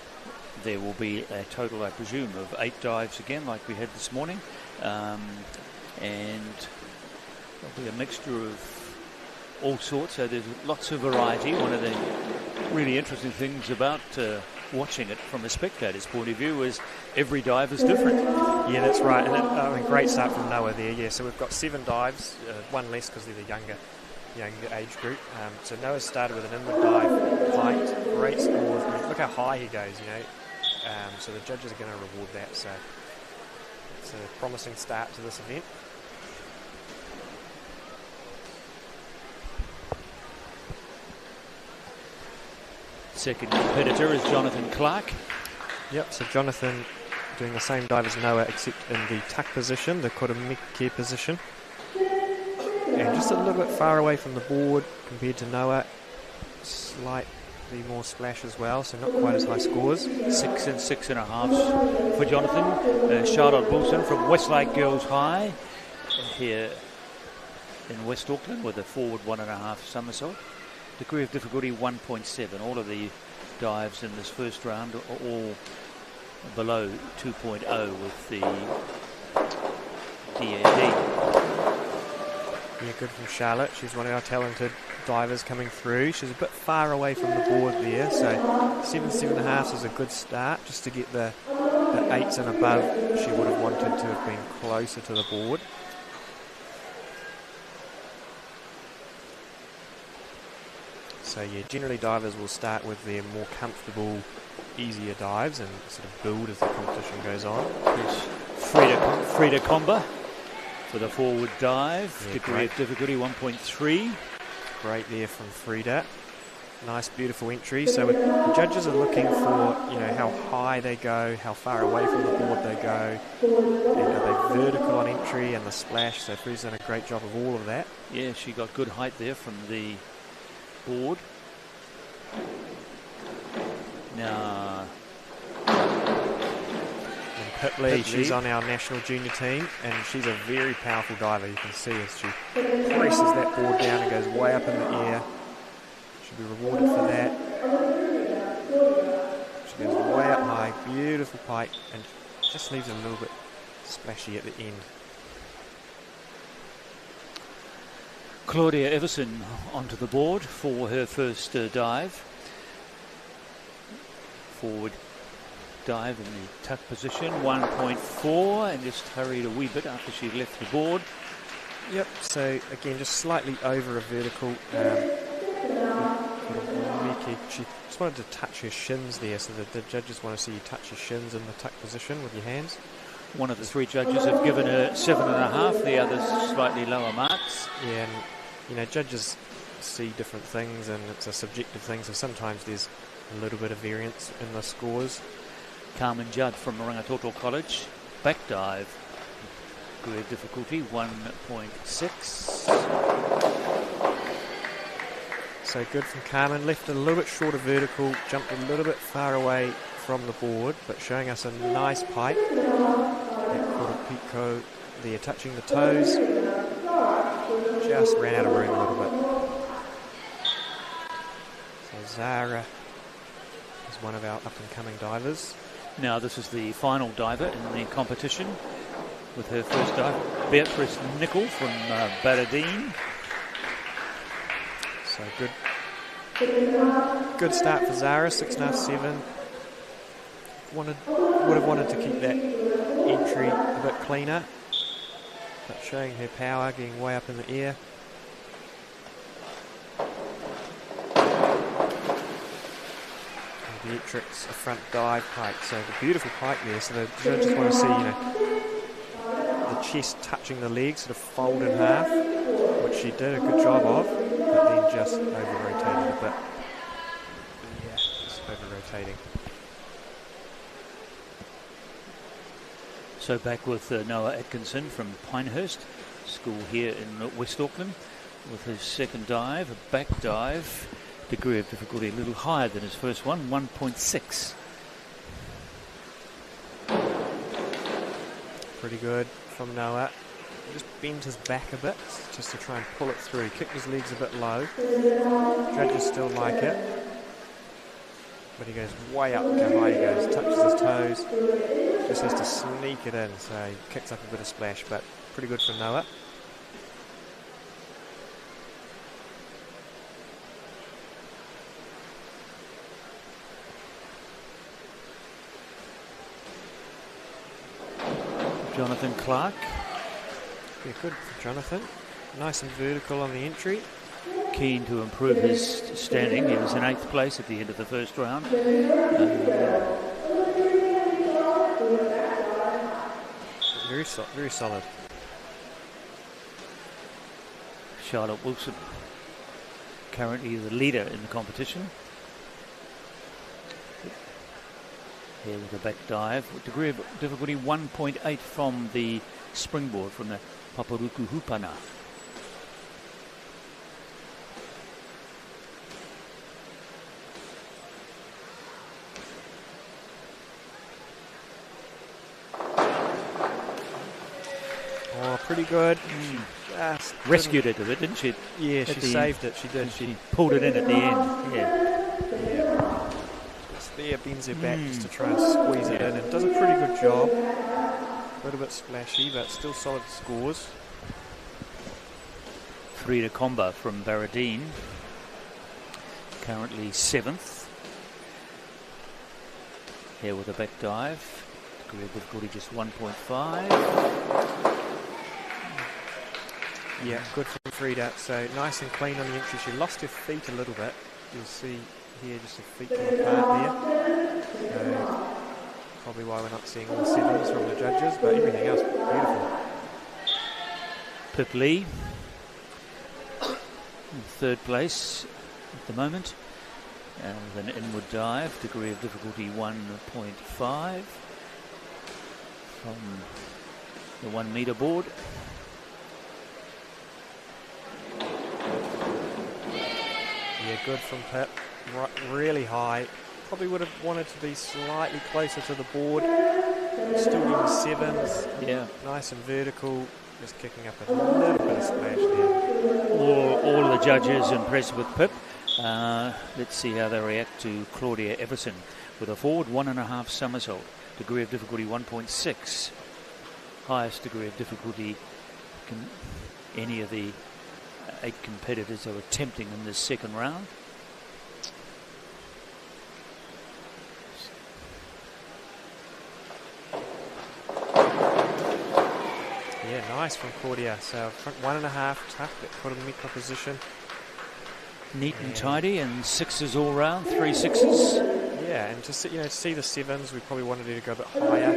there will be a total, I presume, of 8 dives again, like we had this morning, and there'll be a mixture of all sorts, so there's lots of variety. One of the really interesting things about watching it from a spectator's point of view is every dive is different. Yeah, that's right, and great start from Noah there. Yeah, so we've got 7 dives, one less because they're the younger age group. So Noah started with an inward dive height, great scores. I mean, look how high he goes, so the judges are going to reward that. So it's a promising start to this event. Second competitor is Jonathan Clark. Yep, so Jonathan doing the same dive as Noah, except in the tuck position, the koramike position. And just a little bit far away from the board compared to Noah. Slightly more splash as well, so not quite as high scores. 6 and 6.5 for Jonathan. Charlotte Wilson from Westlake Girls High here in West Auckland with a forward 1.5 somersault. Degree of difficulty 1.7. All of the dives in this first round are all below 2.0 with the DAD. Yeah, good from Charlotte. She's one of our talented divers coming through. She's a bit far away from the board there, so 7.5 is a good start just to get the 8s and above. She would have wanted to have been closer to the board. So yeah, generally divers will start with their more comfortable, easier dives and sort of build as the competition goes on. There's Frida Comba for the forward dive. Yeah, degree of difficulty 1.3. Great there from Frida. Nice, beautiful entry. So the judges are looking for, how high they go, how far away from the board they go, and are they vertical on entry and the splash. So Frida's done a great job of all of that. Yeah, she got good height there from the board. Now, Pitley, she's on our national junior team, and she's a very powerful diver. You can see as she presses that board down and goes way up in the air. She'll be rewarded for that. She goes way up high, beautiful pike, and just leaves it a little bit splashy at the end. Claudia Everson onto the board for her first dive. Forward dive in the tuck position, 1.4, and just hurried a wee bit after she left the board. Yep, so again, just slightly over a vertical. She just wanted to touch her shins there, so that the judges want to see you touch your shins in the tuck position with your hands. One of the 3 judges have given her 7.5, the others slightly lower marks. Yeah, and judges see different things, and it's a subjective thing, so sometimes there's a little bit of variance in the scores. Carmen Judd from Rangatoto College, back dive. Degree of difficulty 1.6. So good from Carmen. Left it a little bit shorter vertical, jumped a little bit far away from the board, but showing us a nice pike. That quarter pico there, touching the toes. Just ran out of room a little bit. So Zara is one of our up-and-coming divers. Now this is the final diver in the competition with her first dive, Beatrice Nicol from Baradine. So good start for Zara, 6.5, 7. Would have wanted to keep that entry a bit cleaner, but showing her power, getting way up in the air. And Beatrix, a front dive pike, so the beautiful pike there. So the judges want to see, the chest touching the legs, sort of fold in half, which she did a good job of, but then just over-rotated a bit. Yeah, just over-rotating. So back with Noah Atkinson from Pinehurst School here in West Auckland with his second dive, a back dive. Degree of difficulty a little higher than his first one, 1.6. Pretty good from Noah. Just bent his back a bit just to try and pull it through. Kicked his legs a bit low. Judges still like it. But he goes way up, look how high he goes. Touches his toes. Just has to sneak it in, so he kicks up a bit of splash, but pretty good for Noah. Jonathan Clark. Yeah, good for Jonathan. Nice and vertical on the entry. Keen to improve his standing. He was in 8th place at the end of the first round. Very solid. Charlotte Wilson, currently the leader in the competition. Here with a back dive. Degree of difficulty 1.8 from the springboard, from the Paparuku Hupana. Pretty good. Just rescued it a bit, didn't she? Yeah, she saved it. She did. She pulled it in at the end. Yeah. Just there, bends her back just to try and squeeze it in. And does a pretty good job. A little bit splashy, but still solid scores. Frida Comba from Baradine, currently 7th. Here with a back dive. Degree of difficulty just 1.5. Yeah, good from Frida. So nice and clean on the entry. She lost her feet a little bit. You'll see here just her feet come apart there. So probably why we're not seeing all 7s from the judges, but everything else beautiful. Pip Lee in 3rd place at the moment. With an inward dive, degree of difficulty 1.5 from the 1 metre board. Yeah, good from Pip. Really high. Probably would have wanted to be slightly closer to the board. Still getting 7s. Yeah. Nice and vertical. Just kicking up a little bit of splash there. All the judges impressed with Pip. Let's see how they react to Claudia Everson with a forward 1.5 somersault. Degree of difficulty 1.6. Highest degree of difficulty any of the 8 competitors are attempting in this second round. Yeah, nice from Claudia. So front 1.5, tough, but put in micro position. Neat and tidy, and 6s all round, 3 6s. Yeah, and to see, to see the 7s, we probably wanted her to go a bit higher.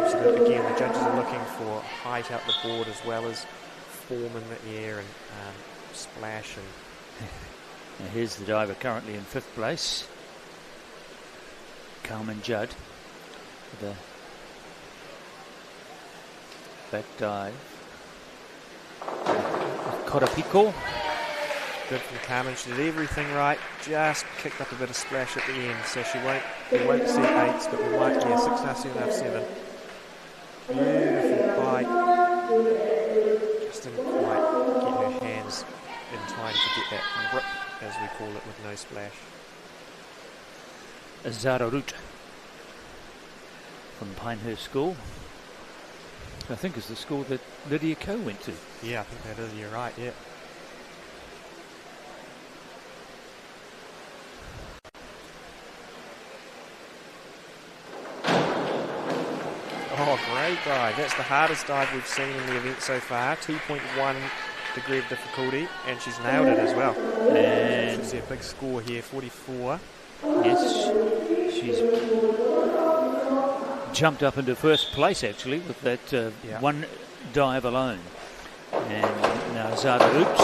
So that, again, the judges are looking for height out the board as well as form in the air and splash. And now here's the diver currently in 5th place, Carmen Judd, with a back dive. Korapiko. Good from Carmen. She did everything right. Just kicked up a bit of splash at the end, so we won't see 8s, but we might. Yeah, 6.5, 7.5, 7. Beautiful bite. Just didn't quite get her hands in time to get that rip, as we call it, with no splash. Zara Root from Pinehurst School. I think is the school that Lydia Coe went to. Yeah, I think that is. You're right. Yeah. Oh, great dive. That's the hardest dive we've seen in the event so far. 2.1 degree of difficulty, and she's nailed it as well. And you see a big score here, 44. Yes, she's jumped up into first place actually with that one dive alone. And now Zara Root.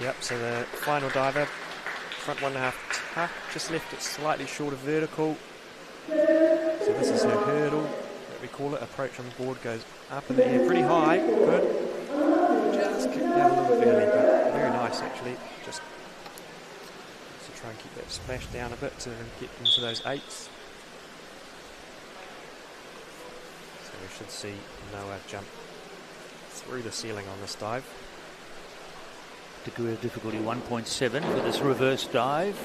Yep, so the final diver, front 1.5 tuck, just left it slightly short of vertical. So this is her hurdle, that we call it. Approach on the board goes up in the air pretty high. Good. Just kicked out a little bit early, but very nice actually. Just to try and keep that splash down a bit to get into those 8s. So we should see Noah jump through the ceiling on this dive. Degree of difficulty 1.7 for this reverse dive.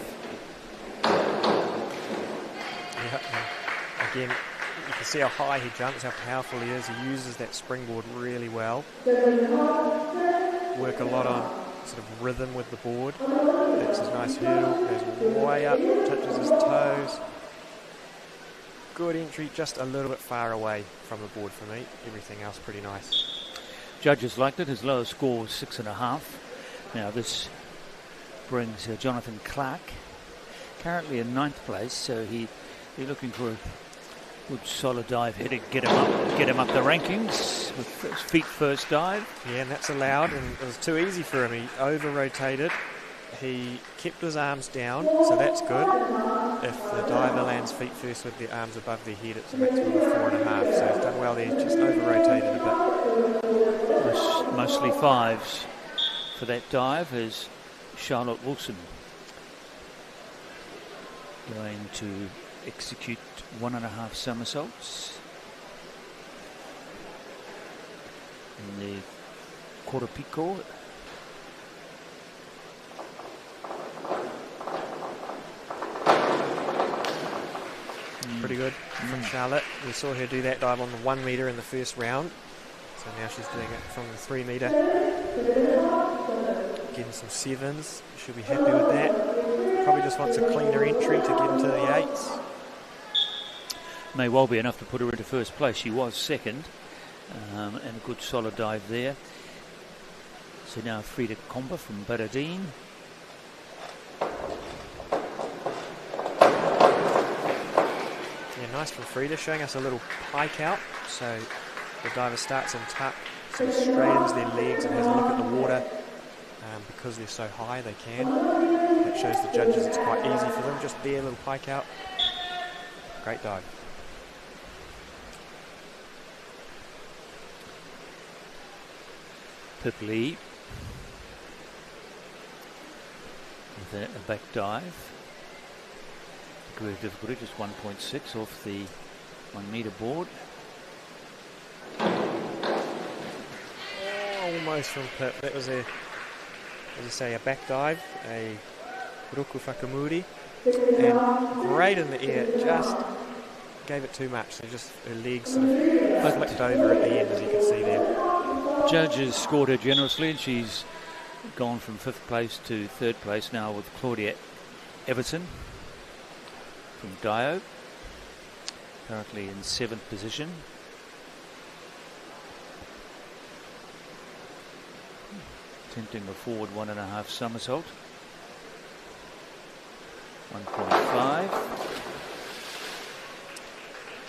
Again, you can see how high he jumps, how powerful he is. He uses that springboard really well. Work a lot on sort of rhythm with the board. That's his nice hurdle. Goes way up, touches his toes. Good entry, just a little bit far away from the board for me. Everything else pretty nice. Judges liked it. His lowest score was 6.5. Now this brings Jonathan Clark, currently in 9th place, so he's looking for a good solid dive here to get him up the rankings with his feet first dive. Yeah, and that's allowed, and it was too easy for him. He over-rotated. He kept his arms down, so that's good. If the diver lands feet first with their arms above their head, it's a maximum of 4.5, so he's done well there. He's just over-rotated a bit. Mostly 5s for that dive is Charlotte Wilson going to execute 1.5 somersaults in the Korapiko. Pretty good from Charlotte. We saw her do that dive on the 1 metre in the first round, so now she's doing it from the 3 metre. Getting some 7s. She'll be happy with that. Probably just wants a cleaner entry to get into the 8s. May well be enough to put her into first place. She was second, and a good solid dive there. So now Frida Comba from Baradine. Yeah, nice from Frida, showing us a little pike out. So the diver starts in tuck, sort of straightens their legs and has a look at the water. Because they're so high, they can. That shows the judges it's quite easy for them. Just there, little pike out. Great dive. Pip Lee with a back dive. Degree of difficulty just 1.6 off the 1 metre board. Almost from Pip. That was a back dive, a Roku Whakamuri, and great in the air, just gave it too much, so just her legs sort of flicked over at the end, as you can see there. Judges scored her generously, and she's gone from 5th place to 3rd place now with Claudia Everton from Dio, currently in 7th position. Attempting a forward 1.5 somersault. 1.5.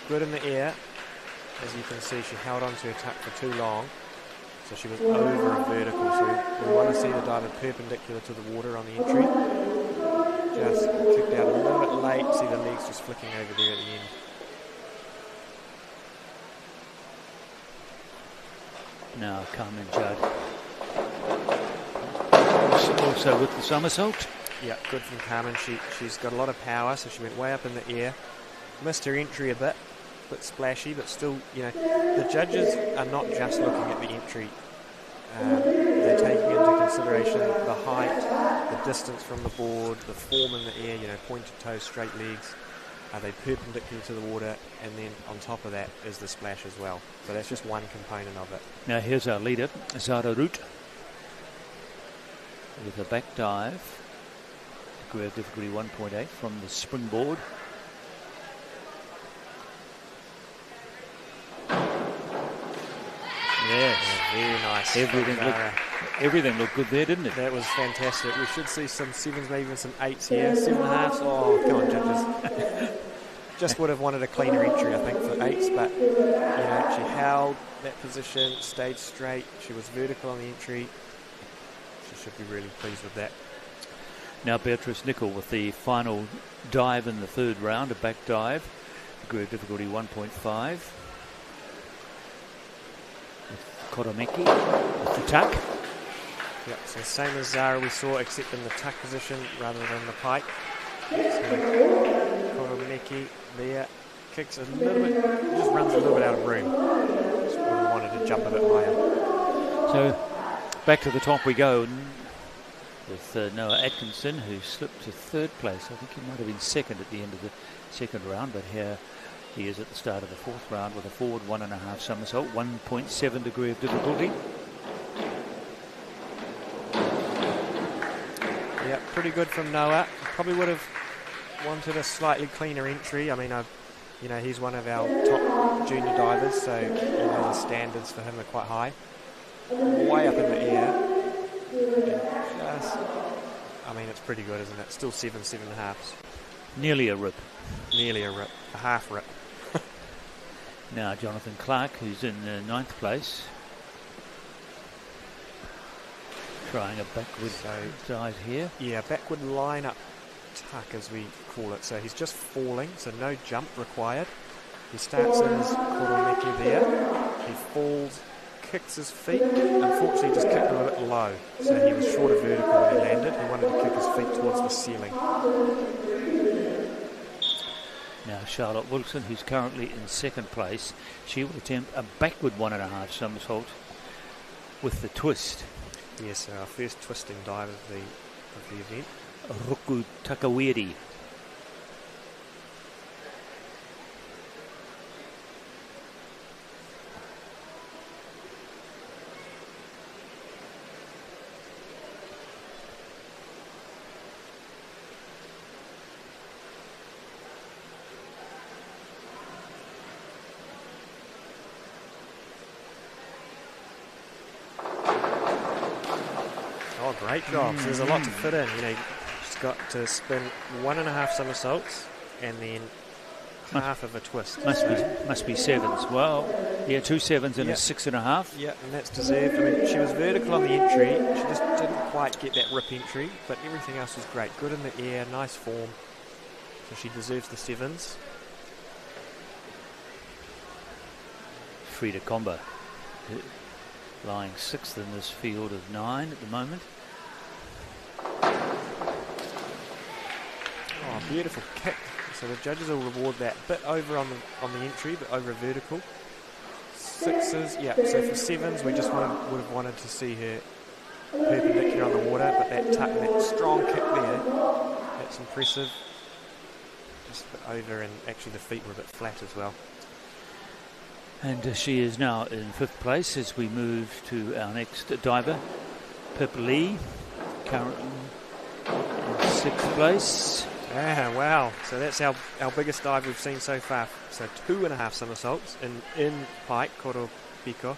Good in the air. As you can see, she held on to her tuck for too long. So she was over a vertical. So we want to see the diver perpendicular to the water on the entry. Just kicked out a little bit late. See the legs just flicking over there at the end. Now Carmen Judd. Also with the somersault. Yeah, good from Carmen. She's got a lot of power, so she went way up in the air. Missed her entry a bit splashy, but still, you know, the judges are not just looking at the entry. They're taking into consideration the height, the distance from the board, the form in the air, you know, pointed toes, straight legs. Are they perpendicular to the water? And then on top of that is the splash as well. So that's just one component of it. Now here's our leader, Zara Root, with a back dive. Degree of difficulty 1.8 from the Springboard. Yes, very nice. Everything looked good there, didn't it? That was fantastic. We should see some 7s, maybe even some 8s here. 7.5s. Oh, come on, judges. Just would have wanted a cleaner entry, I think, for 8s, but you know, she held that position, stayed straight. She was vertical on the entry. She should be really pleased with that. Now Beatrice Nicol with the final dive in the third round, a back dive. Degree of difficulty 1.5. Koromeki with the tuck. Yep, so same as Zara we saw, except in the tuck position rather than the pike. So Koromeki there, kicks a little bit, just runs a little bit out of room. Just would have wanted to jump a bit higher. So back to the top we go with Noah Atkinson, who slipped to third place. I think he might have been second at the end of the second round, but here he is at the start of the fourth round with a forward 1.5 somersault, 1.7 degree of difficulty. Yeah, pretty good from Noah. Probably would have wanted a slightly cleaner entry. I mean, you know, he's one of our top junior divers, so you know, the standards for him are quite high. Way up in the air. Just, I mean, it's pretty good, isn't it? Still 7.5s. Nearly a rip. Nearly a rip. A half rip. Now Jonathan Clark, who's in 9th place, trying a backward dive here. Yeah, backward line up tuck as we call it. So he's just falling, so no jump required. He starts in his koromeki there. He falls, kicks his feet. Unfortunately, just kicked them a bit low. So he was short of vertical when he landed. He wanted to kick his feet towards the ceiling. Now Charlotte Wilson, who's currently in 2nd place, she will attempt a backward 1.5 somersault with the twist. Yes, our first twisting dive of the event. Ruku Takawiri. Great job. So there's a lot to fit in. You know, she's got to spin 1.5 somersaults and then half of a twist. Must be 7s. Well, yeah, 2 7s and a 6.5. Yeah, and that's deserved. I mean, she was vertical on the entry. She just didn't quite get that rip entry, but everything else was great. Good in the air, nice form. So she deserves the 7s. Frida Comba, lying 6th in this field of 9 at the moment. Oh, beautiful kick. So the judges will reward that. Bit over on the entry, but over vertical. 6s, yeah. So for 7s, we just would have wanted to see her perpendicular on the water, but that tuck, that strong kick there, that's impressive. Just a bit over, and actually the feet were a bit flat as well. And she is now in 5th place as we move to our next diver, Pip Lee, currently in 6th place. Ah, wow. So that's our biggest dive we've seen so far. So 2.5 somersaults in pike, koro piko.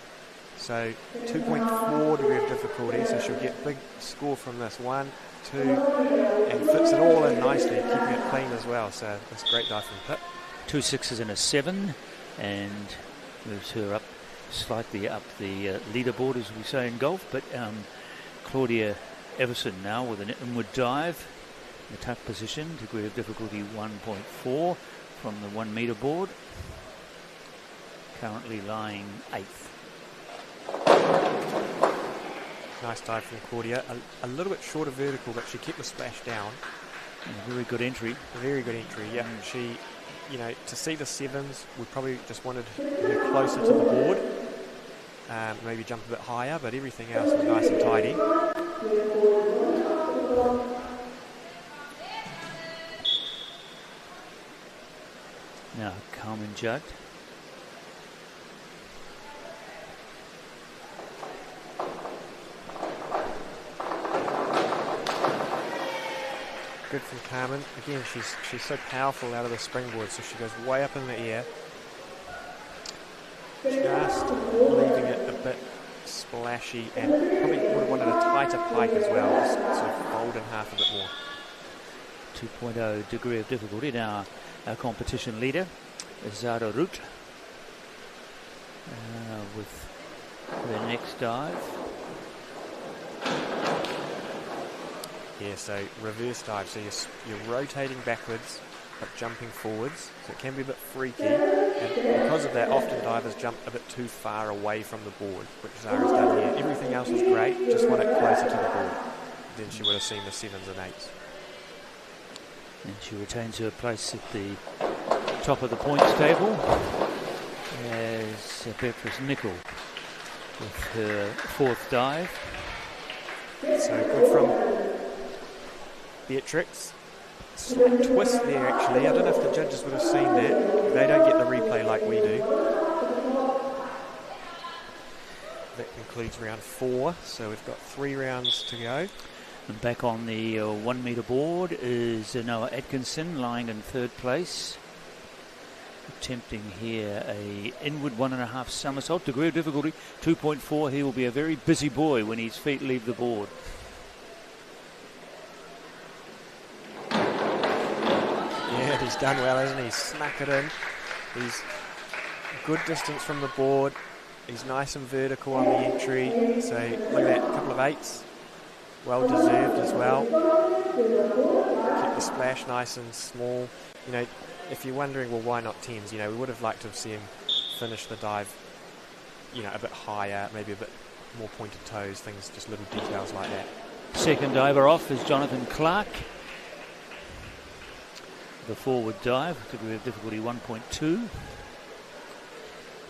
So 2.4 degree of difficulty. So she'll get big score from this. 1, 2, and fits it all in nicely, keeping it clean as well. So that's a great dive from Pip. 2 6s and a 7, and moves her up slightly up the leaderboard, as we say in golf. But Claudia Everson now with an inward dive. The tuck position, degree of difficulty 1.4 from the 1 metre board. Currently lying 8th. Nice dive from Claudia. A little bit shorter vertical, but she kept the splash down. A very good entry. A very good entry, yeah. She, you know, to see the sevens, we probably just wanted her closer to the board. Maybe jump a bit higher, but everything else was nice and tidy. Now, Carmen Judd. Good from Carmen. Again, she's so powerful out of the springboard, so she goes way up in the air. Just leaving it a bit splashy, and probably would have wanted a tighter pike as well, just sort of fold in half a bit more. 2.0 degree of difficulty. Now, our competition leader, Zara Root, with the next dive. Yeah, so reverse dive. So you're rotating backwards, but jumping forwards. So it can be a bit freaky. And because of that, often divers jump a bit too far away from the board, which Zara's done here. Everything else was great, just want it closer to the board. Then she would have seen the 7s and 8s. And she retains her place at the top of the points table as Beatrice Nicol with her 4th dive. So good from Beatrix. Slight twist there actually. I don't know if the judges would have seen that. They don't get the replay like we do. That concludes round 4, so we've got 3 rounds to go. And back on the 1 metre board is Noah Atkinson lying in 3rd place. Attempting here a inward 1.5 somersault. Degree of difficulty 2.4. He will be a very busy boy when his feet leave the board. Yeah, he's done well, hasn't he? Snuck it in. He's good distance from the board. He's nice and vertical on the entry. So look at that, a couple of 8s. Well deserved as well. Keep the splash nice and small. You know, if you're wondering, well, why not 10s? You know, we would have liked to have seen him finish the dive, you know, a bit higher, maybe a bit more pointed toes, things, just little details like that. Second diver off is Jonathan Clark. The forward dive, degree of difficulty 1.2.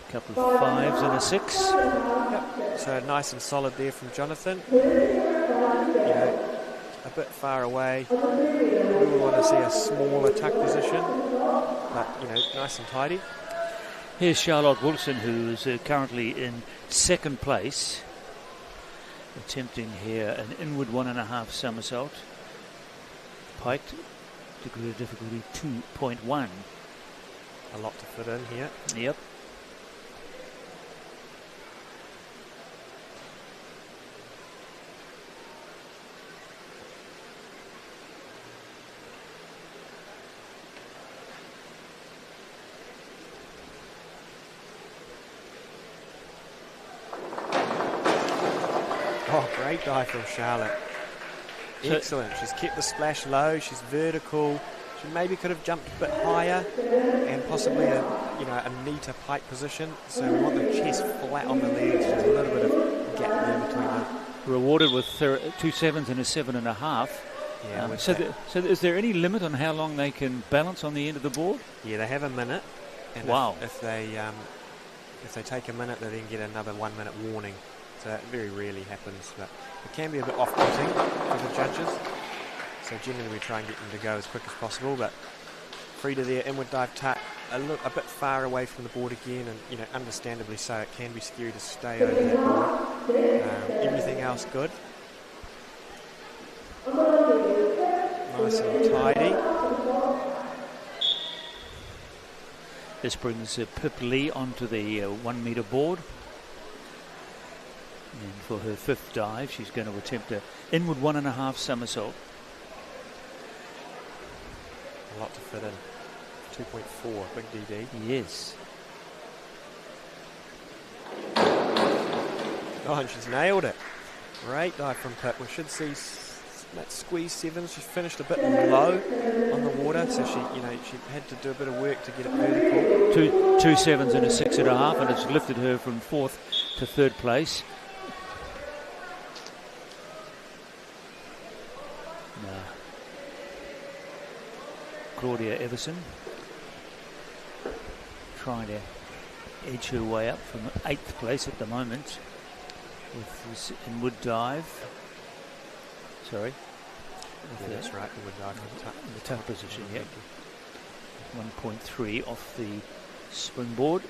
A couple of 5s and a 6. Yep. So nice and solid there from Jonathan. You know, a bit far away. We would want to see a smaller tuck position, but you know, nice and tidy. Here's Charlotte Wilson, who is currently in 2nd place, attempting here an inward 1.5 somersault. Piked, degree of difficulty 2.1. A lot to fit in here. Yep. Oh, great dive from Charlotte. Excellent. She's kept the splash low. She's vertical. She maybe could have jumped a bit higher and possibly a neater pike position. So we want the chest flat on the legs. There's a little bit of gap there between them. Rewarded with 2 7s and a 7.5. Yeah. So is there any limit on how long they can balance on the end of the board? Yeah, they have a minute. And wow. If they take a minute, they then get another 1 minute warning. So that very rarely happens, but it can be a bit off-putting for the judges. So generally we try and get them to go as quick as possible, but Frida there, inward dive tuck, a bit far away from the board again, and you know, understandably so, it can be scary to stay over that board. Everything else good. Nice and tidy. This brings Pip Lee onto the 1 metre board. And for her 5th dive, she's going to attempt an inward 1.5 somersault. A lot to fit in. 2.4, big DD. Yes. Oh, and she's nailed it. Great dive from Pip. We should see that squeeze 7. She's finished a bit low on the water, so she had to do a bit of work to get it vertical. 2 7s and a 6.5, and it's lifted her from 4th to third place. Claudia Everson trying to edge her way up from 8th place at the moment with this inward dive. Sorry. Yeah, that's right, inward dive. In the tuck position, yeah. 1.3 off the springboard.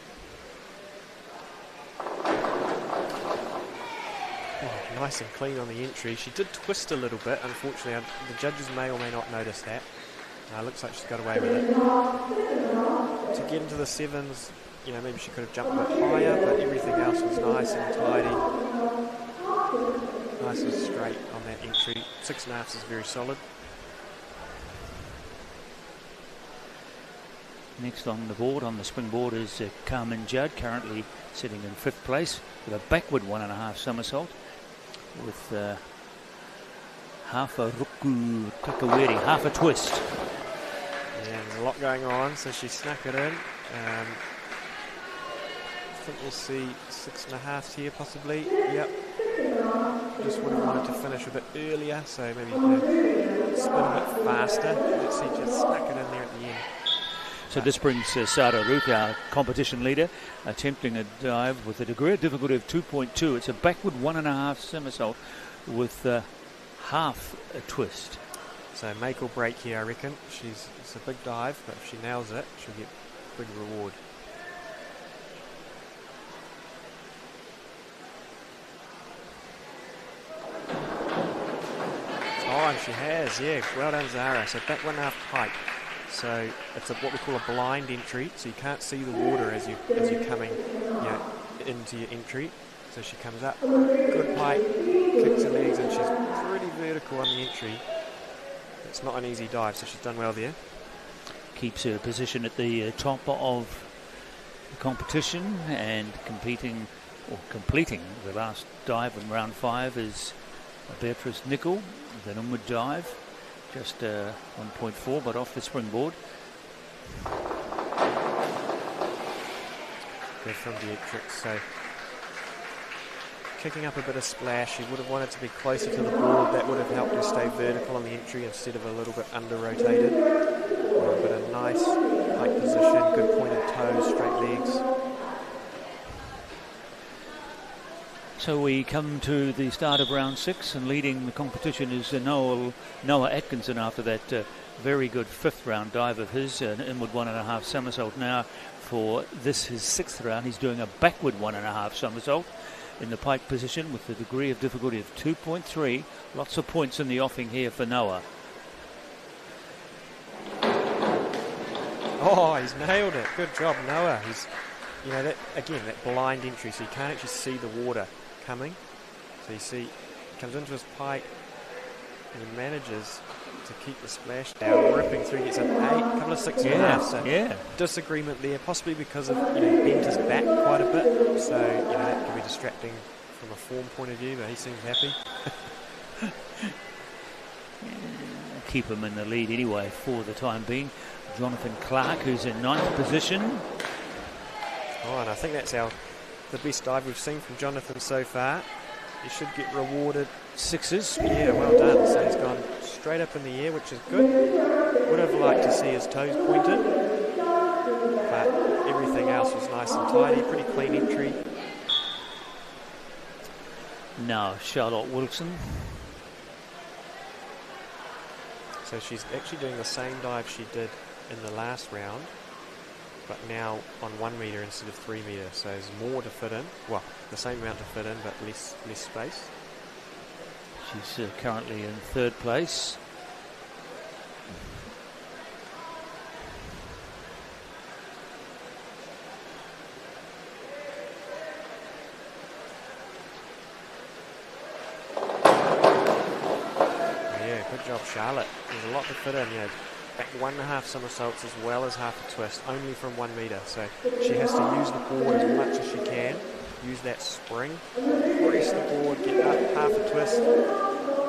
Oh, nice and clean on the entry. She did twist a little bit, unfortunately. The judges may or may not notice that. Looks like she's got away with it. To get into the 7s, you know, maybe she could have jumped a bit higher, but everything else was nice and tidy. Nice and straight on that entry. 6.5 is very solid. Next on the board, on the springboard, is Carmen Judd, currently sitting in 5th place with a backward 1.5 somersault with half a ruku kakaweri, half a twist. Yeah, there's a lot going on, so she snuck it in. I think we'll see 6.5 here possibly. Yep. Just would have wanted to finish a bit earlier, so maybe spin a bit faster. Let's see, just snuck it in there at the end. So this brings Sara Ruth, our competition leader, attempting a dive with a degree of difficulty of 2.2. It's a backward 1.5 somersault with half a twist. So make or break here, I reckon. It's a big dive, but if she nails it, she'll get big reward. Oh, and she has, yeah. Well done, Zara. So back 1.5 pipe. So it's what we call a blind entry. So you can't see the water as you're coming, into your entry. So she comes up, good pipe, kicks her legs, and she's pretty vertical on the entry. It's not an easy dive, so she's done well there. Keeps her position at the top of the competition, and completing the last dive in round 5 is Beatrice Nicol with an inward dive, just 1.4, but off the springboard. Good from Beatrix. So kicking up a bit of splash, she would have wanted to be closer to the board. That would have helped her stay vertical on the entry instead of a little bit under-rotated. But a nice pike position, good pointed toes, straight legs. So we come to the start of round 6, and leading the competition is Noah Atkinson after that very good 5th round dive of his, an inward 1.5 somersault. Now for his 6th round, he's doing a backward 1.5 somersault in the pike position with a degree of difficulty of 2.3. Lots of points in the offing here for Noah. Oh, he's nailed it. Good job, Noah. He's, that blind entry, so you can't actually see the water coming. So you see, he comes into his pike and he manages to keep the splash down, ripping through, gets an 8, a couple of 6.5. So disagreement there, possibly because of bent his back quite a bit. So that can be distracting from a form point of view, but he seems happy. Keep him in the lead anyway for the time being. Jonathan Clark, who's in 9th position. Oh, and I think that's the best dive we've seen from Jonathan so far. He should get rewarded 6s. Yeah, well done. So he's gone straight up in the air, which is good. Would have liked to see his toes pointed, but everything else was nice and tidy. Pretty clean entry. Now Charlotte Wilson. So she's actually doing the same dive she did in the last round, but now on 1 metre instead of 3 metres. So there's more to fit in. Well, the same amount to fit in, but less space. She's currently in 3rd place. Yeah, good job, Charlotte. There's a lot to fit in. Back 1.5 somersaults as well as half a twist, only from 1 metre. So she has to use the board as much as she can. Use that spring, press the board, get up, half a twist,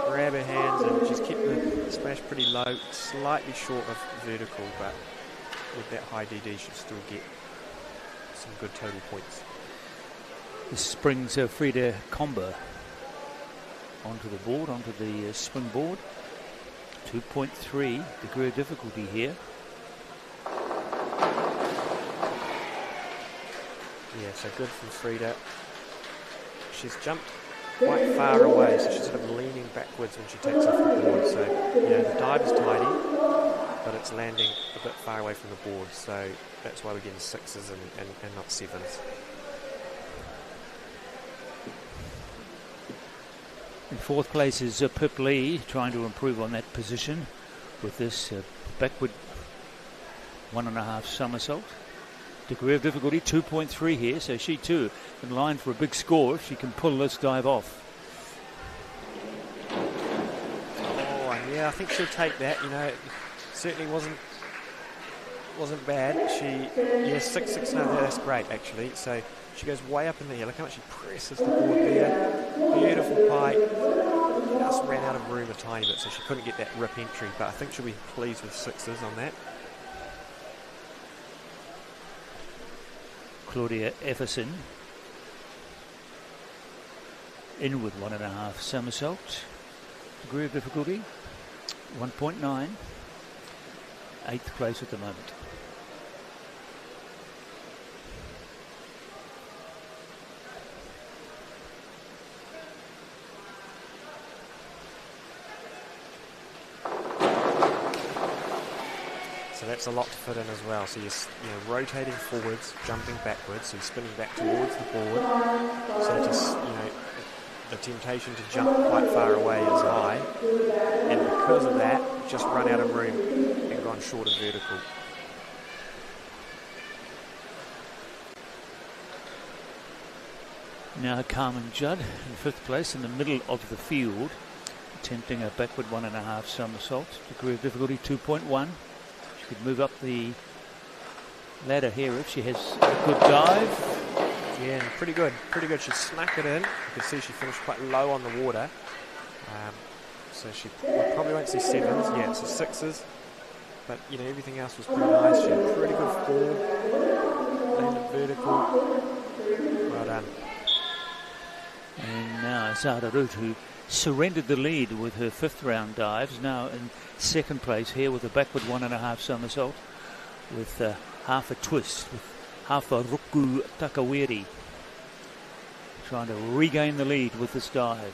grab her hands, and she's kept the splash pretty low, slightly short of vertical, but with that high DD she'll still get some good total points. This brings Frida Comber onto the board, onto the springboard. 2.3 degree of difficulty here. Yeah, so good from Frida. She's jumped quite far away, so she's sort of leaning backwards when she takes off the board. So, you know, the dive is tidy, but it's landing a bit far away from the board. So that's why we're getting 6s and not 7s. In fourth place is Pip Lee, trying to improve on that position with this backward 1.5 somersault. Degree of difficulty 2.3 here, so she too in line for a big score if she can pull this dive off. Oh, and yeah, I think she'll take that. You know, it certainly wasn't bad. She, yeah, 6.6. No, that's great actually. So she goes way up in the air. Look how much she presses the board there. Beautiful pike. Just ran out of room a tiny bit, so she couldn't get that rip entry. But I think she'll be pleased with 6s on that. Claudia Efferson in with 1.5 somersault. Degree of difficulty 1.9. 8th place at the moment. So that's a lot to fit in as well. So you're rotating forwards, jumping backwards, so you're spinning back towards the board. So just, you know, the temptation to jump quite far away is high, and because of that, just run out of room and gone short of vertical. Now Carmen Judd in 5th place in the middle of the field, attempting a backward 1.5 somersault. Degree of difficulty 2.1. She could move up the ladder here if she has a good dive. Yeah, pretty good, pretty good. She snuck it in. You can see she finished quite low on the water. So we probably won't see 7s. Yeah, so 6s. But, you know, everything else was pretty nice. She had pretty good form. Landed vertical. Well done. And now Zara Root, who surrendered the lead with her 5th round dives, now in 2nd place here with a backward 1.5 somersault with half a twist, with half a ruku takaweri, trying to regain the lead with this dive.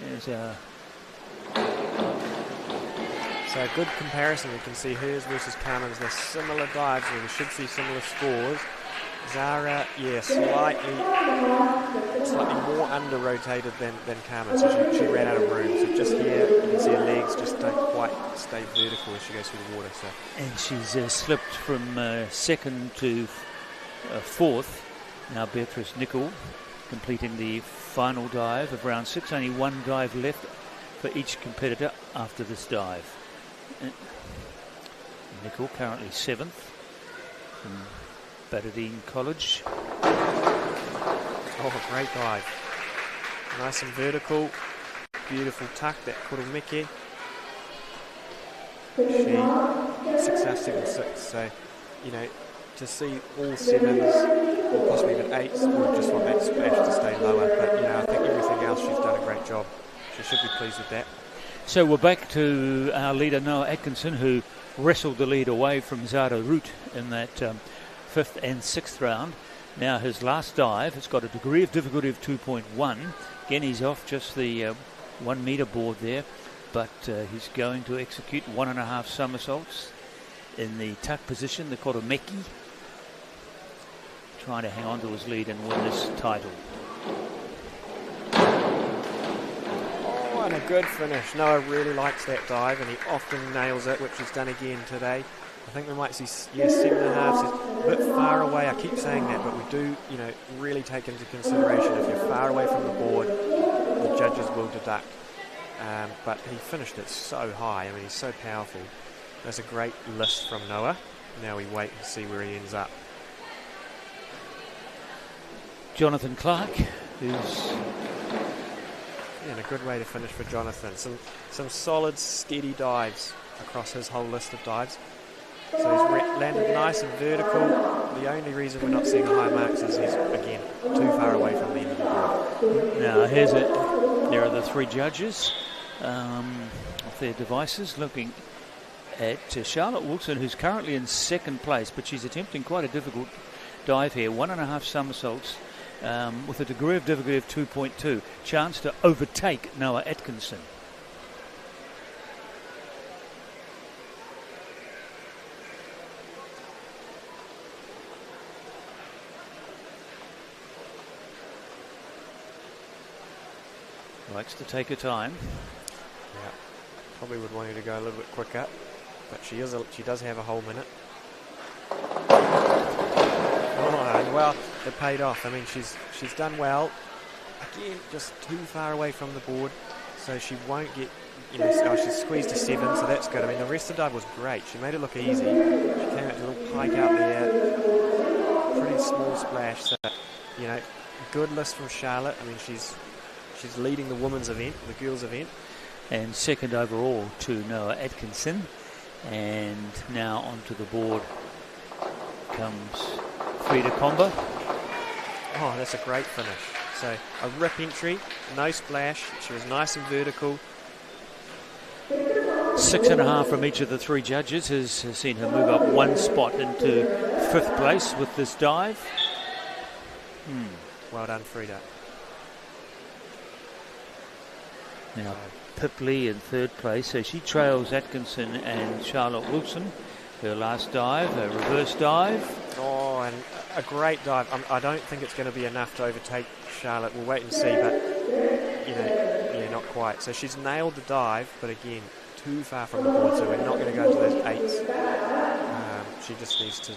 There's So a good comparison, you can see hers versus Carmen's. They're similar dives where we should see similar scores. Zara, yeah, slightly more under-rotated than Carmen, so she ran out of room. So just here, you can see her legs just don't quite stay vertical as she goes through the water. So. And she's slipped from 2nd to 4th. Now Beatrice Nicol completing the final dive of round 6. Only one dive left for each competitor after this dive. Nicol currently 7th from Badadine College. Oh, great dive. Nice and vertical. Beautiful tuck, that kurumeke. She 6.576. So, you know, to see all 7s or possibly even 8s, we just want that splash to stay lower. But, you know, I think everything else she's done a great job. She should be pleased with that. So we're back to our leader, Noah Atkinson, who wrestled the lead away from Zara Root in that 5th and 6th round. Now his last dive has got a degree of difficulty of 2.1. Again, he's off just the 1 metre board there, but he's going to execute 1.5 somersaults in the tuck position, the koromeki, trying to hang on to his lead and win this title. Oh, and a good finish. Noah really likes that dive, and he often nails it, which he's done again today. I think we might see, 7.5. It's a bit far away. I keep saying that, but we do, you know, really take into consideration if you're far away from the board, the judges will deduct. But he finished it so high. I mean, he's so powerful. That's a great list from Noah. Now we wait and see where he ends up. Jonathan Clark, who's... Yeah, and a good way to finish for Jonathan. Some solid, steady dives across his whole list of dives. So he's landed nice and vertical. The only reason we're not seeing high marks is he's, again, too far away from the end of the board. Now, here's it. There are the three judges of their devices looking at Charlotte Wilson, who's currently in second place, but she's attempting quite a difficult dive here. 1.5 somersaults with a degree of difficulty of 2.2. Chance to overtake Noah Atkinson. Likes to take her time. Yeah, probably would want her to go a little bit quicker, but she does have a whole minute. Oh, well, it paid off. I mean, she's done well. Again, just too far away from the board, so she won't get. She's squeezed to 7, so that's good. I mean, the rest of the dive was great. She made it look easy. She came out to a little pike out there, pretty small splash. So, good list from Charlotte. I mean, she's leading the women's event, the girls' event. And second overall to Noah Atkinson. And now onto the board comes Frida Comba. Oh, that's a great finish. So a rip entry, no splash. She was nice and vertical. 6.5 from each of the three judges has seen her move up one spot into 5th place with this dive. Well done, Frida. Now Pipley in 3rd place, so she trails Atkinson and Charlotte Wilson. Her last dive, a reverse dive. Oh, and a great dive. I don't think it's going to be enough to overtake Charlotte. We'll wait and see, but not quite. So she's nailed the dive, but again, too far from the board, so we're not going to go to those 8s. She just needs to,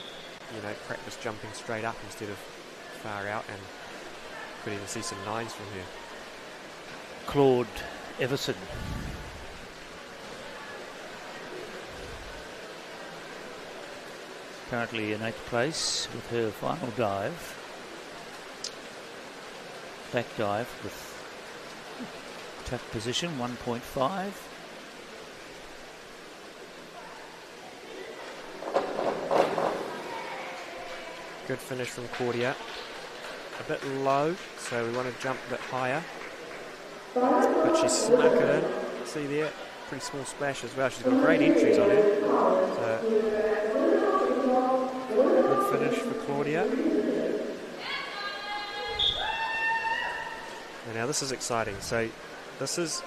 practice jumping straight up instead of far out, and could even see some 9s from her. Claude Everson. Currently in 8th place with her final dive. Back dive with tough position, 1.5. Good finish from Claudia. A bit low, so we want to jump a bit higher. But she snuck it in. See there? Pretty small splash as well. She's got great entries on her. So, good finish for Claudia. And now this is exciting. So this is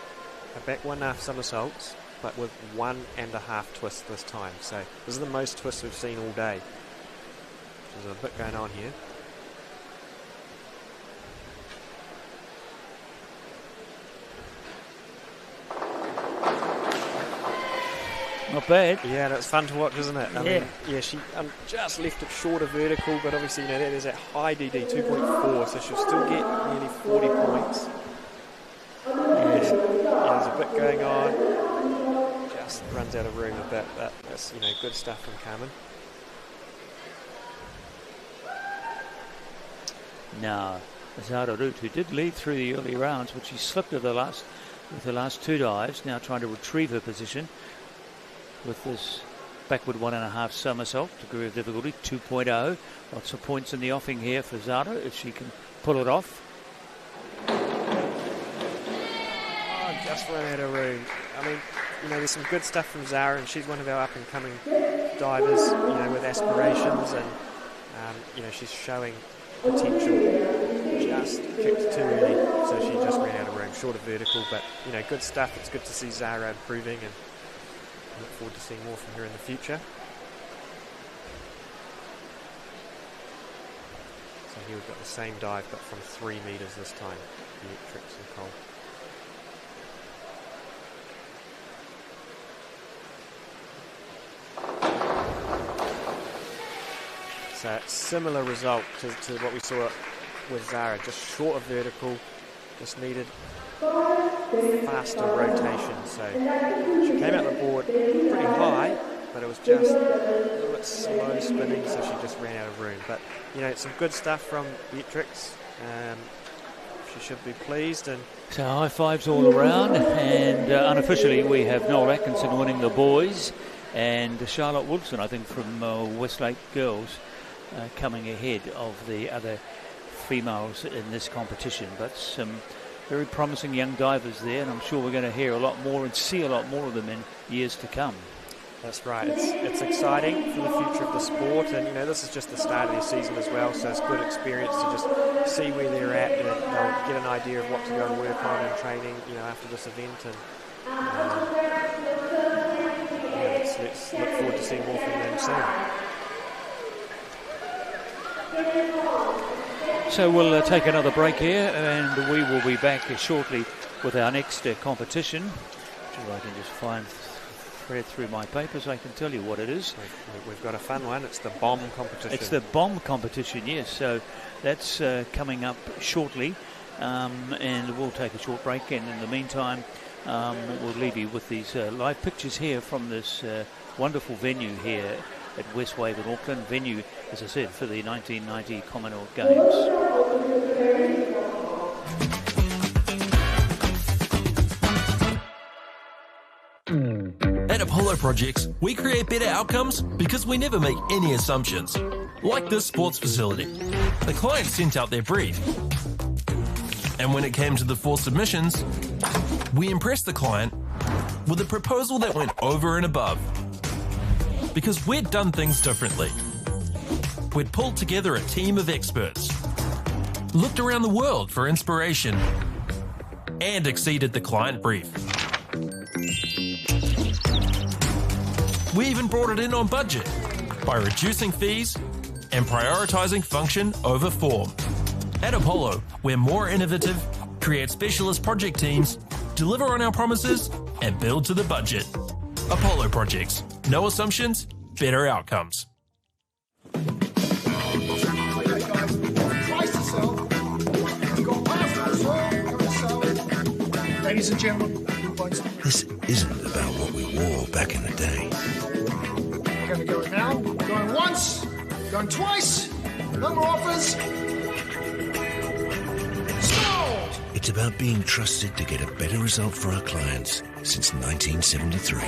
a back 1.5 somersaults, but with 1.5 twists this time. So this is the most twists we've seen all day. There's a bit going on here. Not bad. Yeah, that's fun to watch, isn't it? I mean, she just left it short of vertical, but obviously, there's that high DD, 2.4, so she'll still get nearly 40 points. Yes. There's a bit going on. Just runs out of room a bit, but that's, good stuff from Carmen. Now, Zara Root, who did lead through the early rounds, but she slipped with the last 2 dives, now trying to retrieve her position with this backward 1.5 somersault, degree of difficulty 2.0. Lots of points in the offing here for Zara if she can pull it off. Oh, just run out of room. I mean, there's some good stuff from Zara, and she's one of our up-and-coming divers, with aspirations, and she's showing potential. Just kicked too early, so she just ran out of room, short of vertical, but good stuff. It's good to see Zara improving, and look forward to seeing more from her in the future. So here we've got the same dive, but from 3 metres this time. Beatrix and Cole. So similar result to what we saw with Zara, just short of vertical, just needed faster rotation. So she came out the board pretty high, but it was just a little bit slow spinning, so she just ran out of room. But some good stuff from Beatrix. She should be pleased. And so high fives all around, and unofficially we have Noel Atkinson winning the boys and Charlotte Wilson, I think, from Westlake Girls, coming ahead of the other females in this competition. But some very promising young divers there, and I'm sure we're going to hear a lot more and see a lot more of them in years to come. That's right. It's exciting for the future of the sport, and this is just the start of their season as well, so it's good experience to just see where they're at, and they'll get an idea of what to go and work on in training after this event, and let's look forward to seeing more from them soon. So we'll take another break here, and we will be back shortly with our next competition. If I can just thread through my papers, I can tell you what it is. We've got a fun one. It's the bomb competition. It's the bomb competition, yes. So that's coming up shortly, and we'll take a short break. And in the meantime, we'll leave you with these live pictures here from this wonderful venue here at Westwave in Auckland. Venue, as I said, for the 1990 Commonwealth Games. At Apollo Projects, we create better outcomes because we never make any assumptions. Like this sports facility. The client sent out their brief. And when it came to the 4 submissions, we impressed the client with a proposal that went over and above. Because we'd done things differently. We'd pulled together a team of experts, looked around the world for inspiration, and exceeded the client brief. We even brought it in on budget by reducing fees and prioritising function over form. At Apollo, we're more innovative, create specialist project teams, deliver on our promises, and build to the budget. Apollo Projects. No assumptions, better outcomes. Ladies and gentlemen, this isn't about what we wore back in the day. we're going to go now. Going once, going twice, no more offers. Sold! It's about being trusted to get a better result for our clients since 1973.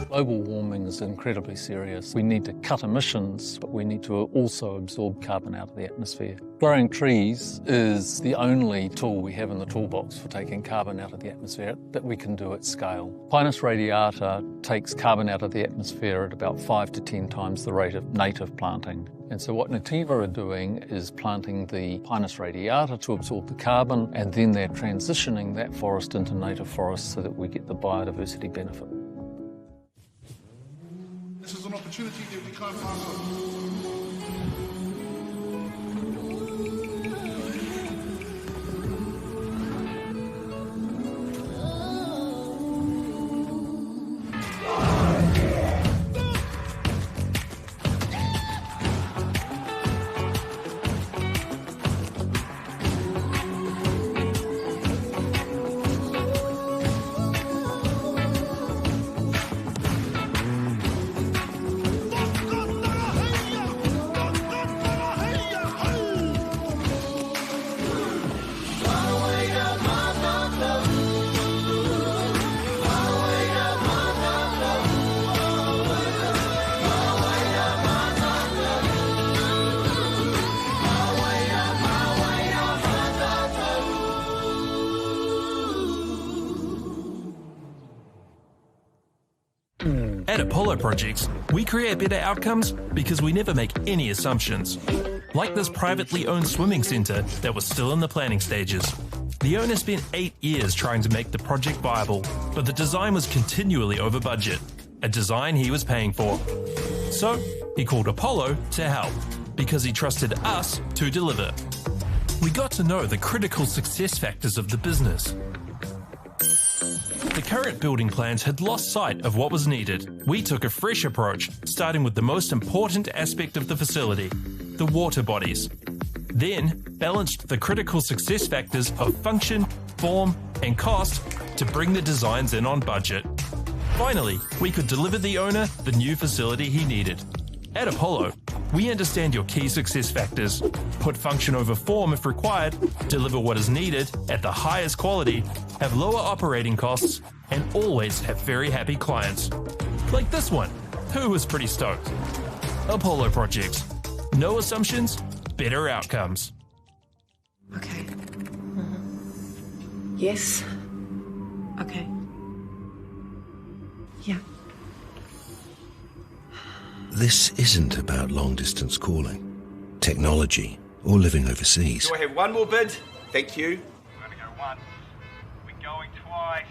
Global warming is incredibly serious. We need to cut emissions, but we need to also absorb carbon out of the atmosphere. Growing trees is the only tool we have in the toolbox for taking carbon out of the atmosphere that we can do at scale. Pinus radiata takes carbon out of the atmosphere at about 5 to 10 times the rate of native planting. And so what Nativa are doing is planting the Pinus radiata to absorb the carbon, and then they're transitioning that forest into native forest so that we get the biodiversity benefit. This is an opportunity that we can't pass on. At Apollo Projects, we create better outcomes because we never make any assumptions. Like this privately owned swimming centre that was still in the planning stages. The owner spent 8 years trying to make the project viable, but the design was continually over budget, a design he was paying for. So, he called Apollo to help, because he trusted us to deliver. We got to know the critical success factors of the business. The current building plans had lost sight of what was needed. We took a fresh approach, starting with the most important aspect of the facility, the water bodies. Then balanced the critical success factors of function, form, and cost to bring the designs in on budget. Finally, we could deliver the owner the new facility he needed. At Apollo, we understand your key success factors, put function over form if required, deliver what is needed at the highest quality, have lower operating costs, and always have very happy clients. Like this one, who was pretty stoked. Apollo Projects. No assumptions, better outcomes. Okay. Yes. Okay. Yeah. This isn't about long-distance calling, technology, or living overseas. Do I have one more bid? Thank you. We're going to go once. We're going twice.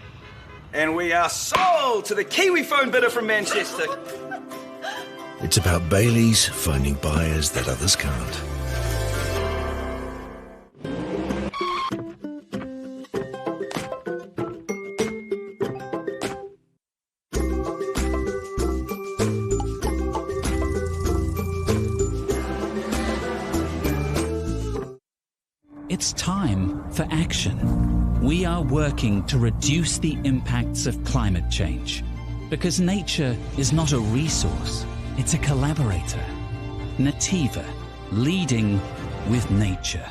And we are sold to the Kiwi phone bidder from Manchester. It's about Bailey's finding buyers that others can't. It's time for action. We are working to reduce the impacts of climate change because nature is not a resource, it's a collaborator. Nativa, leading with nature.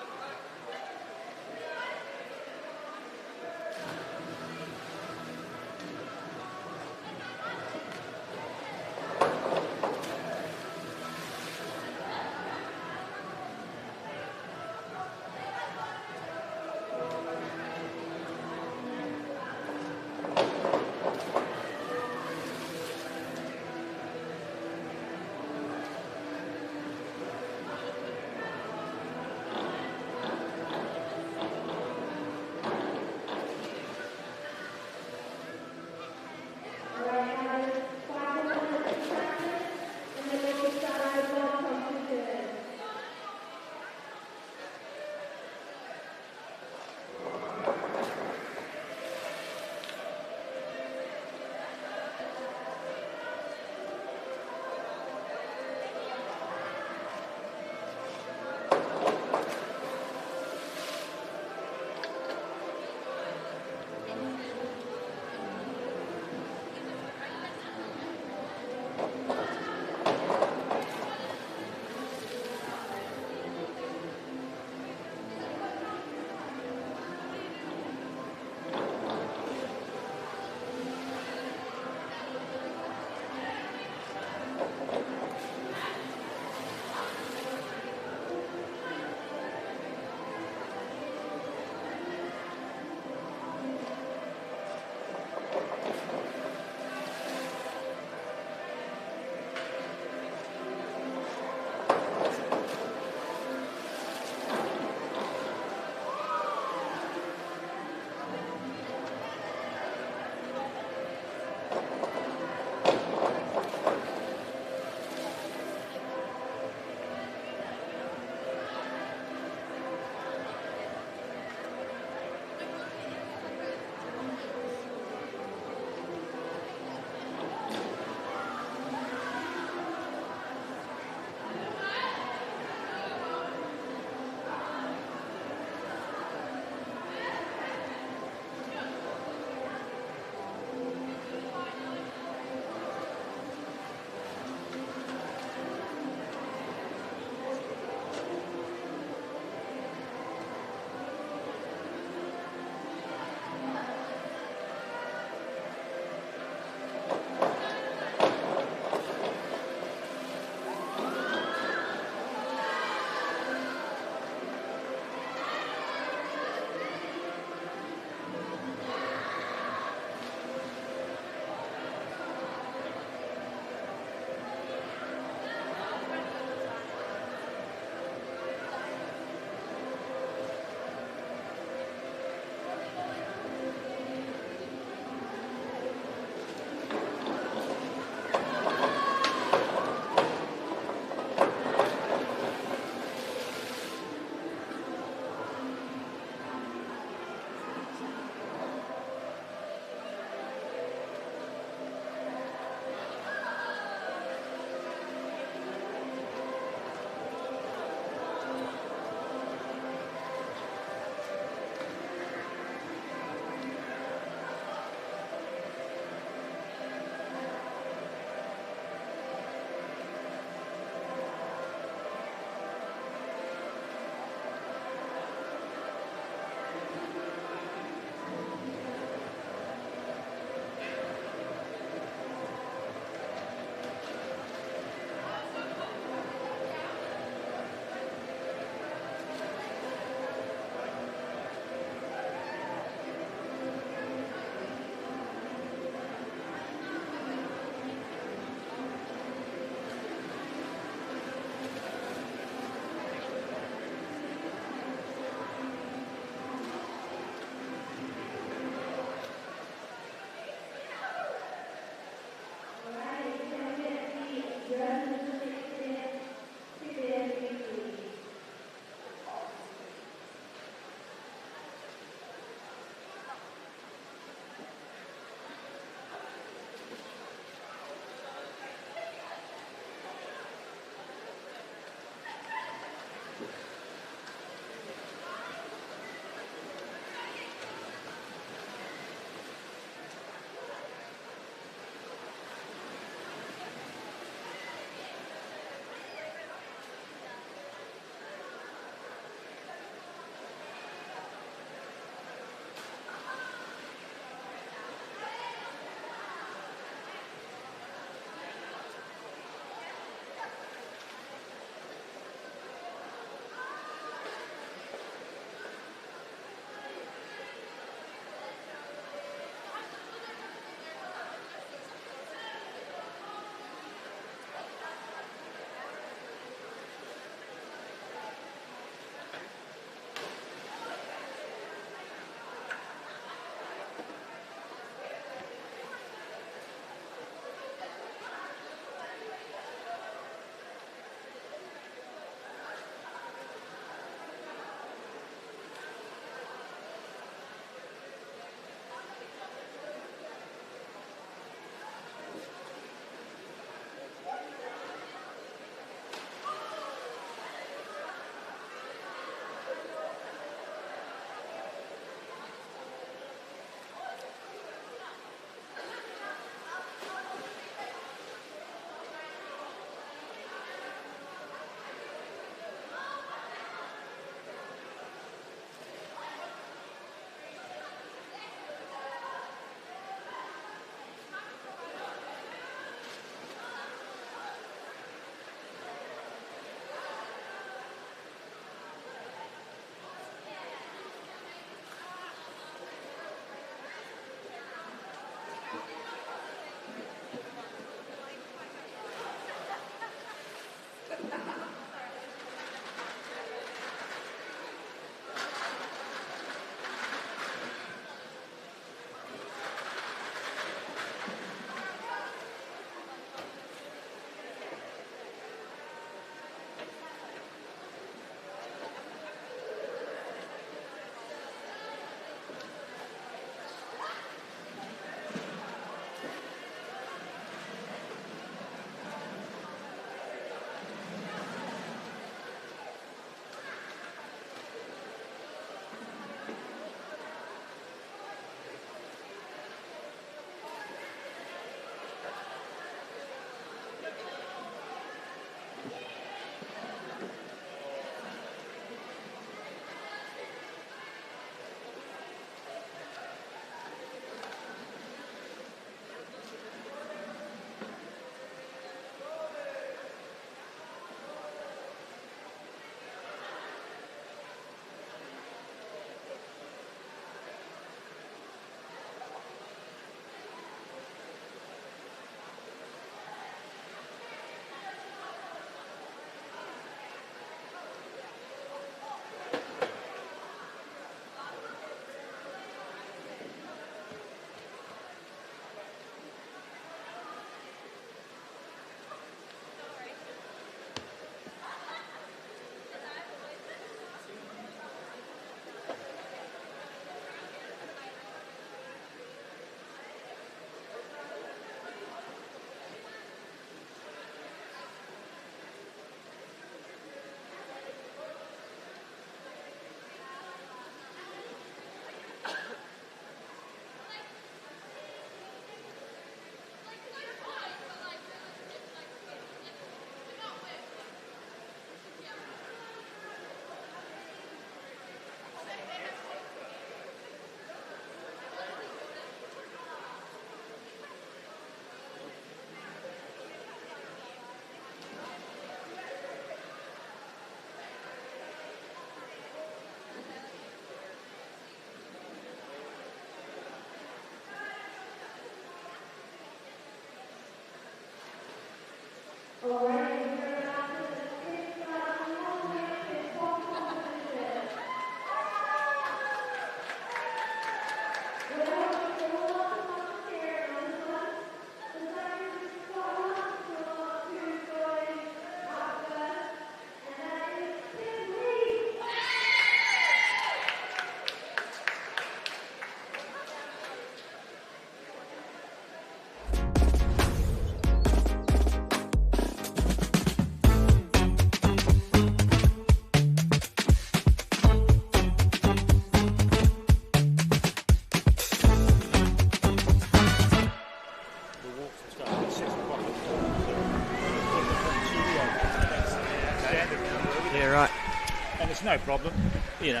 no problem. You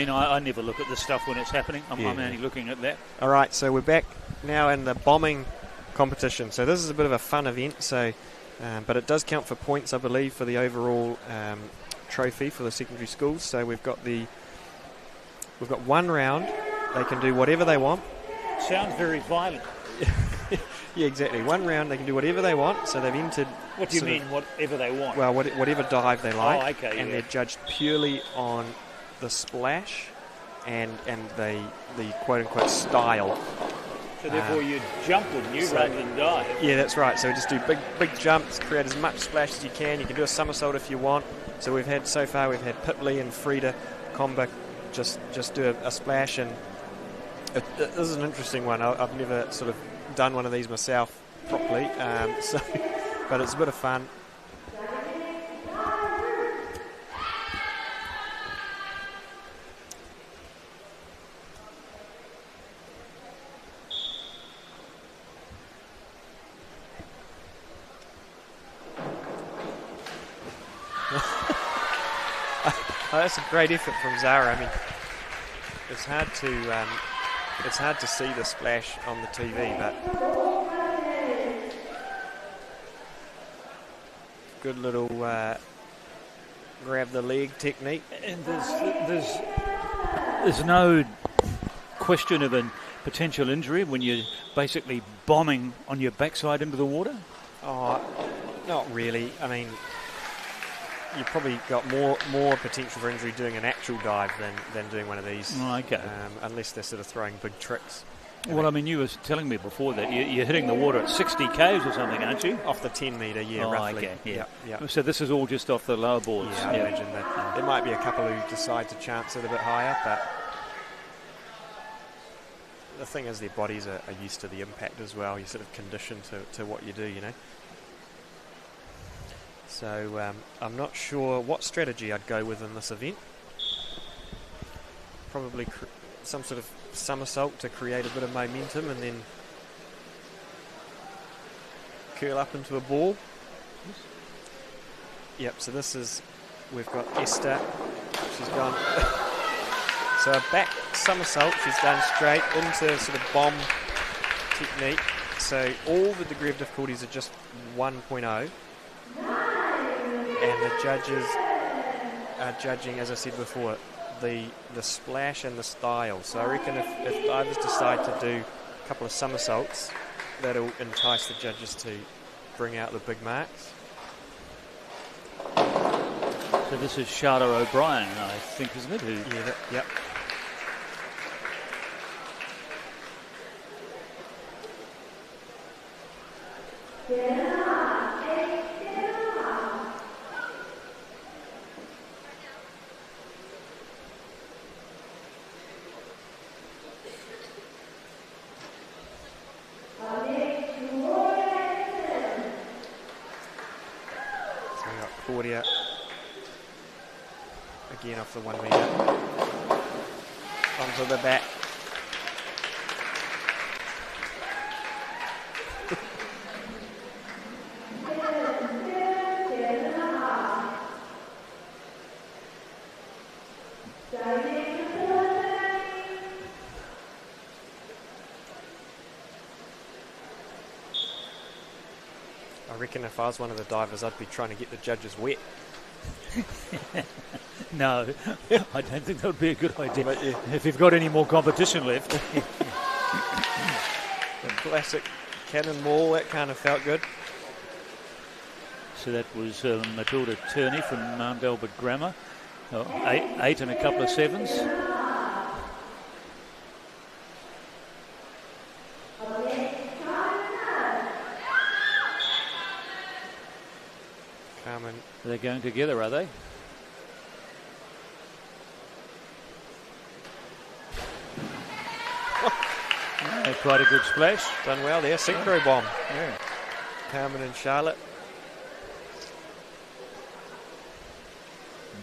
know, I never look at this stuff when it's happening. I'm only looking at that. All right, so we're back now in the bombing competition. So this is a bit of a fun event. So, but it does count for points, I believe, for the overall trophy for the secondary schools. So we've got one round. They can do whatever they want. Sounds very violent. Yeah, exactly. One round, they can do whatever they want. So they've entered. What do you mean, whatever they want? Well, whatever dive they like. Oh, okay. And they're judged purely on the splash and the quote unquote style. So therefore, you jump, wouldn't you, rather than dive? Yeah, that's right. So we just do big jumps, create as much splash as you can. You can do a somersault if you want. So we've had Pipley and Frida Comba just do a splash, and this is an interesting one. I've never sort of done one of these myself properly, but it's a bit of fun. Oh, that's a great effort from Zara. I mean, it's hard to see the splash on the TV, but good little grab the leg technique. And there's no question of a potential injury when you're basically bombing on your backside into the water? Oh, not really. I mean, you've probably got more potential for injury doing an actual dive than doing one of these. Oh, okay. Unless they're sort of throwing big tricks. Well, I mean, you were telling me before that you're hitting the water at 60 k's or something, aren't you? Off the 10 metre, roughly. Okay, yeah. So this is all just off the lower boards. Yeah, I imagine that. There might be a couple who decide to chance it a bit higher, but the thing is their bodies are used to the impact as well. You're sort of conditioned to what you do, you know. So I'm not sure what strategy I'd go with in this event. Probably some sort of somersault to create a bit of momentum and then curl up into a ball. Yep, so we've got Esther. She's gone. So a back somersault, she's done straight into sort of bomb technique. So all the degree of difficulties are just 1.0. And the judges are judging, as I said before, the splash and the style. So I reckon if divers decide to do a couple of somersaults, that'll entice the judges to bring out the big marks. So this is Charlotte O'Brien, I think, isn't it? Yep. Claudia again off the 1 metre onto the back. I reckon if I was one of the divers, I'd be trying to get the judges wet. No, I don't think that would be a good idea. But, if you've got any more competition left. The classic cannonball, that kind of felt good. So that was Matilda Turney from Mount Albert Grammar. 8 and a couple of 7s. They're going together, are they? Quite a good splash. Done well there. Synchro bomb. Yeah. Carmen and Charlotte.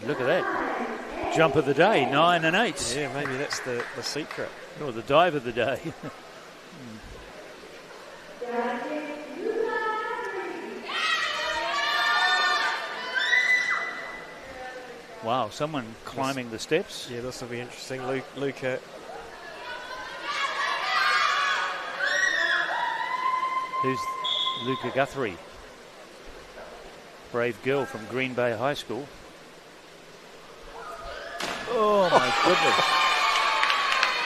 Look at that. Jump of the day, 9 and 8. Yeah, maybe that's the secret. Or the dive of the day. Wow, someone climbing the steps. Yeah, this will be interesting. Luca. Who's Luca Guthrie? Brave girl from Green Bay High School. Oh my goodness.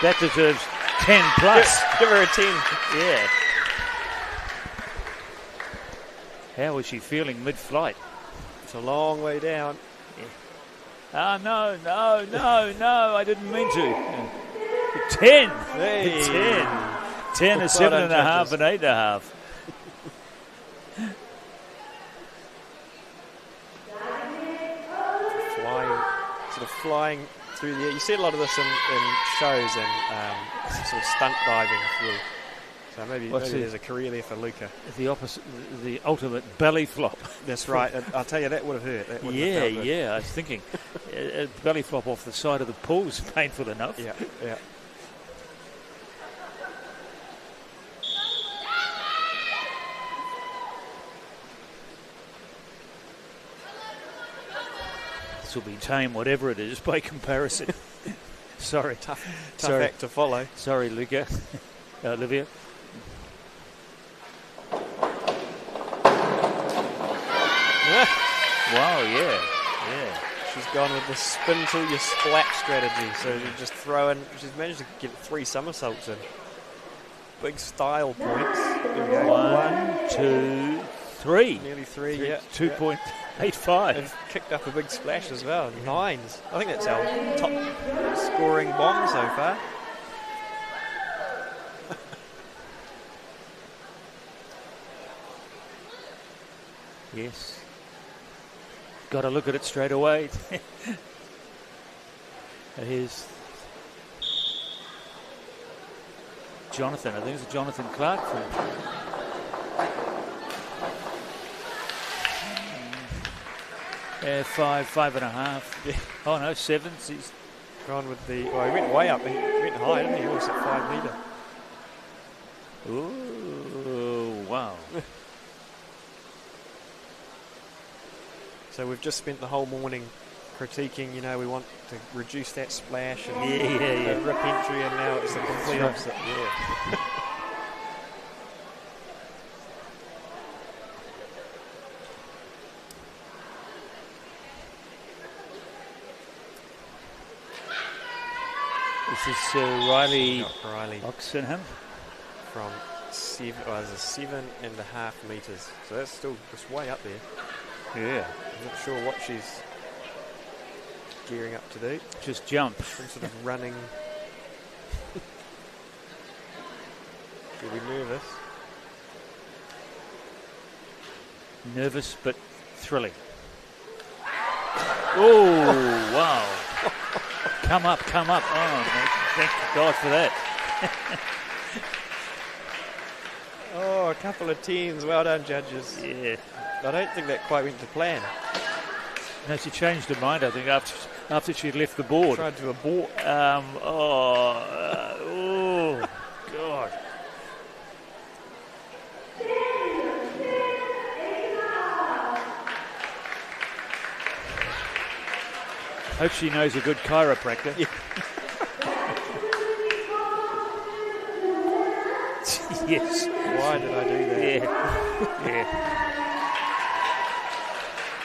That deserves 10 plus. Give her a 10. Yeah. How was she feeling mid-flight? It's a long way down. Ah, no, I didn't mean to. 10. Hey. 10 is 7.5 and 8.5. Flying through the air. You see a lot of this in shows and sort of stunt diving. So maybe there's a career there for Luca. The opposite, the ultimate belly flop. That's right. I'll tell you, that would have hurt. That wouldn't have felt good. Yeah. I was thinking, a belly flop off the side of the pool is painful enough. Yeah. This will be tame, whatever it is, by comparison. Sorry. Tough act to follow. Sorry, Luca. Olivia. Wow, yeah. She's gone with the spin till you splat strategy. So you just throw in. She's managed to get 3 somersaults in. Big style points. There we go. 1, 2, 3. Nearly 3, yeah. 2.85. They've kicked up a big splash as well. 9s. I think that's our top scoring bomb so far. Yes. Got to look at it straight away. Here's Jonathan. I think it's Jonathan Clark from 5.5. Oh no, 7. He's gone with the. Well, he went way up. He went high, didn't he? He was at 5 metre. Ooh, wow. So we've just spent the whole morning critiquing, we want to reduce that splash and yeah. rip entry, and now it's the complete opposite. Yeah. This is Riley Oxenham from 7.5 metres. So that's still just way up there. Yeah. I'm not sure what she's gearing up to do. Just jump. Some sort of running. She'll be nervous. Nervous but thrilling. Oh, wow. Come up. Oh, thank God for that. Oh, a couple of 10s. Well done, judges. Yeah. I don't think that quite went to plan. No, she changed her mind, I think, after she left the board. Tried to abort. Oh, God. Hope she knows a good chiropractor. Yeah. Yes. Why did I do that? Yeah.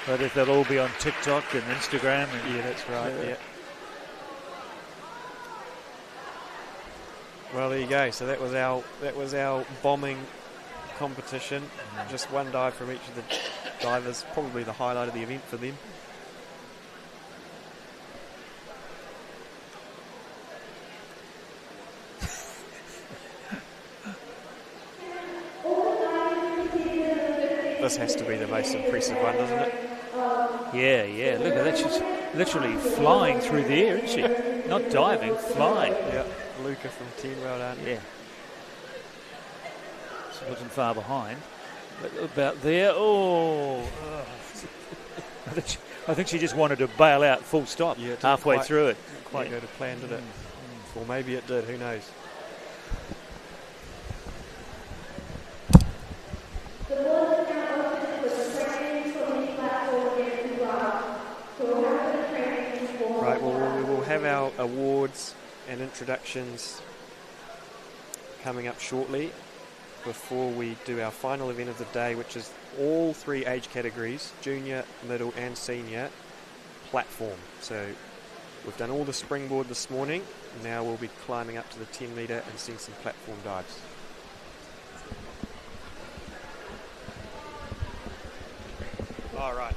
But if they'll all be on TikTok and Instagram. Yeah, that's right. Yeah. Well, there you go. So that was our bombing competition. Just one dive from each of the divers. Probably the highlight of the event for them. This has to be the most impressive one, doesn't it? Yeah. Look at that. She's literally flying through the air, isn't she? Not diving, flying. Yeah. Luca from 10, well done. Yeah. She wasn't far behind. But about there, I think she just wanted to bail out full stop halfway through it. Quite go to plan, did it? Or maybe it did, who knows? our awards and introductions coming up shortly before we do our final event of the day, which is all 3 age categories, junior, middle and senior, platform. So we've done all the springboard this morning. Now we'll be climbing up to the 10 metre and seeing some platform dives. All right.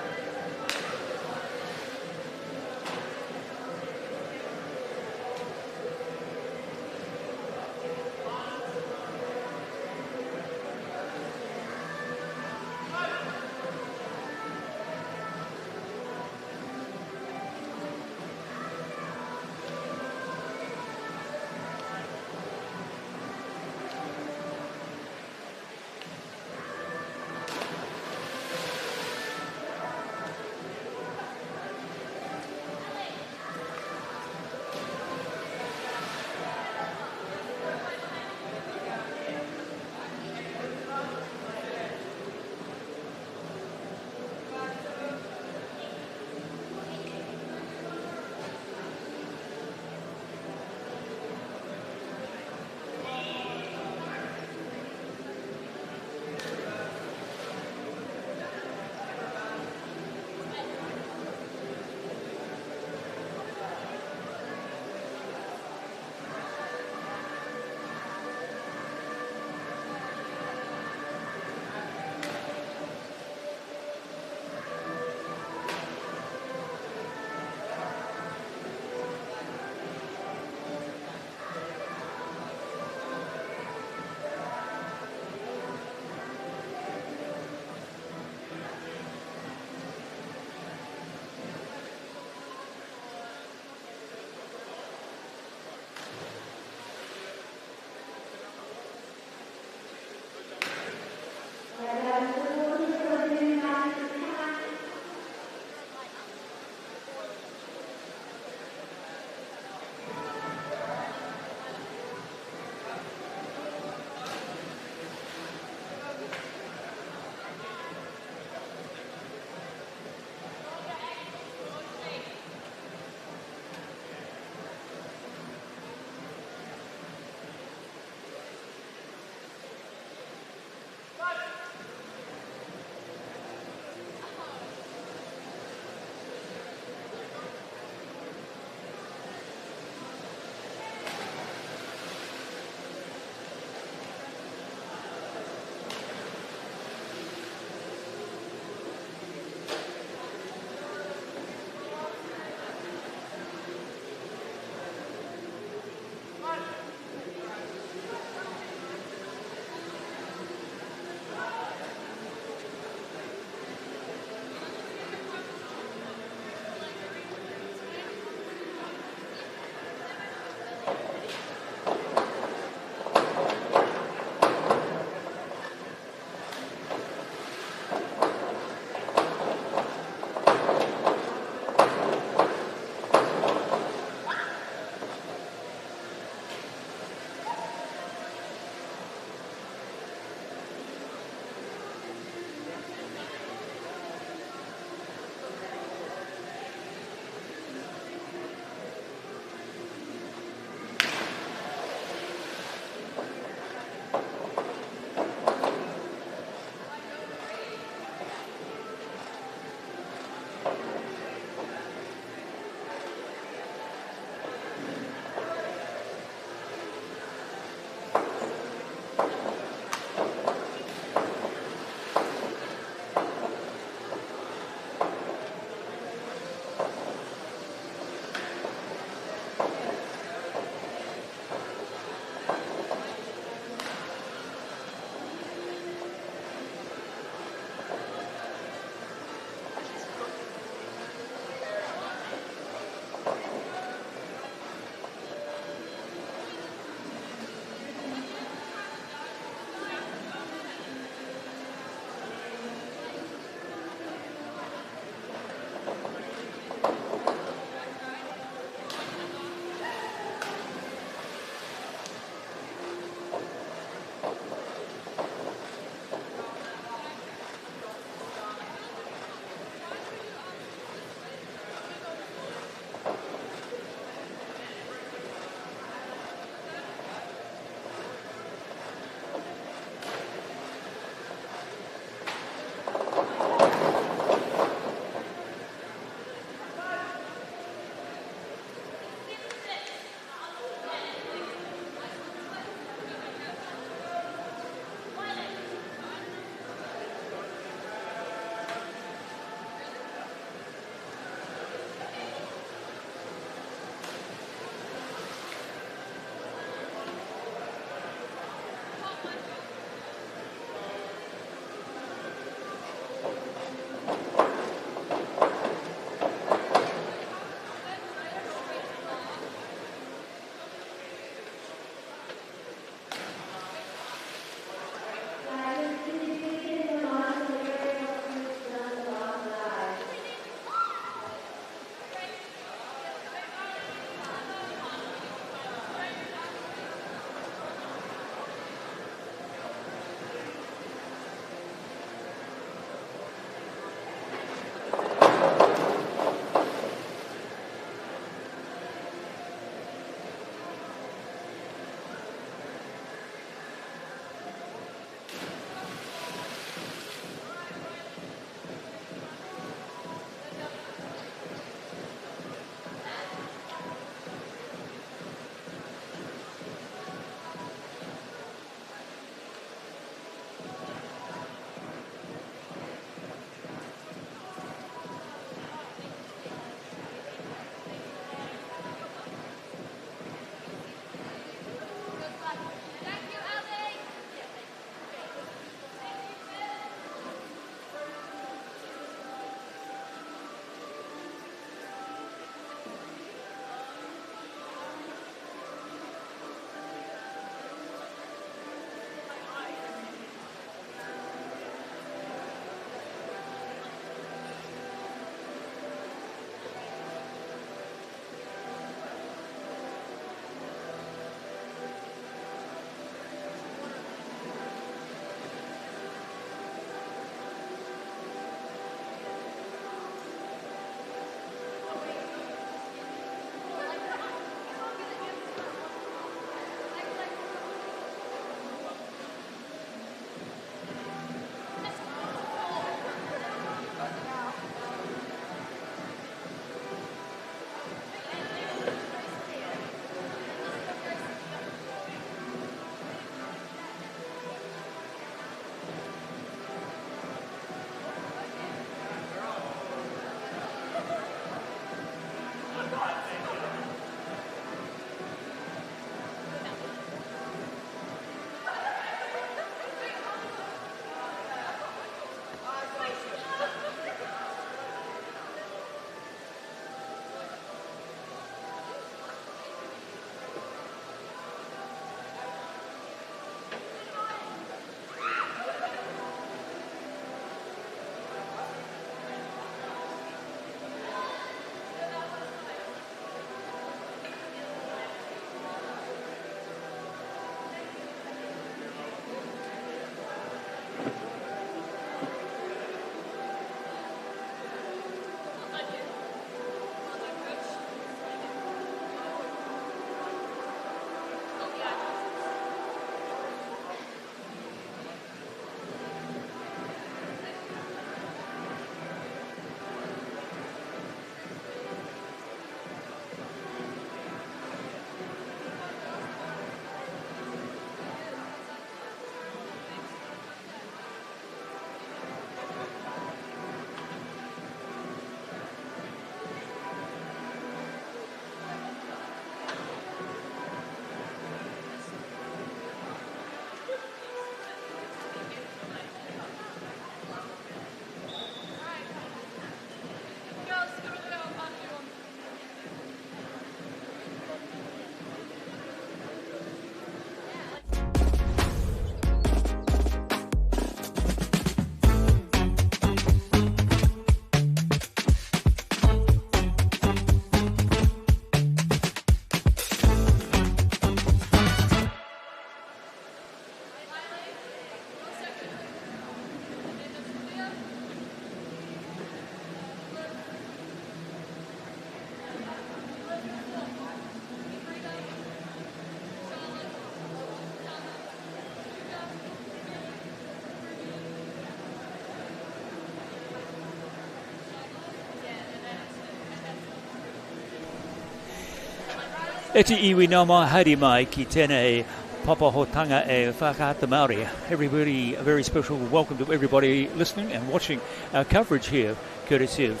E te iwi no mai haere mai ki tēnei papahotanga e whakaata Māori. Everybody, a very special welcome to everybody listening and watching our coverage here, courtesy of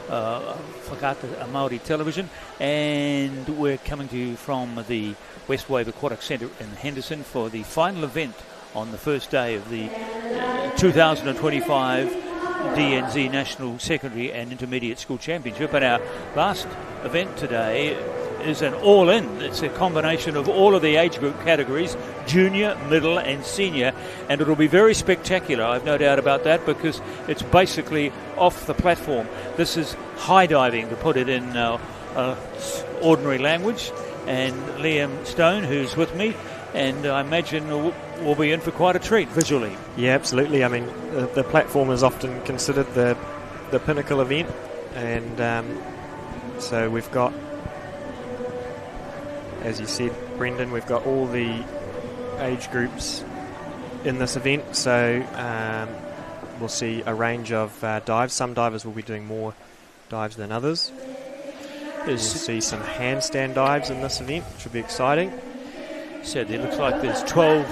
Whakaata Māori television. And we're coming to you from the Westwave Aquatic Centre in Henderson for the final event on the first day of the 2025 DNZ National Secondary and Intermediate School Championship. And our last event today is an all-in. It's a combination of all of the age group categories, junior, middle and senior, and it'll be very spectacular, I've no doubt about that, because it's basically off the platform. This is high diving, to put it in ordinary language, and Liam Stone, who's with me, and I imagine we'll be in for quite a treat visually. Yeah, absolutely. I mean, the platform is often considered the pinnacle event, and so we've got, as you said, Brendan, we've got all the age groups in this event, so we'll see a range of dives. Some divers will be doing more dives than others. We'll see some handstand dives in this event, which will be exciting. So it looks like there's 12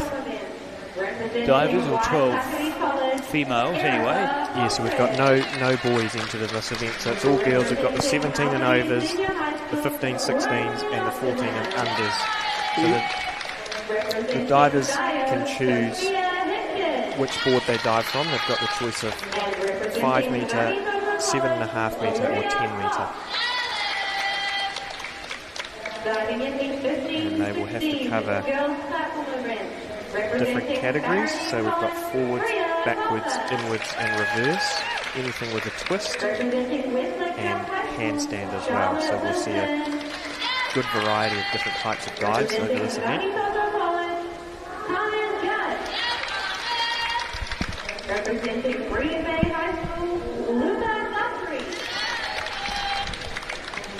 divers, or 12 females anyway. Yeah, so we've got no boys entered in this event, so it's all girls. We've got the 17 and overs, the 15, 16s and the 14 and unders. So the divers can choose which board they dive from. They've got the choice of 5 metre, 7.5 metre or 10 metre. And they will have to cover different categories. So we've got forwards, backwards, inwards and reverse, anything with a twist, and handstand as well. So we'll see a good variety of different types of dives over this event. Representing Green Bay High School, Luca Guthrie.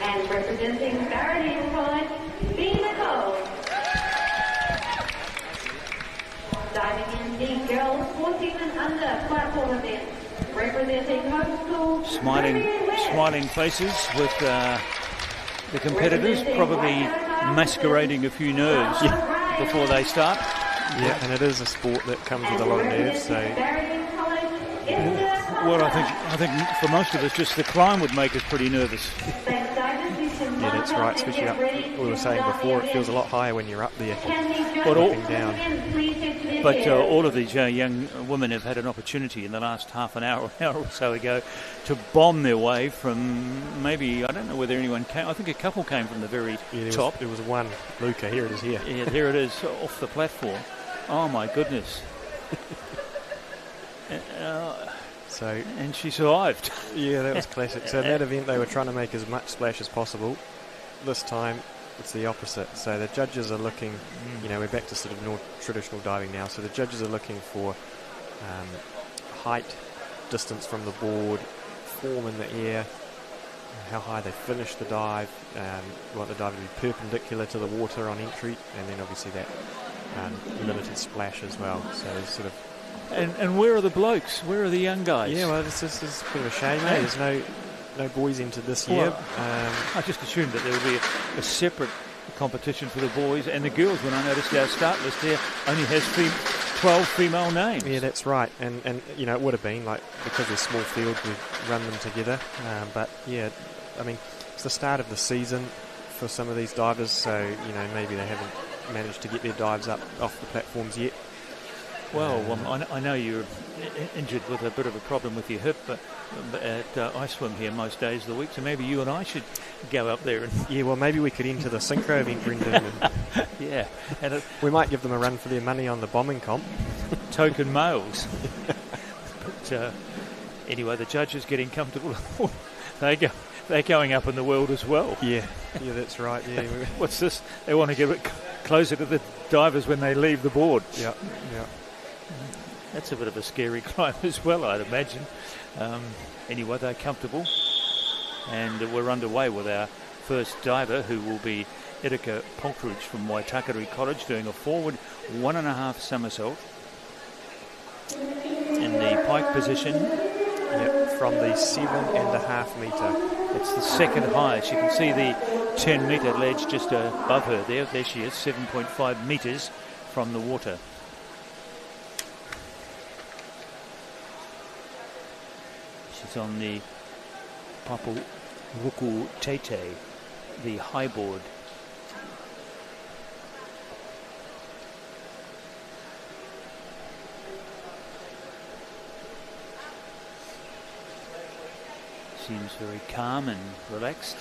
And representing Barradine College, B. Nicole. Diving in the girls 14 and under platform event. Representing Home School. Smiling faces with the competitors, probably masquerading a few nerves before they start. Yeah, and it is a sport that comes with a lot of nerves, so... Well, I think for most of us, just the climb would make us pretty nervous. Yeah, that's right, especially up, we were saying before, it feels a lot higher when you're up there, looking down. But all of these young women have had an opportunity in the last half an hour or so ago to bomb their way from maybe, I don't know whether anyone came, I think a couple came from the very top. There was one, Luca, here it is here. Yeah, there it is, off the platform. Oh my goodness. And she survived. Yeah, that was classic. So in that event they were trying to make as much splash as possible. This time it's the opposite. So the judges are looking, we're back to sort of more traditional diving now. So the judges are looking for height, distance from the board, form in the air, how high they finish the dive, want the dive to be perpendicular to the water on entry, and then obviously that limited splash as well. So there's sort of... And where are the blokes? Where are the young guys? Yeah, well, this is a bit of a shame, eh? There's no boys entered this year. I just assumed that there would be a separate competition for the boys and the girls, when I noticed our start list here only has 12 female names. Yeah, that's right. And it would have been, like, because they're small fields, we've run them together. But, yeah, I mean, it's the start of the season for some of these divers, so, maybe they haven't managed to get their dives up off the platforms yet. Well, I know you're injured with a bit of a problem with your hip, but I swim here most days of the week, so maybe you and I should go up there. Yeah, well, maybe we could enter the synchro event, Brendan. Yeah. And we might give them a run for their money on the bombing comp. Token males. But anyway, the judges getting comfortable. They're going up in the world as well. Yeah, that's right. Yeah. What's this? They want to get a bit closer to the divers when they leave the board. Yeah. That's a bit of a scary climb as well, I'd imagine. Anyway, they're comfortable. And we're underway with our first diver, who will be Erika Poltridge from Waitakere College, doing a forward 1.5 somersault in the pike position Yep, from the 7.5 metre. It's the second highest. You can see the 10-metre ledge just above her there. There she is, 7.5 metres from the water. She's on the Papu Ruku Tete, the high board. Seems very calm and relaxed.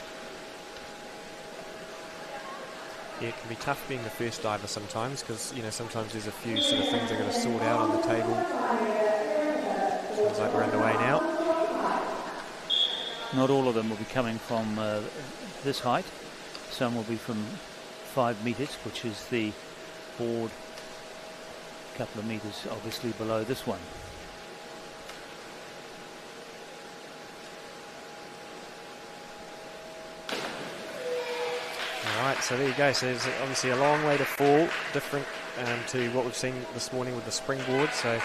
Yeah, it can be tough being the first diver sometimes, because sometimes there's a few sort of things they've got to sort out on the table. Sounds like we're underway now. Not all of them will be coming from this height. Some will be from 5 metres, which is the board, a couple of metres obviously below this one. Alright, so there you go. So there's obviously a long way to fall, different to what we've seen this morning with the springboard. So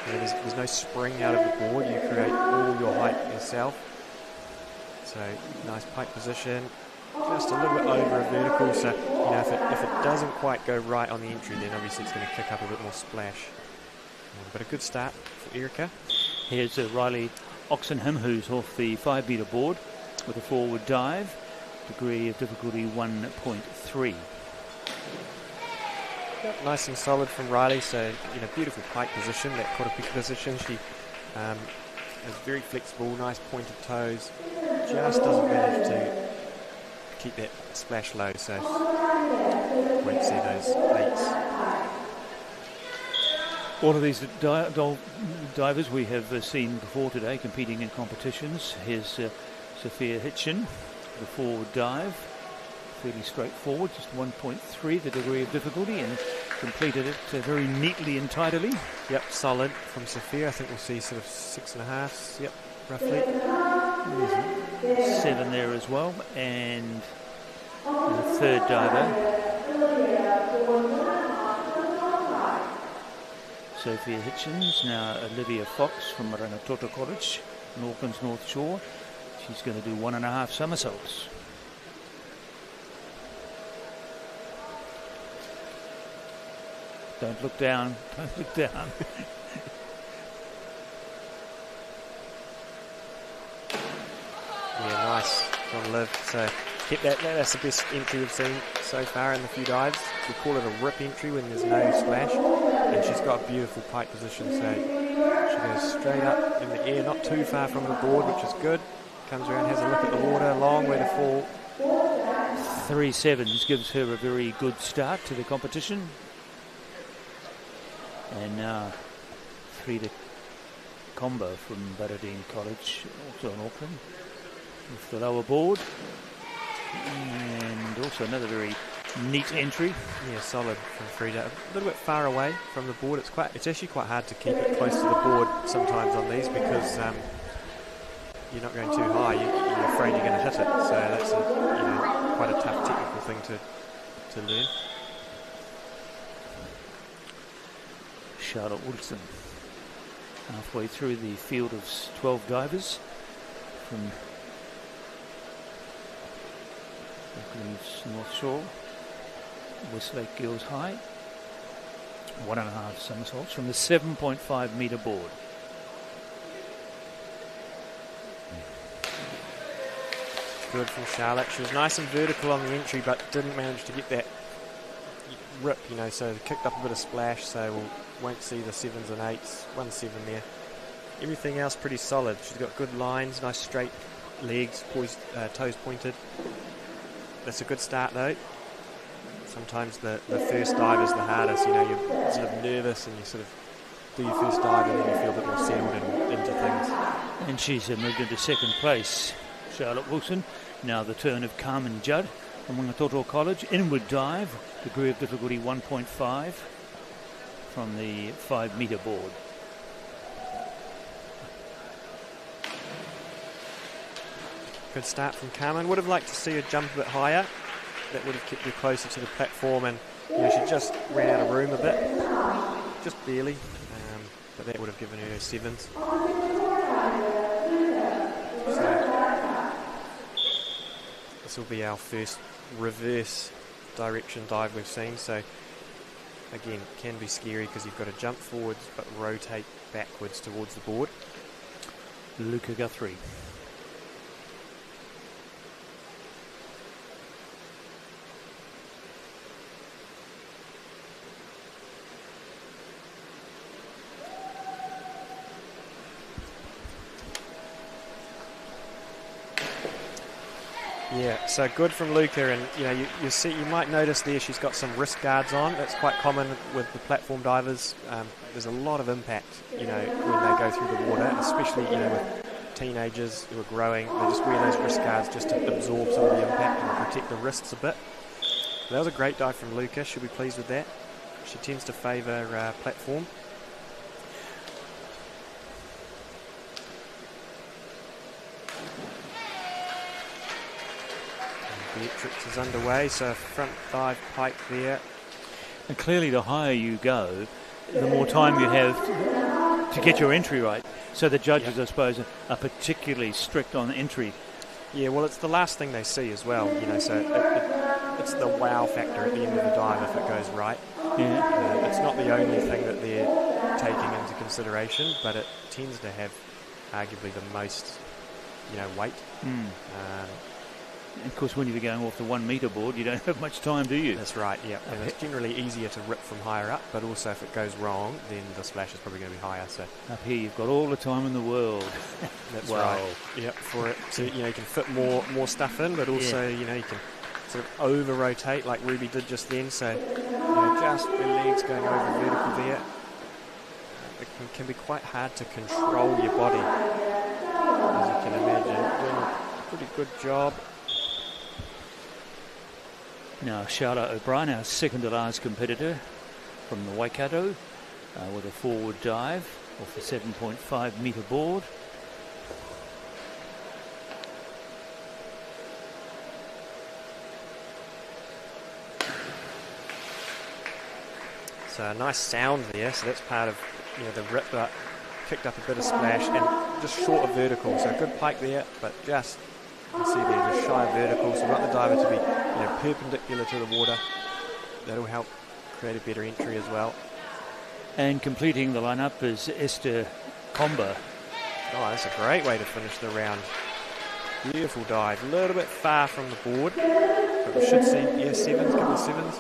there's no spring out of the board. You create all your height yourself. So nice pike position, just a little bit over a vertical. So if it doesn't quite go right on the entry, then obviously it's going to kick up a bit more splash. But a good start for Erika. Here's Riley Oxenham, who's off the 5 metre board with a forward dive. Degree of difficulty 1.3. Yep, nice and solid from Riley. So beautiful pike position, that quarter peak position. She is very flexible, nice pointed toes. Just doesn't manage to keep that splash low, so won't see those 8s. All of these divers we have seen before today competing in competitions. Here's Sophia Hitchin, the forward dive, fairly straightforward, just 1.3 the degree of difficulty, and completed it very neatly and tidily. Yep, solid from Sophia. I think we'll see sort of 6.5s, yep, roughly. 7 there as well, and the third diver, Sophia Hitchens, now Olivia Fox from Rangitoto College in Auckland's North Shore. She's going to do 1.5 somersaults. Don't look down. Don't look down. Yeah, nice from Liv. So keep that. That's the best entry we've seen so far in the few dives. We call it a rip entry when there's no splash, and she's got a beautiful pike position. So she goes straight up in the air, not too far from the board, which is good. Comes around, has a look at the water, long way to fall. 3 sevens gives her a very good start to the competition. And now 3 to combo from Baradine College, also in Auckland, with the lower board. And also another very neat entry. Yeah, solid from Frida. A little bit far away from the board. It's actually quite hard to keep it close to the board sometimes on these, because you're not going too high, you're afraid you're going to hit it. So that's quite a tough technical thing to learn. Charlotte Wilson, halfway through the field of 12 divers from Auckland's North Shore, Westlake Girls High. 1.5 somersaults from the 7.5 metre board. Good from Charlotte. She was nice and vertical on the entry, but didn't manage to get that rip, so kicked up a bit of splash, so we won't see the 7s and 8s. 1 7 there. Everything else pretty solid. She's got good lines, nice straight legs, poised, toes pointed. That's a good start though. Sometimes the first dive is the hardest. You're sort of nervous and you sort of do your first dive and then you feel a bit more settled and into things. And she's moved into second place. Charlotte Wilson. Now the turn of Carmen Judd from Rangitoto College. Inward dive, degree of difficulty 1.5 from the 5 metre board. Good start from Carmen. Would have liked to see her jump a bit higher. That would have kept her closer to the platform, and she just ran out of room a bit, just barely, but that would have given her 7s. this will be our first reverse direction dive we've seen. So again, can be scary because you've got to jump forwards but rotate backwards towards the board. Luca Guthrie. Yeah, so good from Luca, and you know you see, you might notice there she's got some wrist guards on. That's quite common with the platform divers. There's a lot of impact, you know, when they go through the water, especially you know with teenagers who are growing. They just wear those wrist guards just to absorb some of the impact and protect the wrists a bit. That was a great dive from Luca. She'll be pleased with that. She tends to favour platform. Beatrix is underway, so front dive pike there. And clearly the higher you go, the more time you have to get your entry right. So the judges, I suppose, are particularly strict on entry. Yeah, well, it's the last thing they see as well, you know, so it's the wow factor at the end of the dive if it goes right. Yeah. It's not the only thing that they're taking into consideration, but it tends to have arguably the most, you know, weight. And of course, when you're going off the 1 metre board, you don't have much time, do you? That's right, yeah. And it's generally easier to rip from higher up, but also if it goes wrong, then the splash is probably going to be higher. So up here, you've got all the time in the world. That's right. Yep, for it. So, you know, you can fit more stuff in, but also, you know, you can sort of over-rotate like Ruby did just then. So, you know, just the legs going over vertical there. It can be quite hard to control your body, as you can imagine. Doing a pretty good job. Now, Charlotte O'Brien, our second to last competitor from the Waikato, with a forward dive off the 7.5 metre board. So a nice sound there, so that's part of, you know, the rip that kicked up a bit of splash and just short of vertical, so good pike there, but just, you can see there, just shy of vertical, so we want the diver to be, you know, perpendicular to the water. That'll help create a better entry as well. And completing the lineup is Esther Comba. Oh, that's a great way to finish the round. Beautiful dive, a little bit far from the board, but we should see, yeah, sevens, couple of sevens.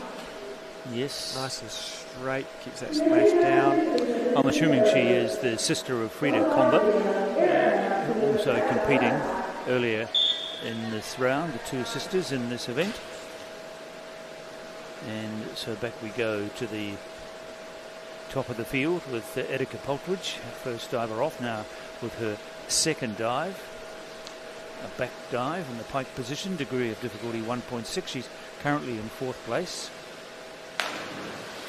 Yes. Nice and straight, keeps that splash down. I'm assuming she is the sister of Frida Comba, also competing earlier in this round, the two sisters in this event. And so back we go to the top of the field with Etika Poltridge, first diver off now with her second dive. A back dive in the pike position, degree of difficulty 1.6. She's currently in fourth place.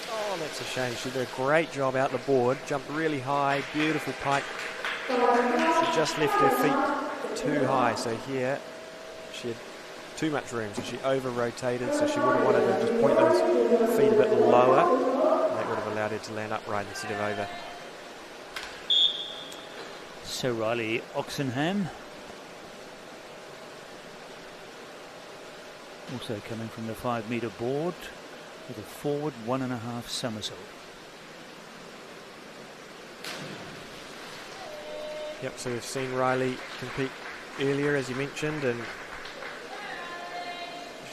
Oh, that's a shame. She did a great job out the board, jumped really high, beautiful pike. She just left her feet too high, so here she had too much room, so she over-rotated, so she would have wanted to just point those feet a bit lower. And that would have allowed her to land upright instead of over. So Riley Oxenham, also coming from the 5 metre board with a forward 1.5 somersault. Yep, so we've seen Riley compete earlier, as you mentioned, and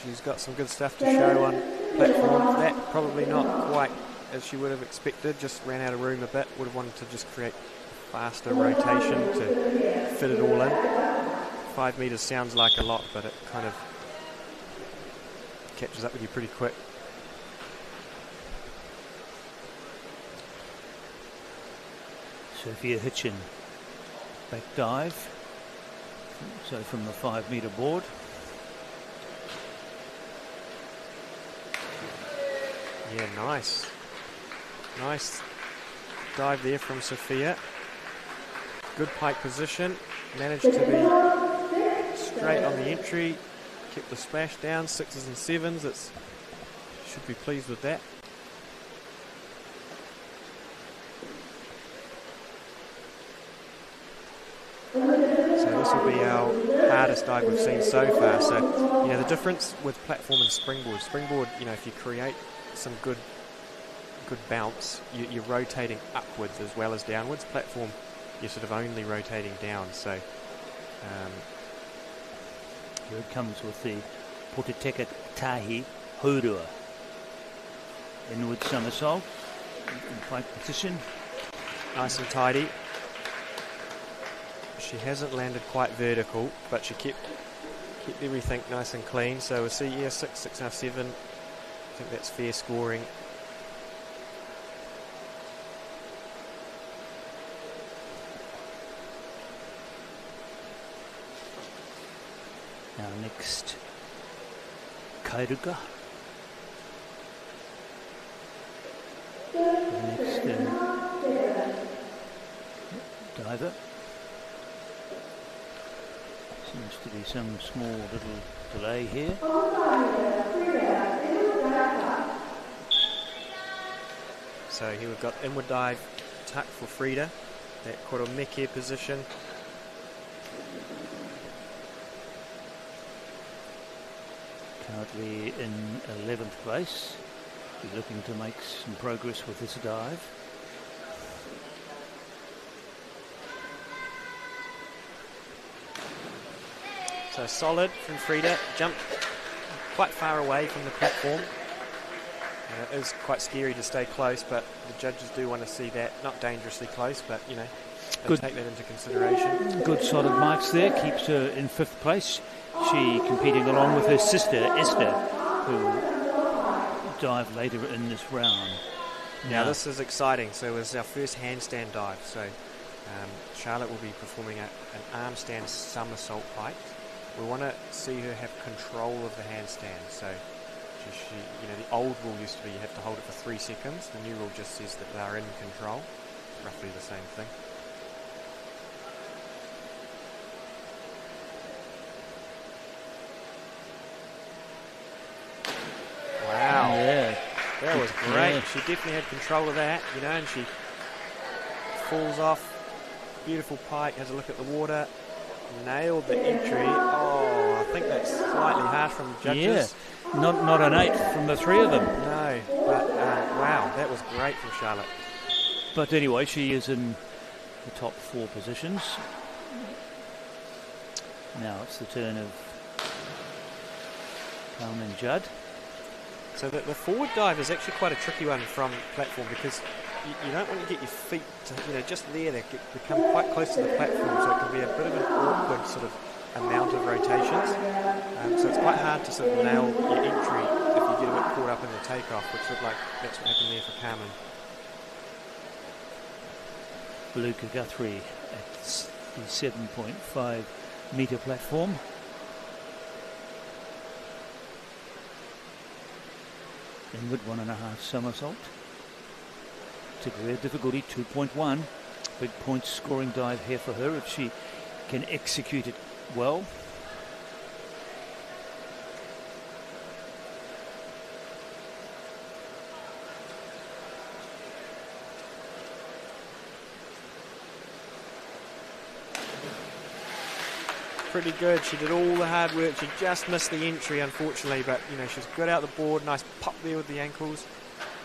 she's got some good stuff to show on platform. That probably not quite as she would have expected, just ran out of room a bit. Would have wanted to just create faster rotation to fit it all in. 5 metres sounds like a lot, but it kind of catches up with you pretty quick. Sophia Hitchin, back dive, so from the 5 metre board. Yeah, nice. Nice dive there from Sophia. Good pike position, managed to be straight on the entry, kept the splash down, 6s and 7s. It's should be pleased with that. So this will be our hardest hardest dive we've seen so far. So, you know, the difference with platform and springboard, you know, if you create some good bounce, you're rotating upwards as well as downwards. Platform, you're sort of only rotating down. So here it comes with the Poteteka Tahi Hurua. Inward somersault in pike position. Nice and tidy. She hasn't landed quite vertical, but she kept everything nice and clean. So we'll see, yeah, 6, 6.5, 7. I think that's fair scoring. Now next, Kairuka. Next diver. Seems to be some small little delay here. So here we've got inward dive tuck for Frida, that koromeke position. Currently in 11th place. He's looking to make some progress with this dive. So solid from Frida, jumped quite far away from the platform. It is quite scary to stay close, but the judges do want to see that. Not dangerously close, but, you know, they'll take that into consideration. Good solid marks there, keeps her in 5th place. She competing along with her sister, Esther, who dived later in this round. Now this is exciting. So it's our first handstand dive. So Charlotte will be performing an arm stand somersault pike. We want to see her have control of the handstand. So she, you know, the old rule used to be you have to hold it for 3 seconds. The new rule just says that they're in control. Roughly the same thing. Wow. Yeah. That was great. Yeah. She definitely had control of that, you know, and she falls off. Beautiful pike, has a look at the water. Nailed the entry. Oh, I think that's slightly harsh from the judges. Yeah, not an 8 from the 3 of them. No, but wow, that was great from Charlotte. But anyway, she is in the top 4 positions. Now it's the turn of Carmen Judd. So the forward dive is actually quite a tricky one from platform because you don't want to get your feet to, you know, just there. They become quite close to the platform, so it can be a bit of an awkward sort of amount of rotations. So it's quite hard to sort of nail your entry if you get a bit caught up in the takeoff, which looked like that's what happened there for Carmen. Luca Guthrie at the 7.5 metre platform. Inward 1.5 somersault. Degree of difficulty 2.1. Big point scoring dive here for her if she can execute it well. Pretty good. She did all the hard work. She just missed the entry, unfortunately, but you know, she's good out the board. Nice pop there with the ankles.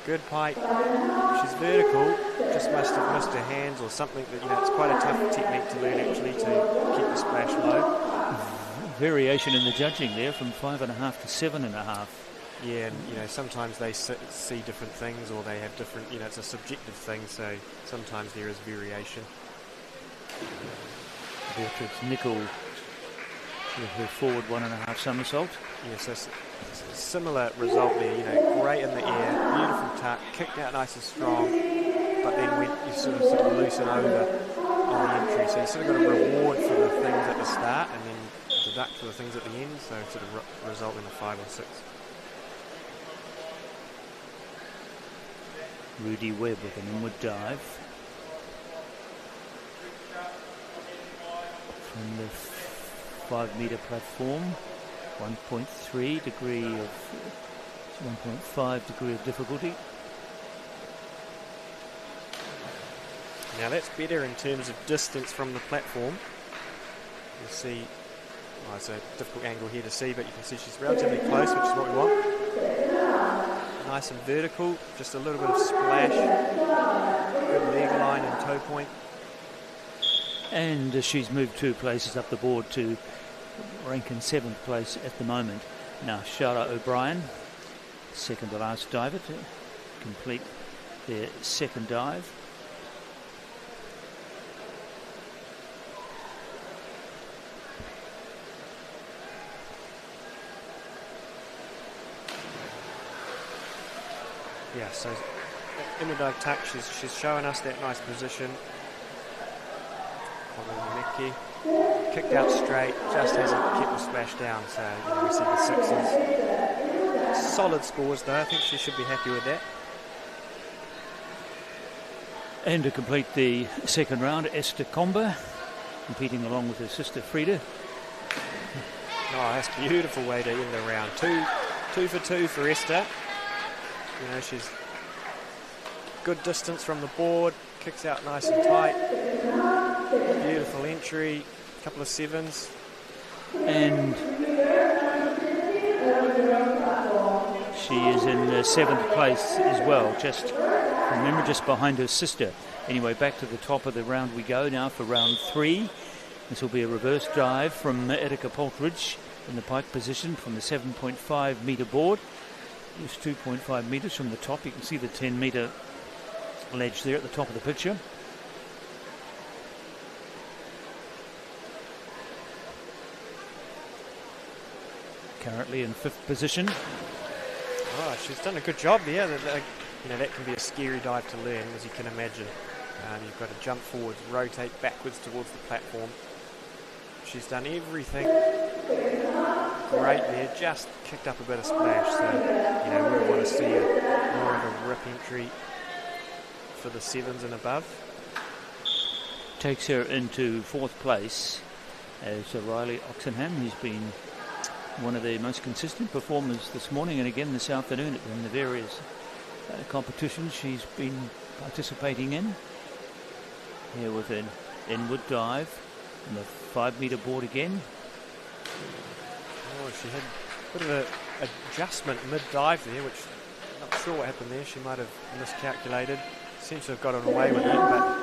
Good pike. She's vertical. Just must have missed her hands or something. That, you know, it's quite a tough technique to learn actually to keep the splash low. Variation in the judging there from 5.5 to 7.5. Yeah, and you know, sometimes they see different things, or they have different. You know, it's a subjective thing. So sometimes there is variation. Beatrice Nicol with her forward 1.5 somersault. Yes, yeah, so similar result there. You know, great in the air, beautiful tuck, kicked out nice and strong, but then when you sort of loosen over on the entry, so you sort of got a reward for the things at the start and then deduct for the things at the end, so sort of result in a 5 or 6. Rudy Webb with an inward dive from the 5 metre platform. 1.3 degree of 1.5 degree of difficulty. Now that's better in terms of distance from the platform. You see Oh, it's a difficult angle here to see, but you can see she's relatively close, which is what we want. Nice and vertical, just a little bit of splash. Good leg line and toe point. And she's moved 2 places up the board to rank in 7th place at the moment. Now Charlotte O'Brien, second to last diver, to complete their second dive. Yeah, so in the dive tuck, she's showing us that nice position. Mickey kicked out straight, just hasn't kept the splash down, so we see the 6s. Solid scores though, I think she should be happy with that. And to complete the second round, Esther Comber, competing along with her sister Frida. Oh, that's a beautiful way to end the round. Two for 2 for Esther. She's good distance from the board, kicks out nice and tight. Beautiful entry, couple of 7s. And she is in 7th place as well, just behind her sister. Anyway, back to the top of the round we go now for round 3. This will be a reverse dive from Erika Poltridge in the pike position from the 7.5 metre board. It's 2.5 metres from the top. You can see the 10 metre ledge there at the top of the picture. Currently in 5th position. Oh, she's done a good job there. That can be a scary dive to learn, as you can imagine. You've got to jump forwards, rotate backwards towards the platform. She's done everything great there, just kicked up a bit of splash. So, we want to see more of a rip entry for the 7s and above. Takes her into 4th place as Riley Oxenham, who's been one of the most consistent performers this morning and again this afternoon in the various competitions she's been participating in. Here with an inward dive on the 5 metre board again. Oh, she had a bit of an adjustment mid-dive there, which I'm not sure what happened there. She might have miscalculated. Seems to have gotten away with it, but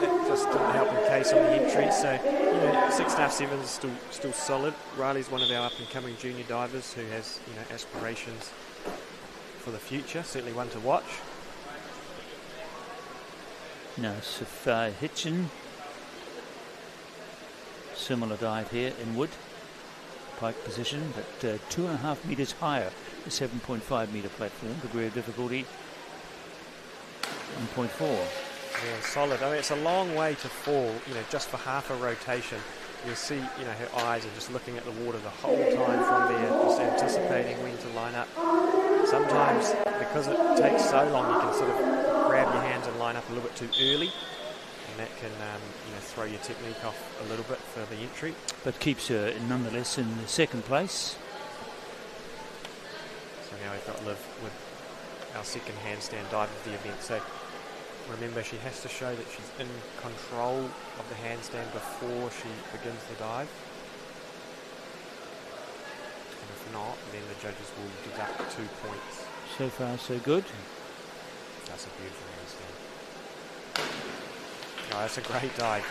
that just didn't help in case on the entry. So, 6.5, 7 is still solid. Riley's one of our up-and-coming junior divers who has, aspirations for the future. Certainly one to watch. Now, Sophia Hitchin. Similar dive here inward. Pike position, but 2.5 metres higher. The 7.5 metre platform. Degree of difficulty 1.4. Yeah, solid. It's a long way to fall, just for half a rotation. You'll see, her eyes are just looking at the water the whole time from there, just anticipating when to line up. Sometimes, because it takes so long, you can sort of grab your hands and line up a little bit too early, and that can, throw your technique off a little bit for the entry. But keeps her nonetheless in 2nd place. So now we've got Liv with our second handstand dive of the event. So remember, she has to show that she's in control of the handstand before she begins the dive. And if not, then the judges will deduct 2 points. So far, so good. That's a beautiful handstand. Oh, that's a great dive.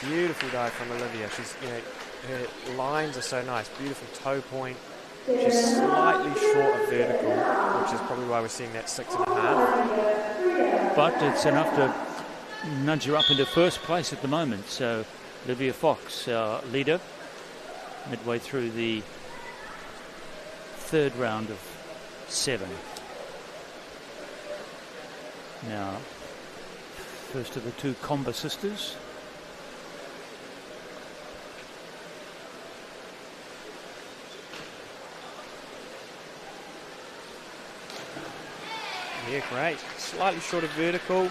Beautiful dive from Olivia. She's, her lines are so nice. Beautiful toe point. She's slightly short of vertical, which is probably why we're seeing that 6.5. But it's enough to nudge her up into 1st place at the moment. So Olivia Fox, our leader, midway through the 3rd round of 7. Now, first of the 2 Comber sisters. Yeah, great. Slightly short of vertical.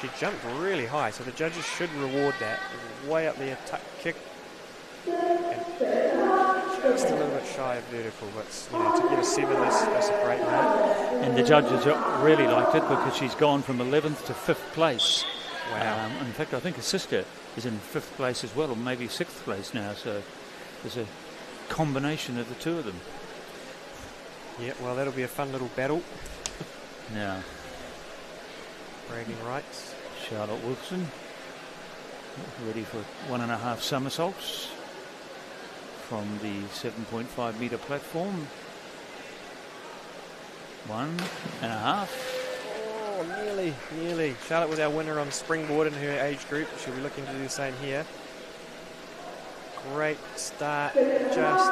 She jumped really high, so the judges should reward that. Way up there, tuck kick. And just a little bit shy of vertical, but to get a 7, that's a great note. And the judges really liked it because she's gone from 11th to 5th place Wow. In fact, I think his sister is in 5th place as well, or maybe 6th place now. So there's a combination of the two of them. Yeah, well, that'll be a fun little battle. Now, bragging rights. Charlotte Wilson ready for 1.5 somersaults from the 7.5 metre platform. 1.5. Oh, nearly. Charlotte was our winner on Springboard in her age group. She'll be looking to do the same here. Great start. Just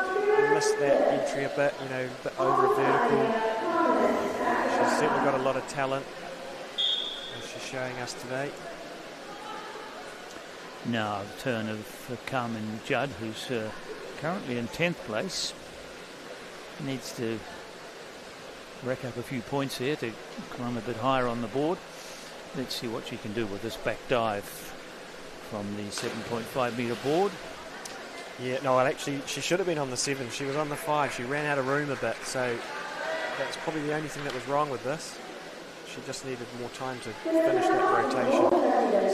missed that entry a bit, a bit over a vertical. She's certainly got a lot of talent, as she's showing us today. Now, the turn of Carmen Judd, who's currently in 10th place. Needs to rack up a few points here to climb a bit higher on the board. Let's see what she can do with this back dive from the 7.5 metre board. Yeah, no, well, actually, she should have been on the 7. She was on the 5. She ran out of room a bit, so that's probably the only thing that was wrong with this. She just needed more time to finish that rotation.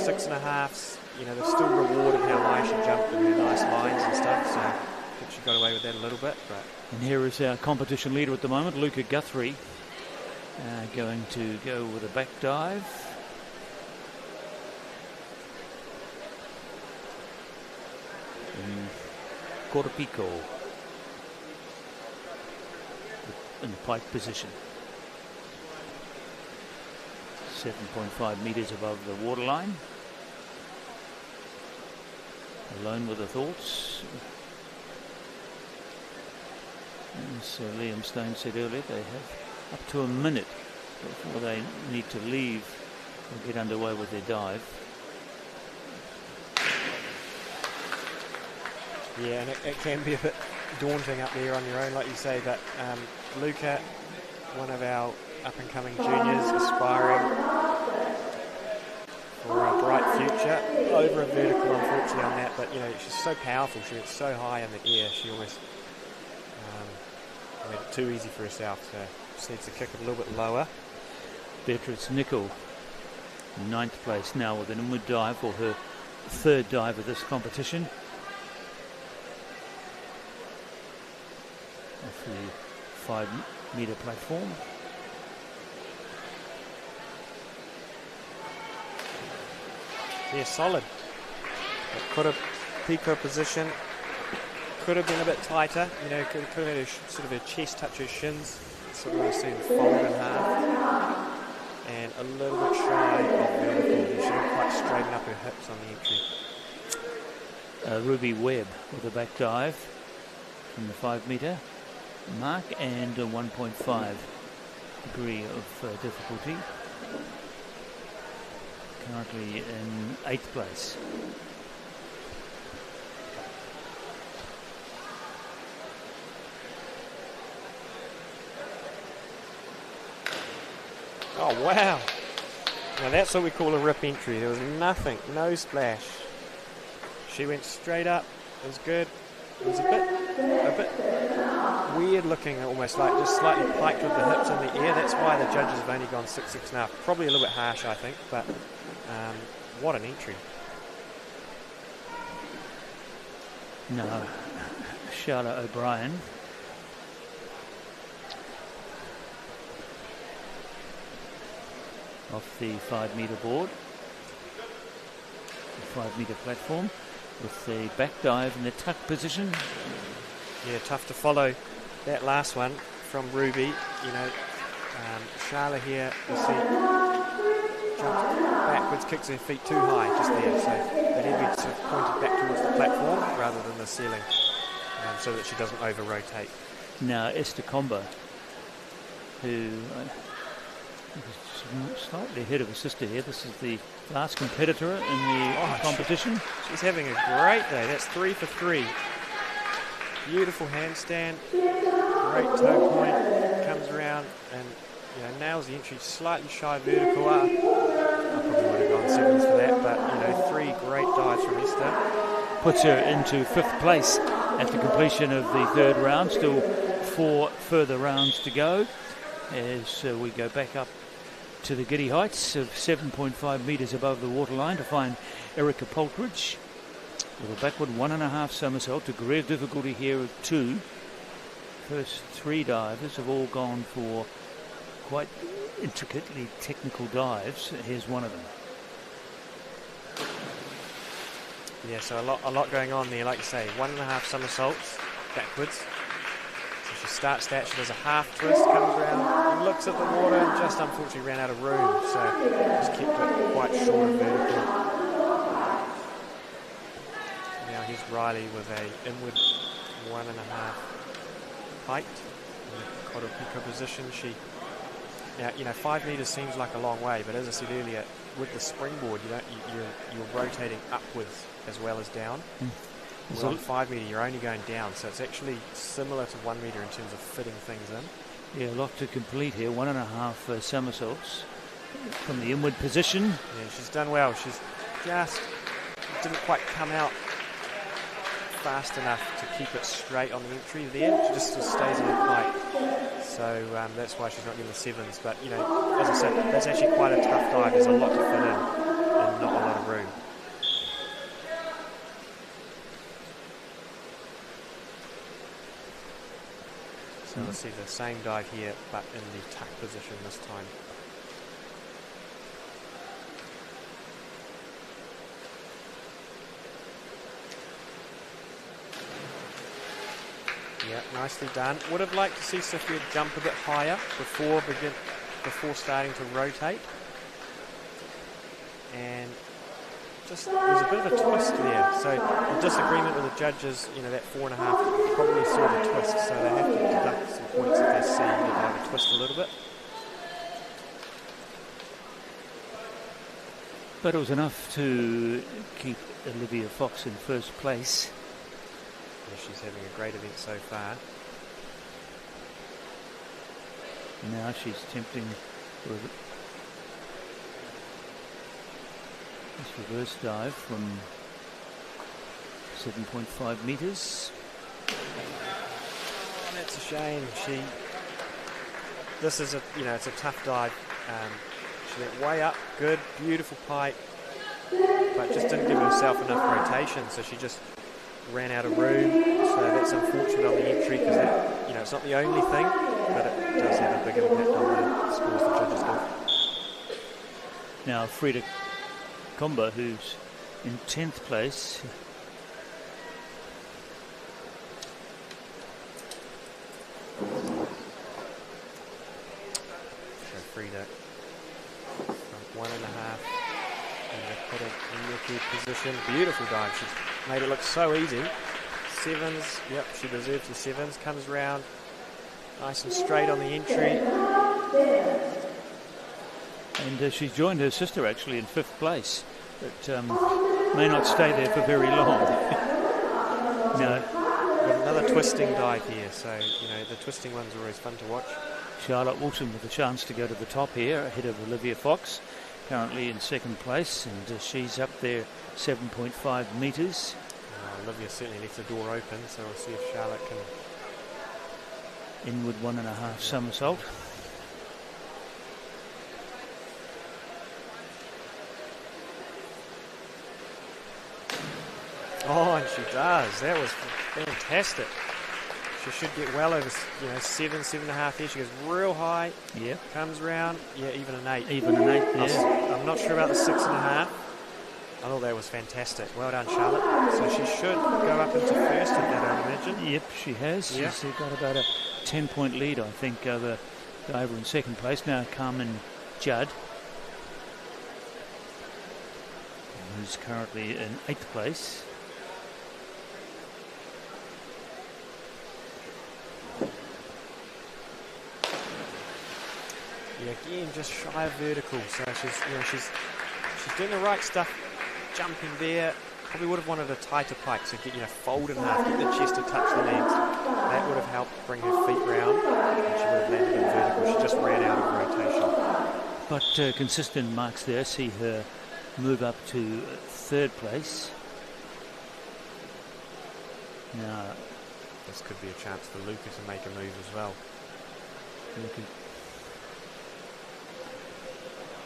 6.5s, they're still rewarded how high she jumped and her nice lines and stuff, so I think she got away with that a little bit. But And here is our competition leader at the moment, Luca Guthrie, going to go with a back dive. Quarter pico in the pike position. 7.5 metres above the waterline. Alone with the thoughts. As Liam Stone said earlier, they have up to a minute before they need to leave or get underway with their dive. yeah, and it can be a bit daunting up there on your own, like you say, but Luca, one of our up-and-coming juniors, aspiring for a bright future. Over a vertical, unfortunately, on that, but she's so powerful. She went so high in the air, she almost made it too easy for herself, so just needs to kick it a little bit lower. Beatrice Nicol, 9th place now with an inward dive for her 3rd dive of this competition. Off the 5 metre platform. Yeah, solid. It could have pico position. Could have been a bit tighter. Could have had sort of her chest touch her shins. Sort of see the fold in half. And a little bit shy of vertical. She should have quite straightened up her hips on the entry. Ruby Webb with a back dive from the 5 metre mark and a 1.5 degree of difficulty. Currently in 8th place. Oh, wow. Now that's what we call a rip entry. There was nothing, no splash. She went straight up. It was good. It was a bit weird looking, almost like just slightly piked with the hips in the air. That's why the judges have only gone 6.5. Probably a little bit harsh, I think, but what an entry. No, Charlotte O'Brien. Off the 5 metre board, the 5 metre platform, with the back dive in the tuck position. Yeah, tough to follow that last one from Ruby. Charlotte here, you see, jumps backwards, kicks her feet too high just there, so they need to be sort of pointed back towards the platform rather than the ceiling, so that she doesn't over rotate. Now Esther Comba, who is slightly ahead of her sister here. This is the last competitor in the competition. She's having a great day. That's 3 for 3. Beautiful handstand, great toe point, comes around and nails the entry, slightly shy vertical up. I probably would have gone 7s for that, but 3 great dives from Esther. Puts her into 5th place at the completion of the 3rd round. Still 4 further rounds to go as we go back up to the giddy heights of 7.5 metres above the waterline to find Erica Poltridge with a backward 1.5 somersault. Degree of difficulty here of 2. First 3 divers have all gone for quite intricately technical dives. Here's one of them. Yeah, so a lot going on there. Like you say, 1.5 somersaults backwards. So she starts that, she does a half twist, comes around, looks at the water, and just unfortunately ran out of room. So just kept it quite short of vertical. Now here's Riley with a inward 1.5 height in the Koro Pico position. Now, 5 metres seems like a long way, but as I said earlier, with the springboard, you're rotating upwards as well as down. Well, on 5 metre, you're only going down, so it's actually similar to 1 metre in terms of fitting things in. Yeah, a lot to complete here. 1.5 somersaults from the inward position. Yeah, she's done well. She's just didn't quite come out fast enough to keep it straight on the entry there. She just stays in her pipe. So that's why she's not getting the 7s. But, as I said, that's actually quite a tough dive. There's a lot to fit in and not a lot of room. So let's see the same dive here, but in the tuck position this time. Yeah, nicely done. Would have liked to see Sophia jump a bit higher before starting to rotate. And just there's a bit of a twist there. So the disagreement with the judges, that 4.5 probably saw the twist, so they have to deduct some points if they see that they have a twist a little bit. But it was enough to keep Olivia Fox in first place. She's having a great event so far. Now she's attempting this reverse dive from 7.5 metres. Oh, that's a shame. This is it's a tough dive. She went way up, good, beautiful pipe, but just didn't give herself enough rotation, so she just ran out of room. So that's unfortunate on the entry because it's not the only thing, but it does have a big impact on the scores the judges give. Now Frida Comba, who's in 10th place. So Frida from 1.5 and they put it in the position. Beautiful dive. She's made it look so easy. 7s, yep, she deserves the 7s. Comes round nice and straight on the entry. And she's joined her sister actually in 5th place, but may not stay there for very long. No. Got another twisting dive here, so the twisting ones are always fun to watch. Charlotte Wilson with a chance to go to the top here, ahead of Olivia Fox, currently in 2nd place, and she's up there 7.5 metres. Olivia certainly left the door open, so we'll see if Charlotte can. Inward 1.5 somersault. Oh, and she does. That was fantastic. She should get well over 7.5 here. She goes real high. Yeah. Comes round. Yeah, even an 8. Even an 8 there. I'm not sure about the 6.5. I thought that was fantastic. Well done, Charlotte. So she should go up into first at that, I'd imagine. Yep, she has. Yep. She's got about a 10-point lead, I think, over diver in 2nd place. Now Carmen Judd, who's currently in 8th place. Yeah, again, just shy of vertical. So she's doing the right stuff, jumping there. Probably would have wanted a tighter pike, so get fold in half, get the chest to touch the legs. That would have helped bring her feet round, and she would have landed in vertical. She just ran out of rotation. But consistent marks there. See her move up to 3rd place. Now, this could be a chance for Luca to make a move as well.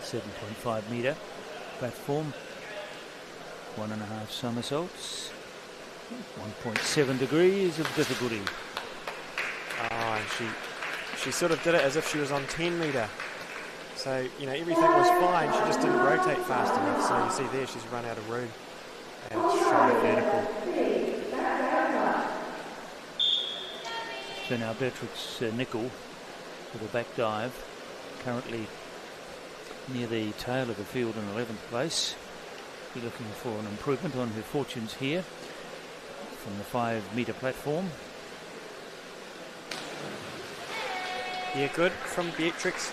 7.5 metre platform, 1.5 somersaults, 1.7 degrees of difficulty. Oh, and she sort of did it as if she was on 10 metre. So, you know, everything was fine, she just didn't rotate fast enough. So you see there, she's run out of room. And it's shy vertical. So now Beatrix Nicol with a back dive, currently near the tail of the field in 11th place. Be looking for an improvement on her fortunes here from the 5 metre platform. Yeah, good from Beatrix.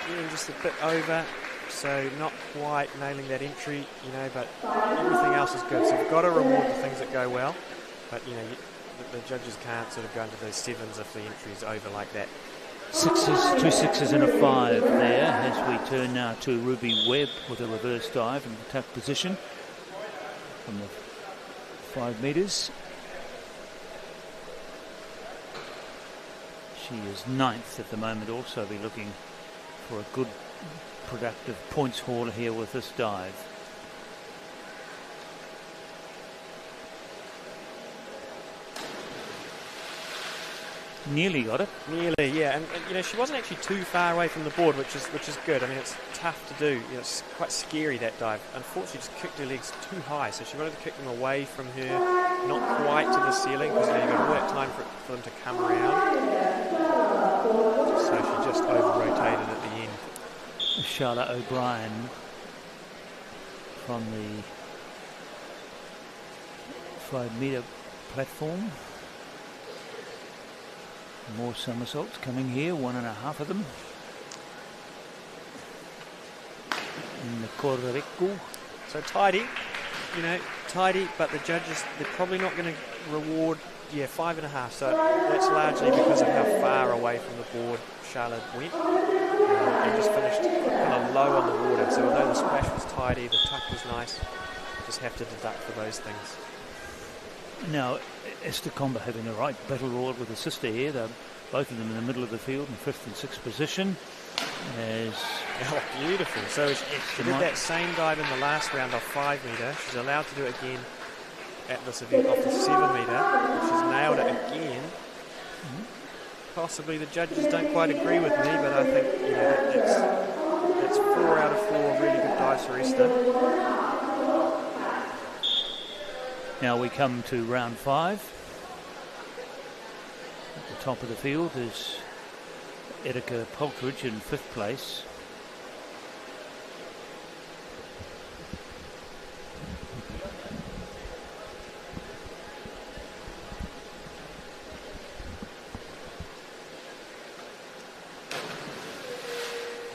Yeah, just a bit over, so not quite nailing that entry, you know, but everything else is good. So we've got to reward the things that go well, but, you know, the judges can't sort of go into those 7s if the entry is over like that. 6s, 2 6s and a 5 there as we turn now to Ruby Webb with a reverse dive in the tough position from the 5 metres. She is 9th at the moment, also be looking for a good productive points haul here with this dive. Nearly got it. Nearly, yeah, and you know, she wasn't actually too far away from the board, which is good. I mean, it's tough to do. You know, it's quite scary, that dive. Unfortunately, just kicked her legs too high, so she wanted to kick them away from her, not quite to the ceiling, because now you've got all that time for them to come around. So she just over-rotated at the end. Charlotte O'Brien from the 5 metre platform. More somersaults coming here, 1.5 of them. Correco. So tidy, you know, tidy, but the judges, they're probably not going to reward, 5.5. So that's largely because of how far away from the board Charlotte went. And just finished kind of low on the water. So although the splash was tidy, the tuck was nice, just have to deduct for those things. Now, Esther Comber having a right battle royal with her sister here. They're both of them in the middle of the field in 5th and 6th position. Oh, beautiful. So she did that same dive in the last round off 5 metre. She's allowed to do it again at this event off the 7 metre. She's nailed it again. Possibly the judges don't quite agree with me, but I think, you know, that's 4 out of 4 really good dives for Esther. Now we come to round 5. At the top of the field is Erika Poltridge in 5th place.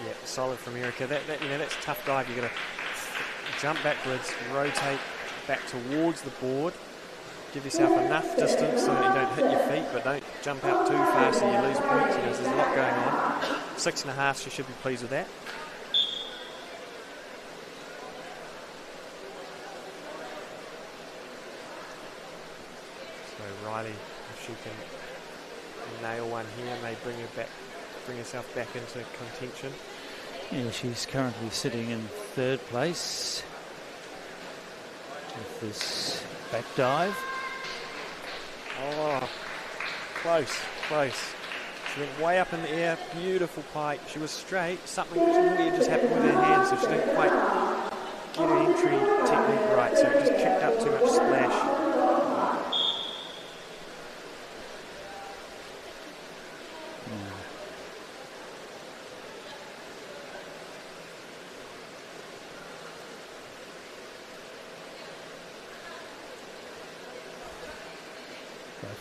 Yeah, solid from Erika. That you know, that's a tough dive. You've got to jump backwards, rotate back towards the board, give yourself enough distance so that you don't hit your feet, but don't jump out too fast and you lose points. You know, there's a lot going on. 6.5, she should be pleased with that. So Riley, if she can nail one here, may bring herself back into contention. Yeah, she's currently sitting in 3rd place with this back dive. Oh, close. She went way up in the air, beautiful pike. She was straight, something weird just happened with her hands, so she didn't quite get her entry technique right, so it just kicked up too much splash.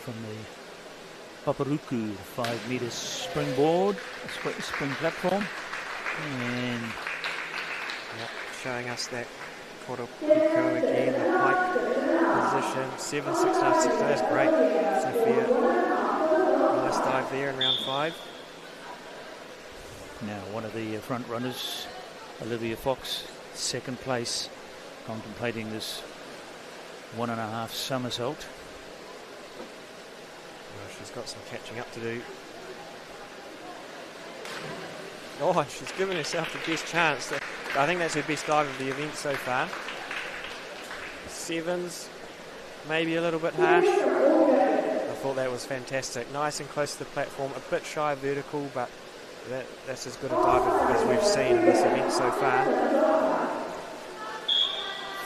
From the Paparuku 5 metre springboard, spring platform, and showing us that Koropico again, the pike position, 7, 6.5, 6. That's great. Sophia, nice dive there in round 5. Now one of the front runners, Olivia Fox, 2nd place, contemplating this 1.5 somersault. She's got some catching up to do. Oh, she's given herself the best chance. I think that's her best dive of the event so far. Sevens, maybe a little bit harsh. I thought that was fantastic. Nice and close to the platform, a bit shy of vertical, but that's as good a dive as we've seen in this event so far.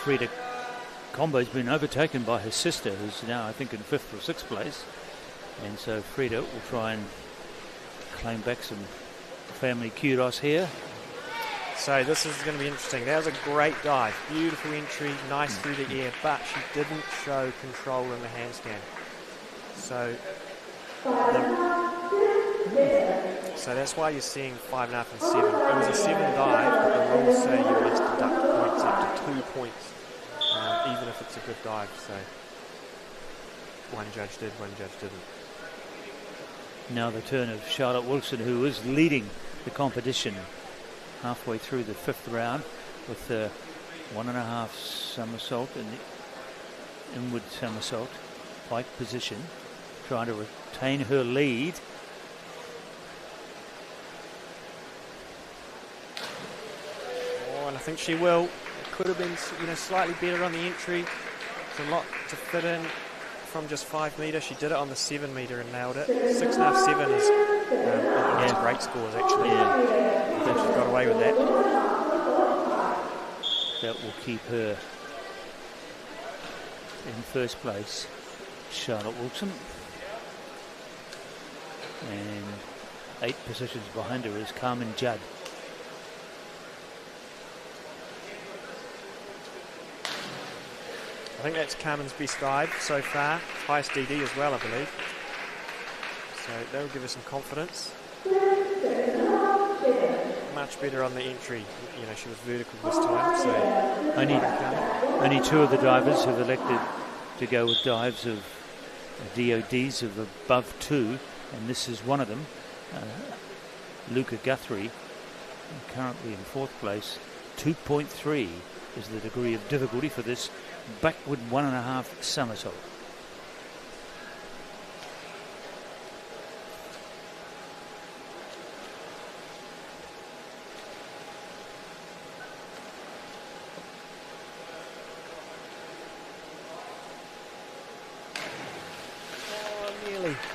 Frida Combo's been overtaken by her sister, who's now, I think, in 5th or 6th place. And so Frida will try and claim back some family kudos here. So this is going to be interesting. That was a great dive. Beautiful entry, nice through the air, but she didn't show control in the handstand. So that's why you're seeing 5.5 and 7. It was a 7 dive, but the rules say you must deduct points up to 2 points, even if it's a good dive. So one judge did, one judge didn't. Now the turn of Charlotte Wilson, who is leading the competition halfway through the 5th round with the 1.5 somersault and the inward somersault, pike position, trying to retain her lead. Oh, and I think she will. It could have been, slightly better on the entry. It's a lot to fit in from just 5 metre. She did it on the 7 metre and nailed it. 6.5, 7 is great scores actually. Yeah. I think she's got away with that. That will keep her in 1st place, Charlotte Wilson. And 8 positions behind her is Carmen Judd. I think that's Carmen's best dive so far. Highest DD as well, I believe. So that will give her some confidence. Much better on the entry. She was vertical this time. So only 2 of the divers have elected to go with dives of DODs of above 2, and this is one of them. Luca Guthrie, currently in 4th place. 2.3 is the degree of difficulty for this backward 1.5 somersault.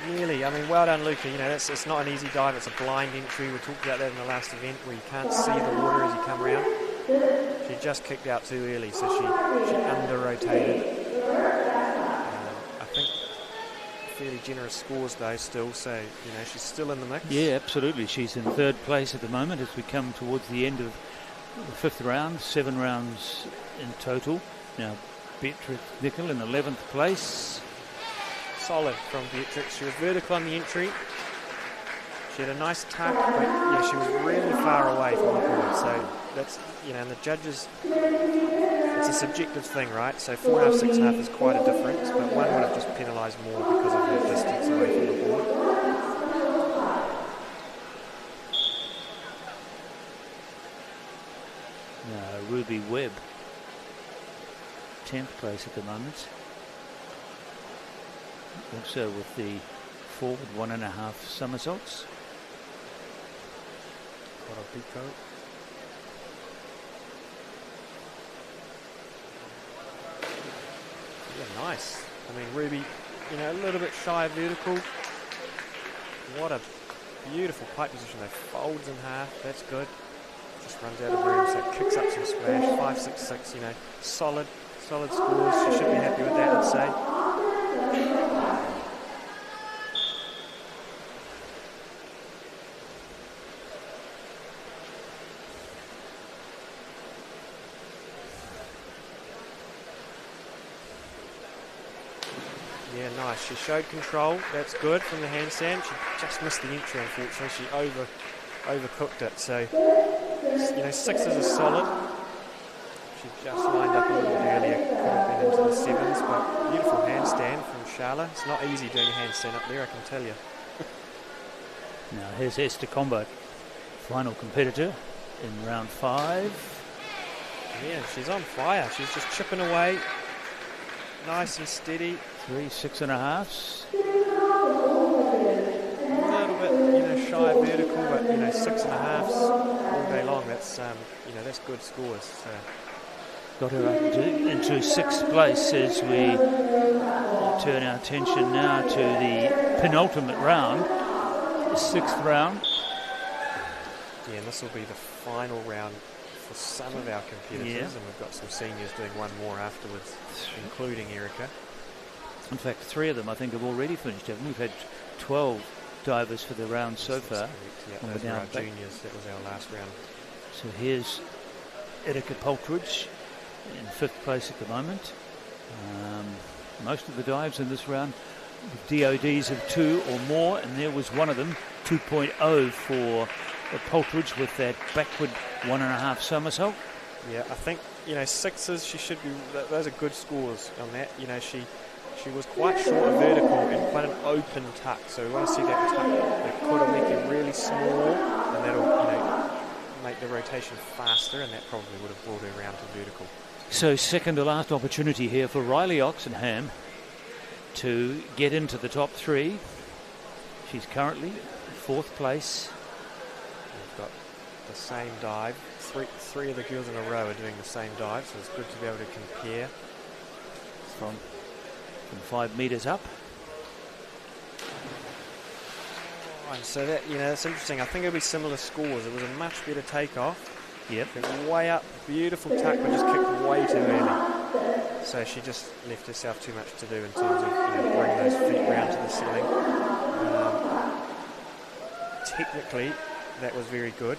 Nearly. I mean, well done, Luca. It's not an easy dive. It's a blind entry. We talked about that in the last event where you can't see the water as you come around. She just kicked out too early, so she under-rotated. I think fairly generous scores though still, so she's still in the mix. Yeah, absolutely. She's in 3rd place at the moment as we come towards the end of the 5th round. 7 rounds in total. Now Beatrix Nicol in 11th place. Solid from Beatrix. She was vertical on the entry. She had a nice tuck, but she was really far away from the board. So that's, and the judges, it's a subjective thing, right? So 4.5, 6.5 is quite a difference, but one would have just penalised more because of her distance away from the board. Now Ruby Webb, 10th place at the moment. Also with the forward 1.5 somersaults. Yeah, nice. I mean, Ruby, a little bit shy of vertical. What a beautiful pike position though. Folds in half, that's good. Just runs out of room, so it kicks up some splash. 5.66, solid scores. She should be happy with that, I'd say. Yeah, nice. She showed control. That's good from the handstand. She just missed the entry, unfortunately. She overcooked it. So, 6s are solid. She just lined up a little bit earlier. Could have been into the 7s, but beautiful handstand from Charlotte. It's not easy doing a handstand up there, I can tell you. Now here's Esther Combo, final competitor in round 5. Yeah, she's on fire. She's just chipping away. Nice and steady. 3 6.5s. A little bit, shy of vertical, but 6.5s all day long. That's that's good scores. So. Got her up into sixth place as we turn our attention now to the penultimate round, the sixth round. Yeah, and this will be the final round for some of our competitors, and we've got some seniors doing one more afterwards, including Erica. In fact, 3 of them I think have already finished, haven't we? We've had 12 divers for the round so far. Yeah, those were our juniors. That was our last round. So here's Erica Poltridge in 5th place at the moment. Most of the dives in this round with DODs of 2 or more, and there was one of them, 2.0 for Poltridge with that backward 1.5 somersault. Yeah, I think 6s. She should be. Those are good scores on that. She was quite short of vertical and quite an open tuck. So we want to see that tuck. That could make it really small, and that'll make the rotation faster, and that probably would have brought her around to vertical. So second to last opportunity here for Riley Oxenham to get into the top 3. She's currently 4th place. We've got the same dive. Three of the girls in a row are doing the same dive, so it's good to be able to compare. From 5 metres up. And so that, that's interesting. I think it'll be similar scores. It was a much better takeoff. Yep. Way up, beautiful tuck, but just kicked way too early. So she just left herself too much to do in terms of bringing those feet round to the ceiling. Technically, that was very good.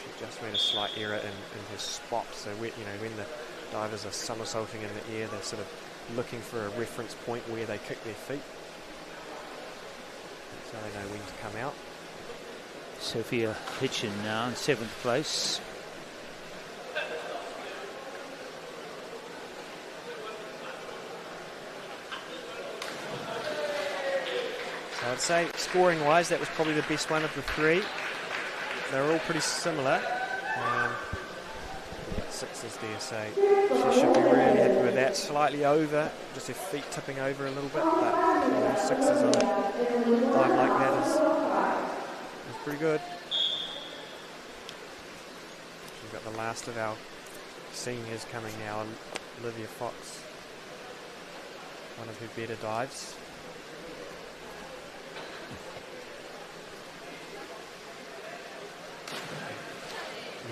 She just made a slight error in her spot. So when the divers are somersaulting in the air, they're sort of looking for a reference point where they kick their feet, so they know when to come out. Sophia Hitchin now in 7th place. So I'd say scoring-wise, that was probably the best one of the 3. They're all pretty similar. 6s there, so she should be really happy with that. Slightly over, just her feet tipping over a little bit, but 6s on a dive like that is pretty good. We've got the last of our seniors coming now, Olivia Fox, one of her better dives.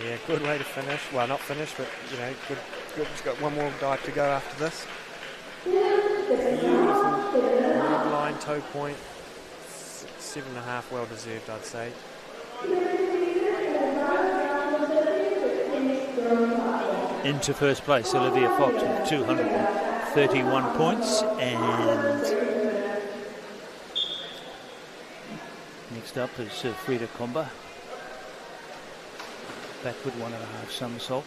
Yeah, good way to finish. Well, not finish, but good. She's got one more dive to go after this. Beautiful mid-line toe point. 7.5, well deserved, I'd say. Into first place, Olivia Fox with 231 points, and next up is Frida Comba. Backward 1.5 somersault.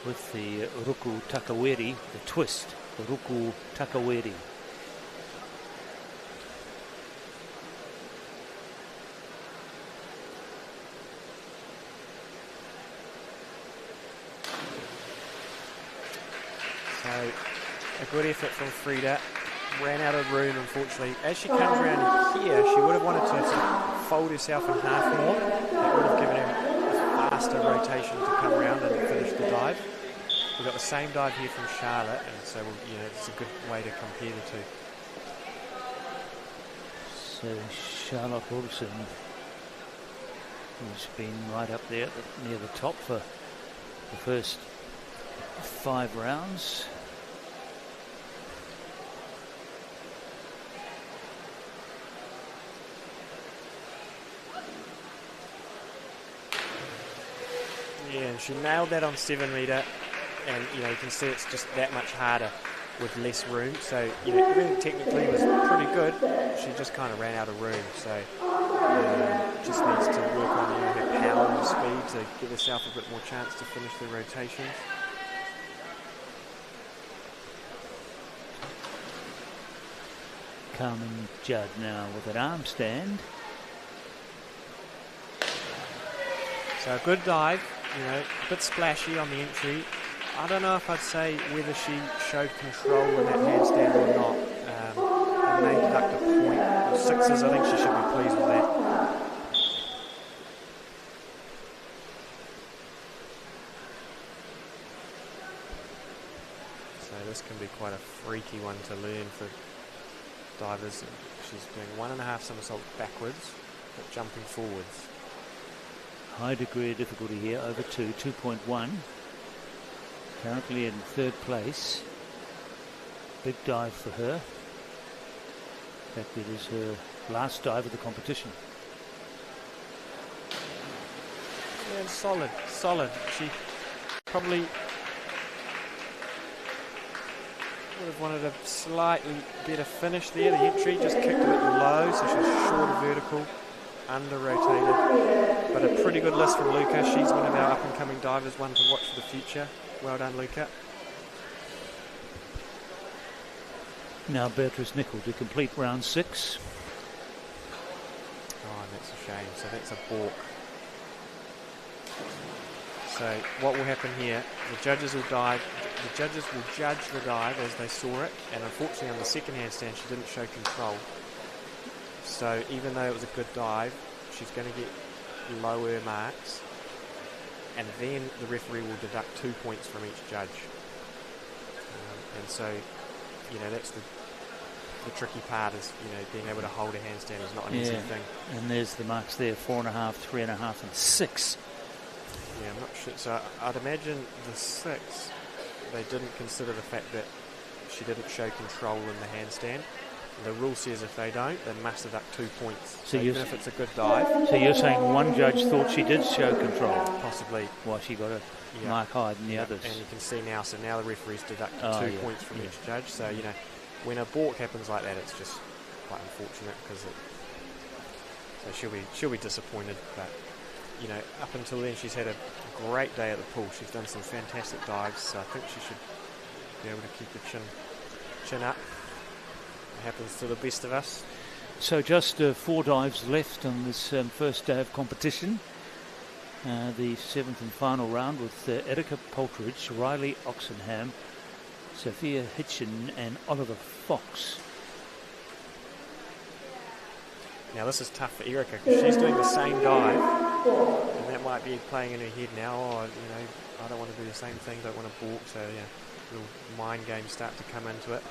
With the Ruku Takaweri, the twist, the Ruku Takaweri. So, a good effort from Frida. Ran out of room, unfortunately. As she comes around here, she would have wanted to sort of fold herself in half more. That would have given her a faster rotation to come around and finish the dive. We've got the same dive here from Charlotte, and so it's a good way to compare the two. So Charlotte Wilson, who's been right up there near the top for the first 5 rounds. Yeah, and she nailed that on 7 metre, and you can see it's just that much harder with less room. So everything technically was pretty good. She just kind of ran out of room, so just needs to work on her power and speed to give herself a bit more chance to finish the rotations. Carmen Judd now with an arm stand. So a good dive, a bit splashy on the entry, I don't know if I'd say whether she showed control in that handstand or not. It may deduct a point. With sixes, I think she should be pleased with that. So this can be quite a freaky one to learn for divers. She's doing 1.5 somersaults backwards, but jumping forwards. High degree of difficulty here, over 2.1. Currently in 3rd place. Big dive for her. In fact, it is her last dive of the competition. Yeah, solid. She probably would have wanted a slightly better finish there. The entry just kicked a bit low, so she was short of vertical, under rotated. But a pretty good list from Luca. She's one of our up-and-coming divers, one to watch for the future. Well done, Luca. Now Beatrice Nicol to complete round 6. Oh, and that's a shame. So that's a balk. So what will happen here, the judges will judge the dive as they saw it, and unfortunately on the second handstand she didn't show control. So even though it was a good dive, she's going to get lower marks, and then the referee will deduct 2 points from each judge. And so, you know, that's the tricky part, is, you know, being able to hold a handstand is not an easy thing. And there's the marks there, 4.5, 3.5 and 6. Yeah, I'm not sure. So I'd imagine the 6, they didn't consider the fact that she didn't show control in the handstand. The rule says if they don't, they must deduct 2 points. So even if it's a good dive. So you're saying one judge thought she did show control? Possibly. While she got a mark higher than the others. And you can see now, so now the referee's deducted 2 points from each judge. So, you know, when a balk happens like that, it's just quite unfortunate, because so she'll be disappointed. But, you know, up until then she's had a great day at the pool. She's done some fantastic dives, so I think she should be able to keep her chin up. It happens to the best of us. So just 4 dives left on this first day of competition. The 7th and final round with Erika Poltridge, Riley Oxenham, Sophia Hitchin and Oliver Fox. Now this is tough for Erika, because she's doing the same dive, and that might be playing in her head now. Oh, you know, I don't want to do the same thing, don't want to balk. So yeah, little mind games start to come into it.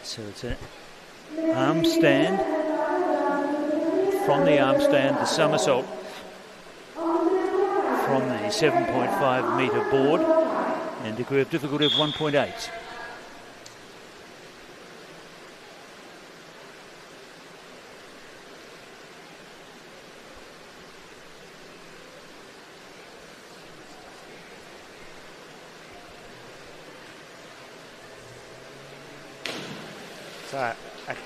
So it's an arm stand. From the arm stand, the somersault from the 7.5 metre board, and degree of difficulty of 1.8.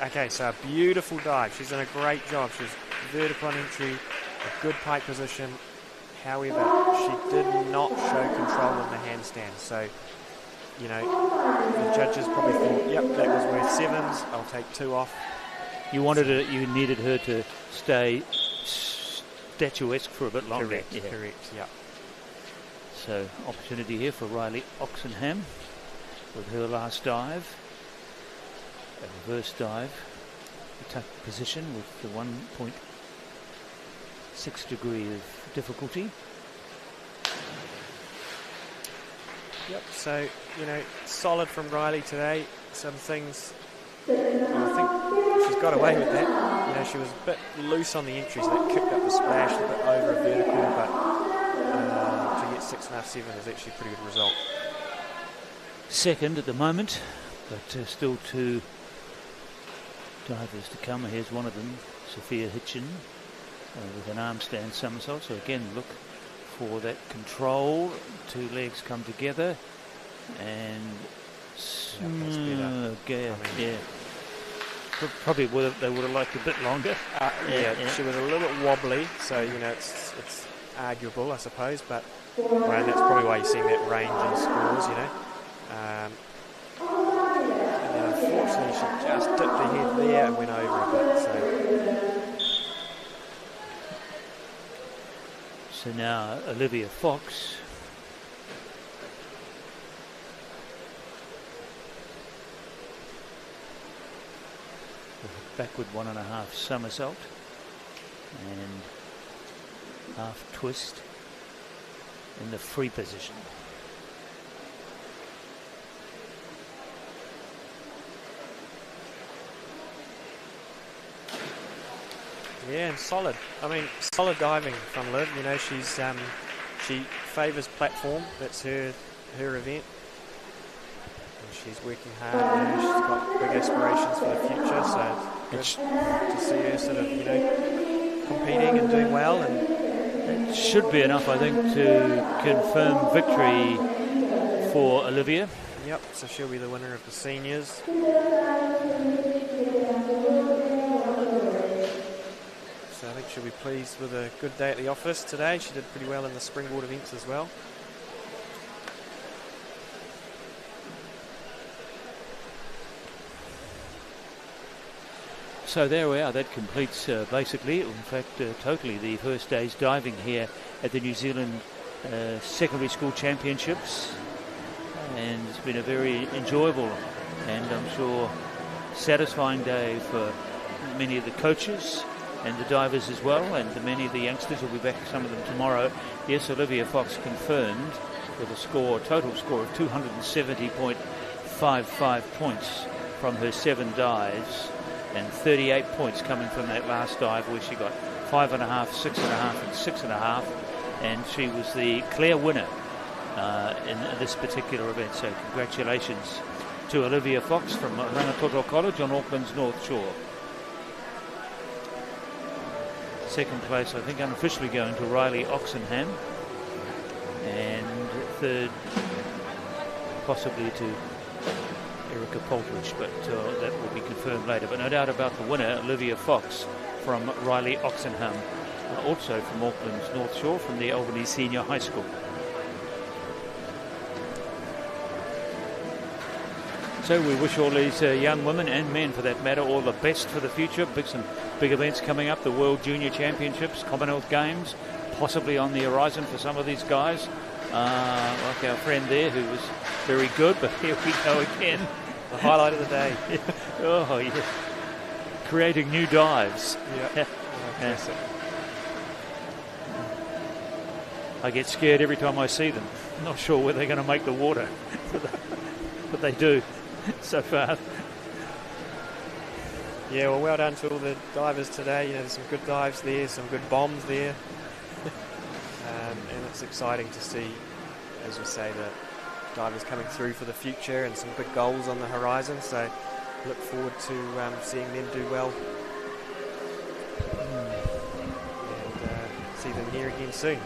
Okay, so a beautiful dive. She's done a great job. She's vertical on entry, a good pike position. However, she did not show control in the handstand. So, you know, the judges probably thought, yep, that was worth 7s. I'll take 2 off. You needed her to stay statuesque for a bit longer. Correct, yeah. So, opportunity here for Riley Oxenham with her last dive. A reverse dive, a tuck position with the 1.6 degree of difficulty. Yep, so, you know, solid from Riley today. Some things, I think she's got away with that. You know, she was a bit loose on the entry, so that kicked up the splash a bit over a vertical, but to get 6.5, 7 is actually a pretty good result. Second at the moment, but still 2 divers to come. Here's one of them, Sophia Hitchin, with an arm stand somersault. So again, look for that control. 2 legs come together, and probably they would have liked a bit longer. She was a little bit wobbly, so you know it's arguable, I suppose. But well, that's probably why you're seeing that range in scores, you know. Unfortunately, she just dipped her head there and went over a bit. So now Olivia Fox. Backward 1.5 somersault and half twist in the free position. Yeah, and solid. I mean, solid diving from Liv. You know, she favours platform. That's her event. And she's working hard. You know, she's got big aspirations for the future. So it's good to see her sort of, you know, competing and doing well. And it should be enough, I think, to confirm victory for Olivia. Yep. So she'll be the winner of the seniors. So I think she'll be pleased with a good day at the office today. She did pretty well in the Springboard events as well. So there we are. That completes basically, in fact, totally the first day's diving here at the New Zealand Secondary School Championships. And it's been a very enjoyable and I'm sure satisfying day for many of the coaches and the divers as well, and many of the youngsters will be back, some of them tomorrow. Yes, Olivia Fox confirmed with a total score of 270.55 points from her 7 dives, and 38 points coming from that last dive where she got 5.5, 6.5 and 6.5, and she was the clear winner in this particular event. So congratulations to Olivia Fox from Rangitoto College on Auckland's North Shore. Second place, I think, unofficially going to Riley Oxenham, and third possibly to Erica Poltridge, but that will be confirmed later. But no doubt about the winner, Olivia Fox from Riley Oxenham, also from Auckland's North Shore, from the Albany Senior High School. So we wish all these young women and men, for that matter, all the best for the future. Some big events coming up, the World Junior Championships, Commonwealth Games, possibly on the horizon for some of these guys. Like our friend there, who was very good, but here we go again. The highlight of the day. Oh, yeah. Creating new dives. Yeah. I get scared every time I see them. I'm not sure whether they're going to make the water, but they do so far. Yeah, well done to all the divers today. You know, there's some good dives there, some good bombs there. And it's exciting to see, as we say, the divers coming through for the future and some big goals on the horizon. So look forward to seeing them do well. And see them here again soon.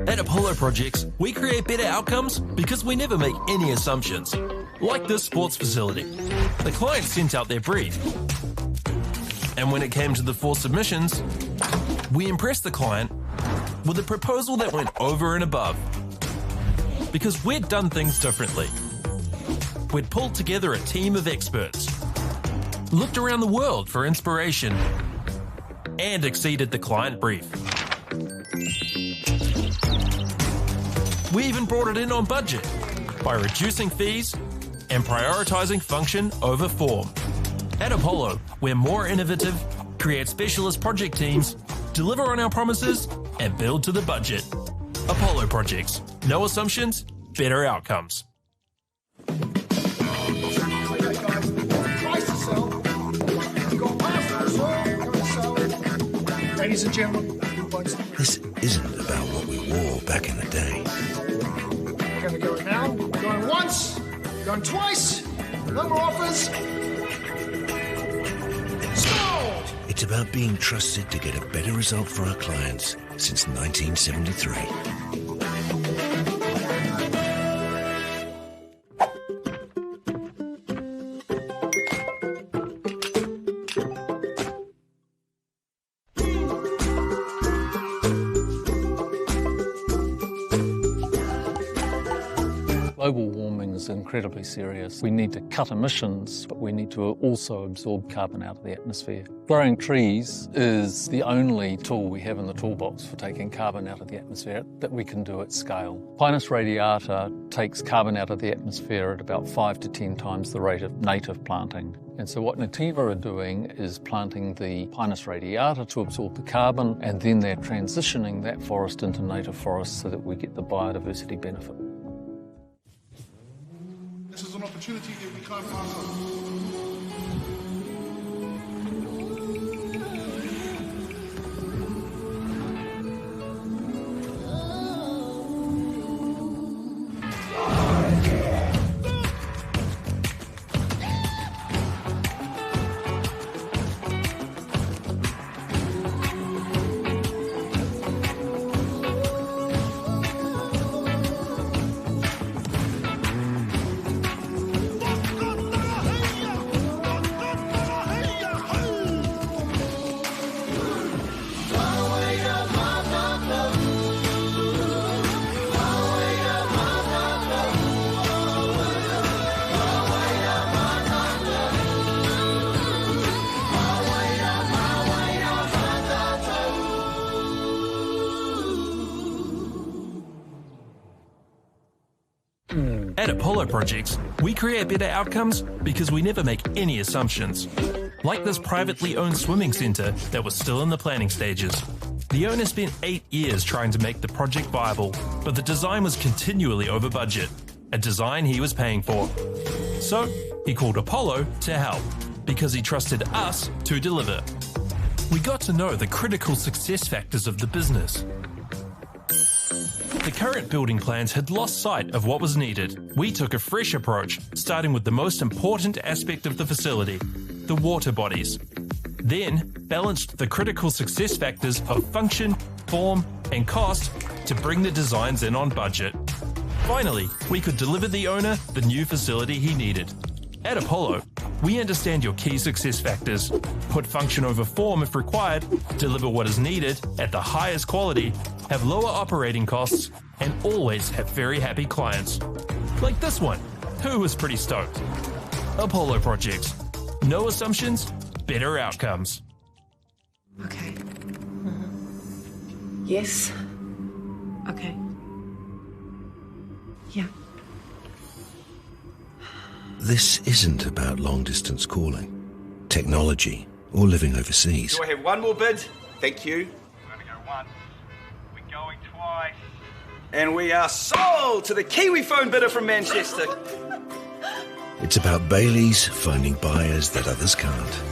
At Apollo Projects, we create better outcomes because we never make any assumptions. Like this sports facility. The client sent out their brief. And when it came to the 4 submissions, we impressed the client with a proposal that went over and above. Because we'd done things differently. We'd pulled together a team of experts, looked around the world for inspiration, and exceeded the client brief. We even brought it in on budget by reducing fees and prioritizing function over form. At Apollo, we're more innovative, create specialist project teams, deliver on our promises, and build to the budget. Apollo Projects. No assumptions, better outcomes. Twice the cell. Go past the cell. Ladies and gentlemen, This isn't about what we wore back in the day. we're going to go now. Going once, going twice. No more offers. Sold! It's about being trusted to get a better result for our clients since 1973. Global warming is incredibly serious. We need to cut emissions, but we need to also absorb carbon out of the atmosphere. Growing trees is the only tool we have in the toolbox for taking carbon out of the atmosphere that we can do at scale. Pinus radiata takes carbon out of the atmosphere at about 5 to 10 times the rate of native planting. And so what Nativa are doing is planting the Pinus radiata to absorb the carbon, and then they're transitioning that forest into native forests so that we get the biodiversity benefit. This is an opportunity that we can't pass on. At Apollo Projects, we create better outcomes because we never make any assumptions. Like this privately owned swimming centre that was still in the planning stages. The owner spent 8 years trying to make the project viable, but the design was continually over budget, a design he was paying for. So, he called Apollo to help, because he trusted us to deliver. We got to know the critical success factors of the business. The current building plans had lost sight of what was needed. We took a fresh approach, starting with the most important aspect of the facility, the water bodies. Then, balanced the critical success factors of function, form, and cost to bring the designs in on budget. Finally, we could deliver the owner the new facility he needed. At Apollo, we understand your key success factors, put function over form if required, deliver what is needed at the highest quality, have lower operating costs, and always have very happy clients. Like this one, who was pretty stoked. Apollo Projects. No assumptions, better outcomes. Okay. Yes. Okay. Yeah. This isn't about long-distance calling, technology, or living overseas. Do I have one more bid? Thank you. We're going to go once. We're going twice. And we are sold to the Kiwi phone bidder from Manchester. It's about Bailey's finding buyers that others can't.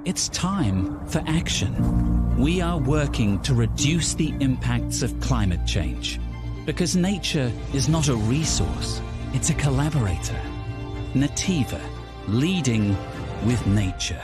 It's time for action. We are working to reduce the impacts of climate change because nature is not a resource, it's a collaborator. Nativa, leading with nature.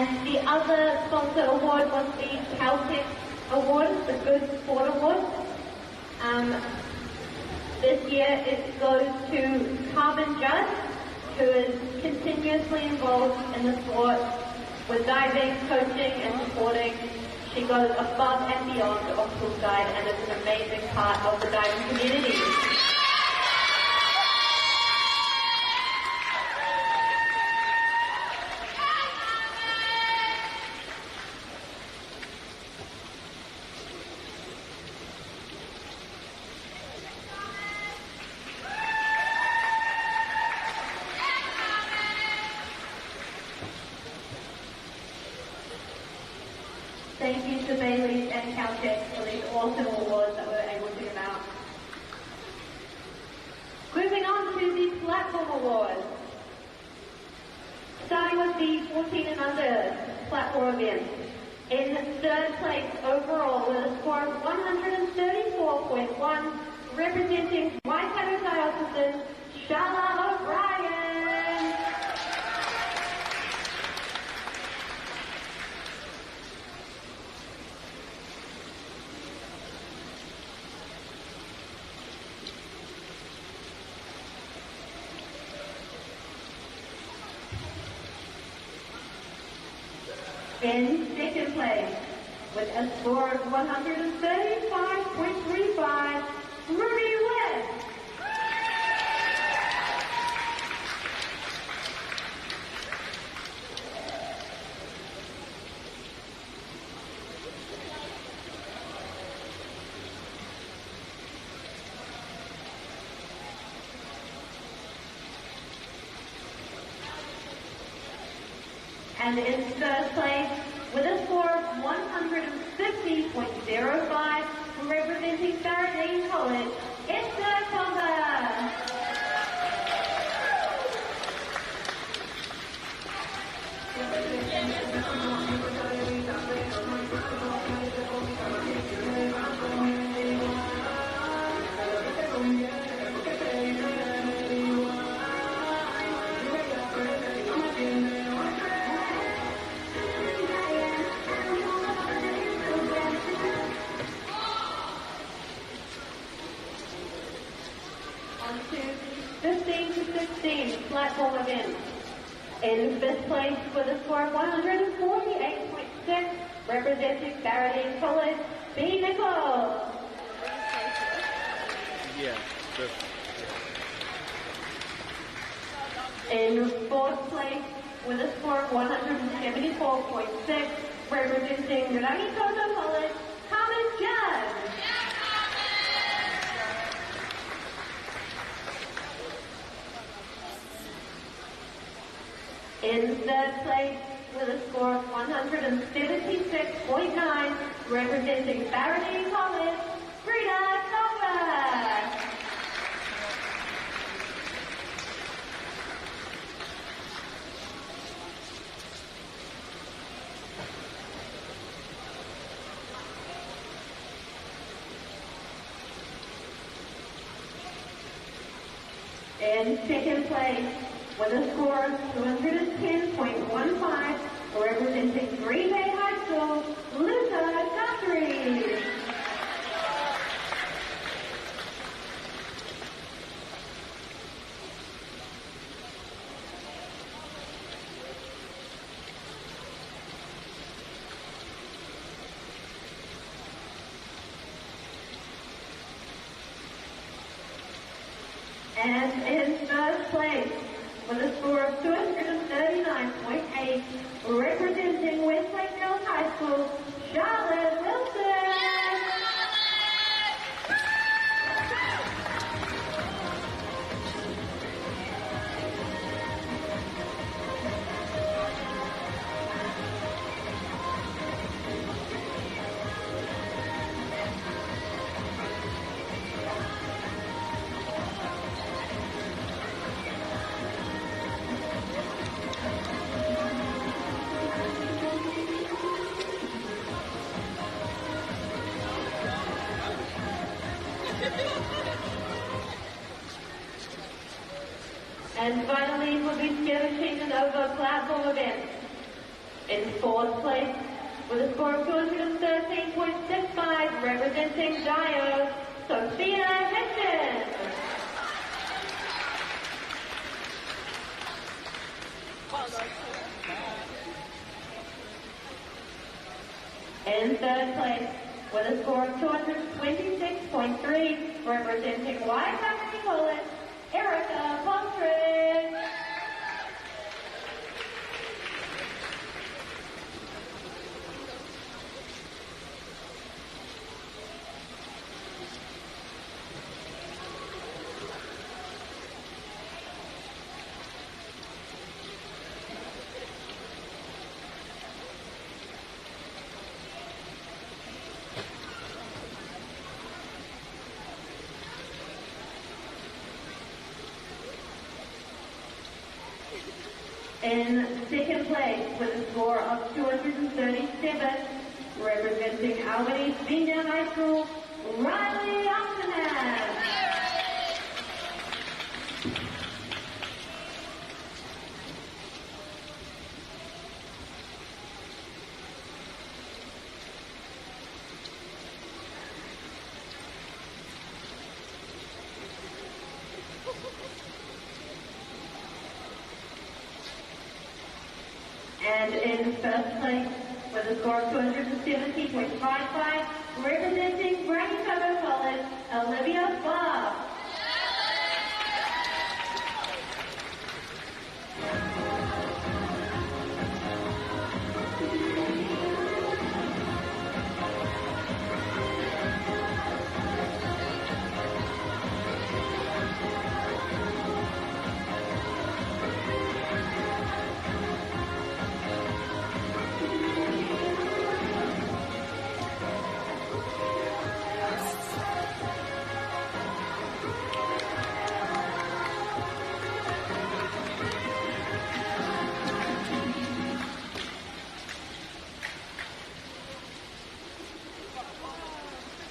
And the other sponsor award was the Caltech Award, the Good Sport Award. This year it goes to Carmen Judd, who is continuously involved in the sport with diving, coaching and supporting. She goes above and beyond on poolside and is an amazing part of the diving community. Thank you to Bailey's and Caltech for these awesome awards that we were able to give out. Moving on to the Platform Awards. Starting with the 14 and under platform event. In third place overall with a score of 134.1, representing Waikato Diocesan, Shala O'Brien. In second place, with a score of 135.35, Ruby West. And in third place, with a score of 150.05, representing Faraday College, Esther Tonga. On to 15 to 16 platform events. In fifth place with a score of 148.6, representing Faraday College, B. Nichols. Yeah. In fourth place with a score of 174.6, representing Rangitoto College, Carmen Judd. In third place with a score of 176.9, representing Faraday College, Frida Tonga. In second place, with a score of 210.15, representing Green Bay High School, Luca Guthrie. And in third place, with a score of 239.8, representing Westlake Girls High School, Charlotte Wilson. And finally, for the 17 and over platform event. In fourth place, with a score of 213.65, representing Dio, Sophia Henderson. In third place, with a score of 226.3, representing Waikaki Poland, Erica Postridge. In second place, with a score of 237, representing Albany Senior High School, Riley Optimus. And in first place, with a score of 270.55, representing Brackencover College, Olivia Bob.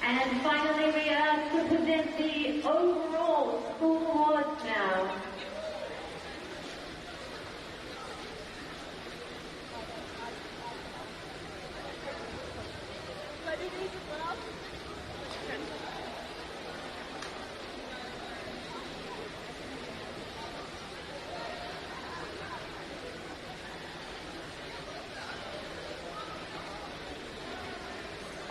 And finally, we are to present the overall school awards now.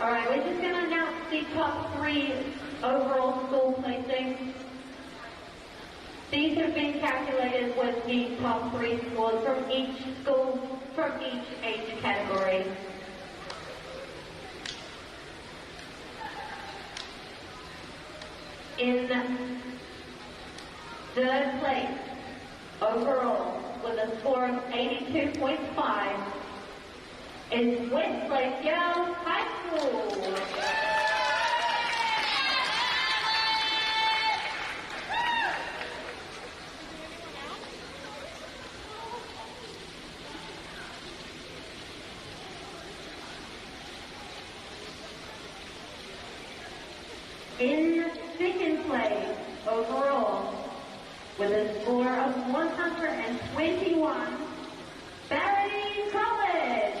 All right, we're just going to announce the top 3 overall school placings. These have been calculated with the top 3 scores from each school, from each age category. In third place, overall, with a score of 82.5, is Westwave Girls High School. In second place, overall, with a score of 121, Barry College.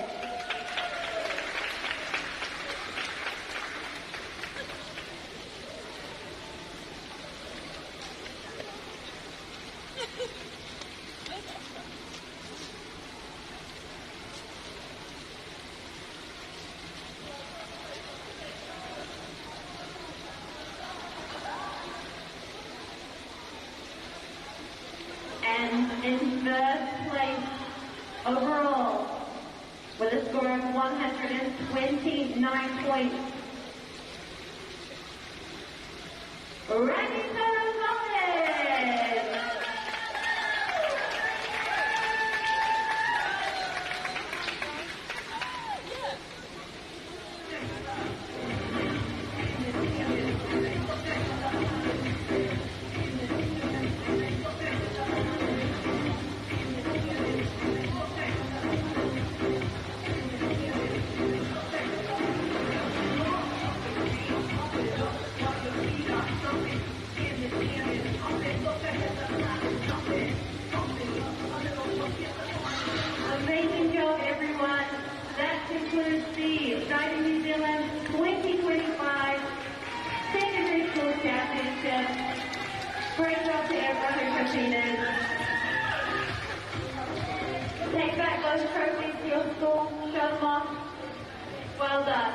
And in third place overall, with a score of 129 points, Randy College. Moss. Well done.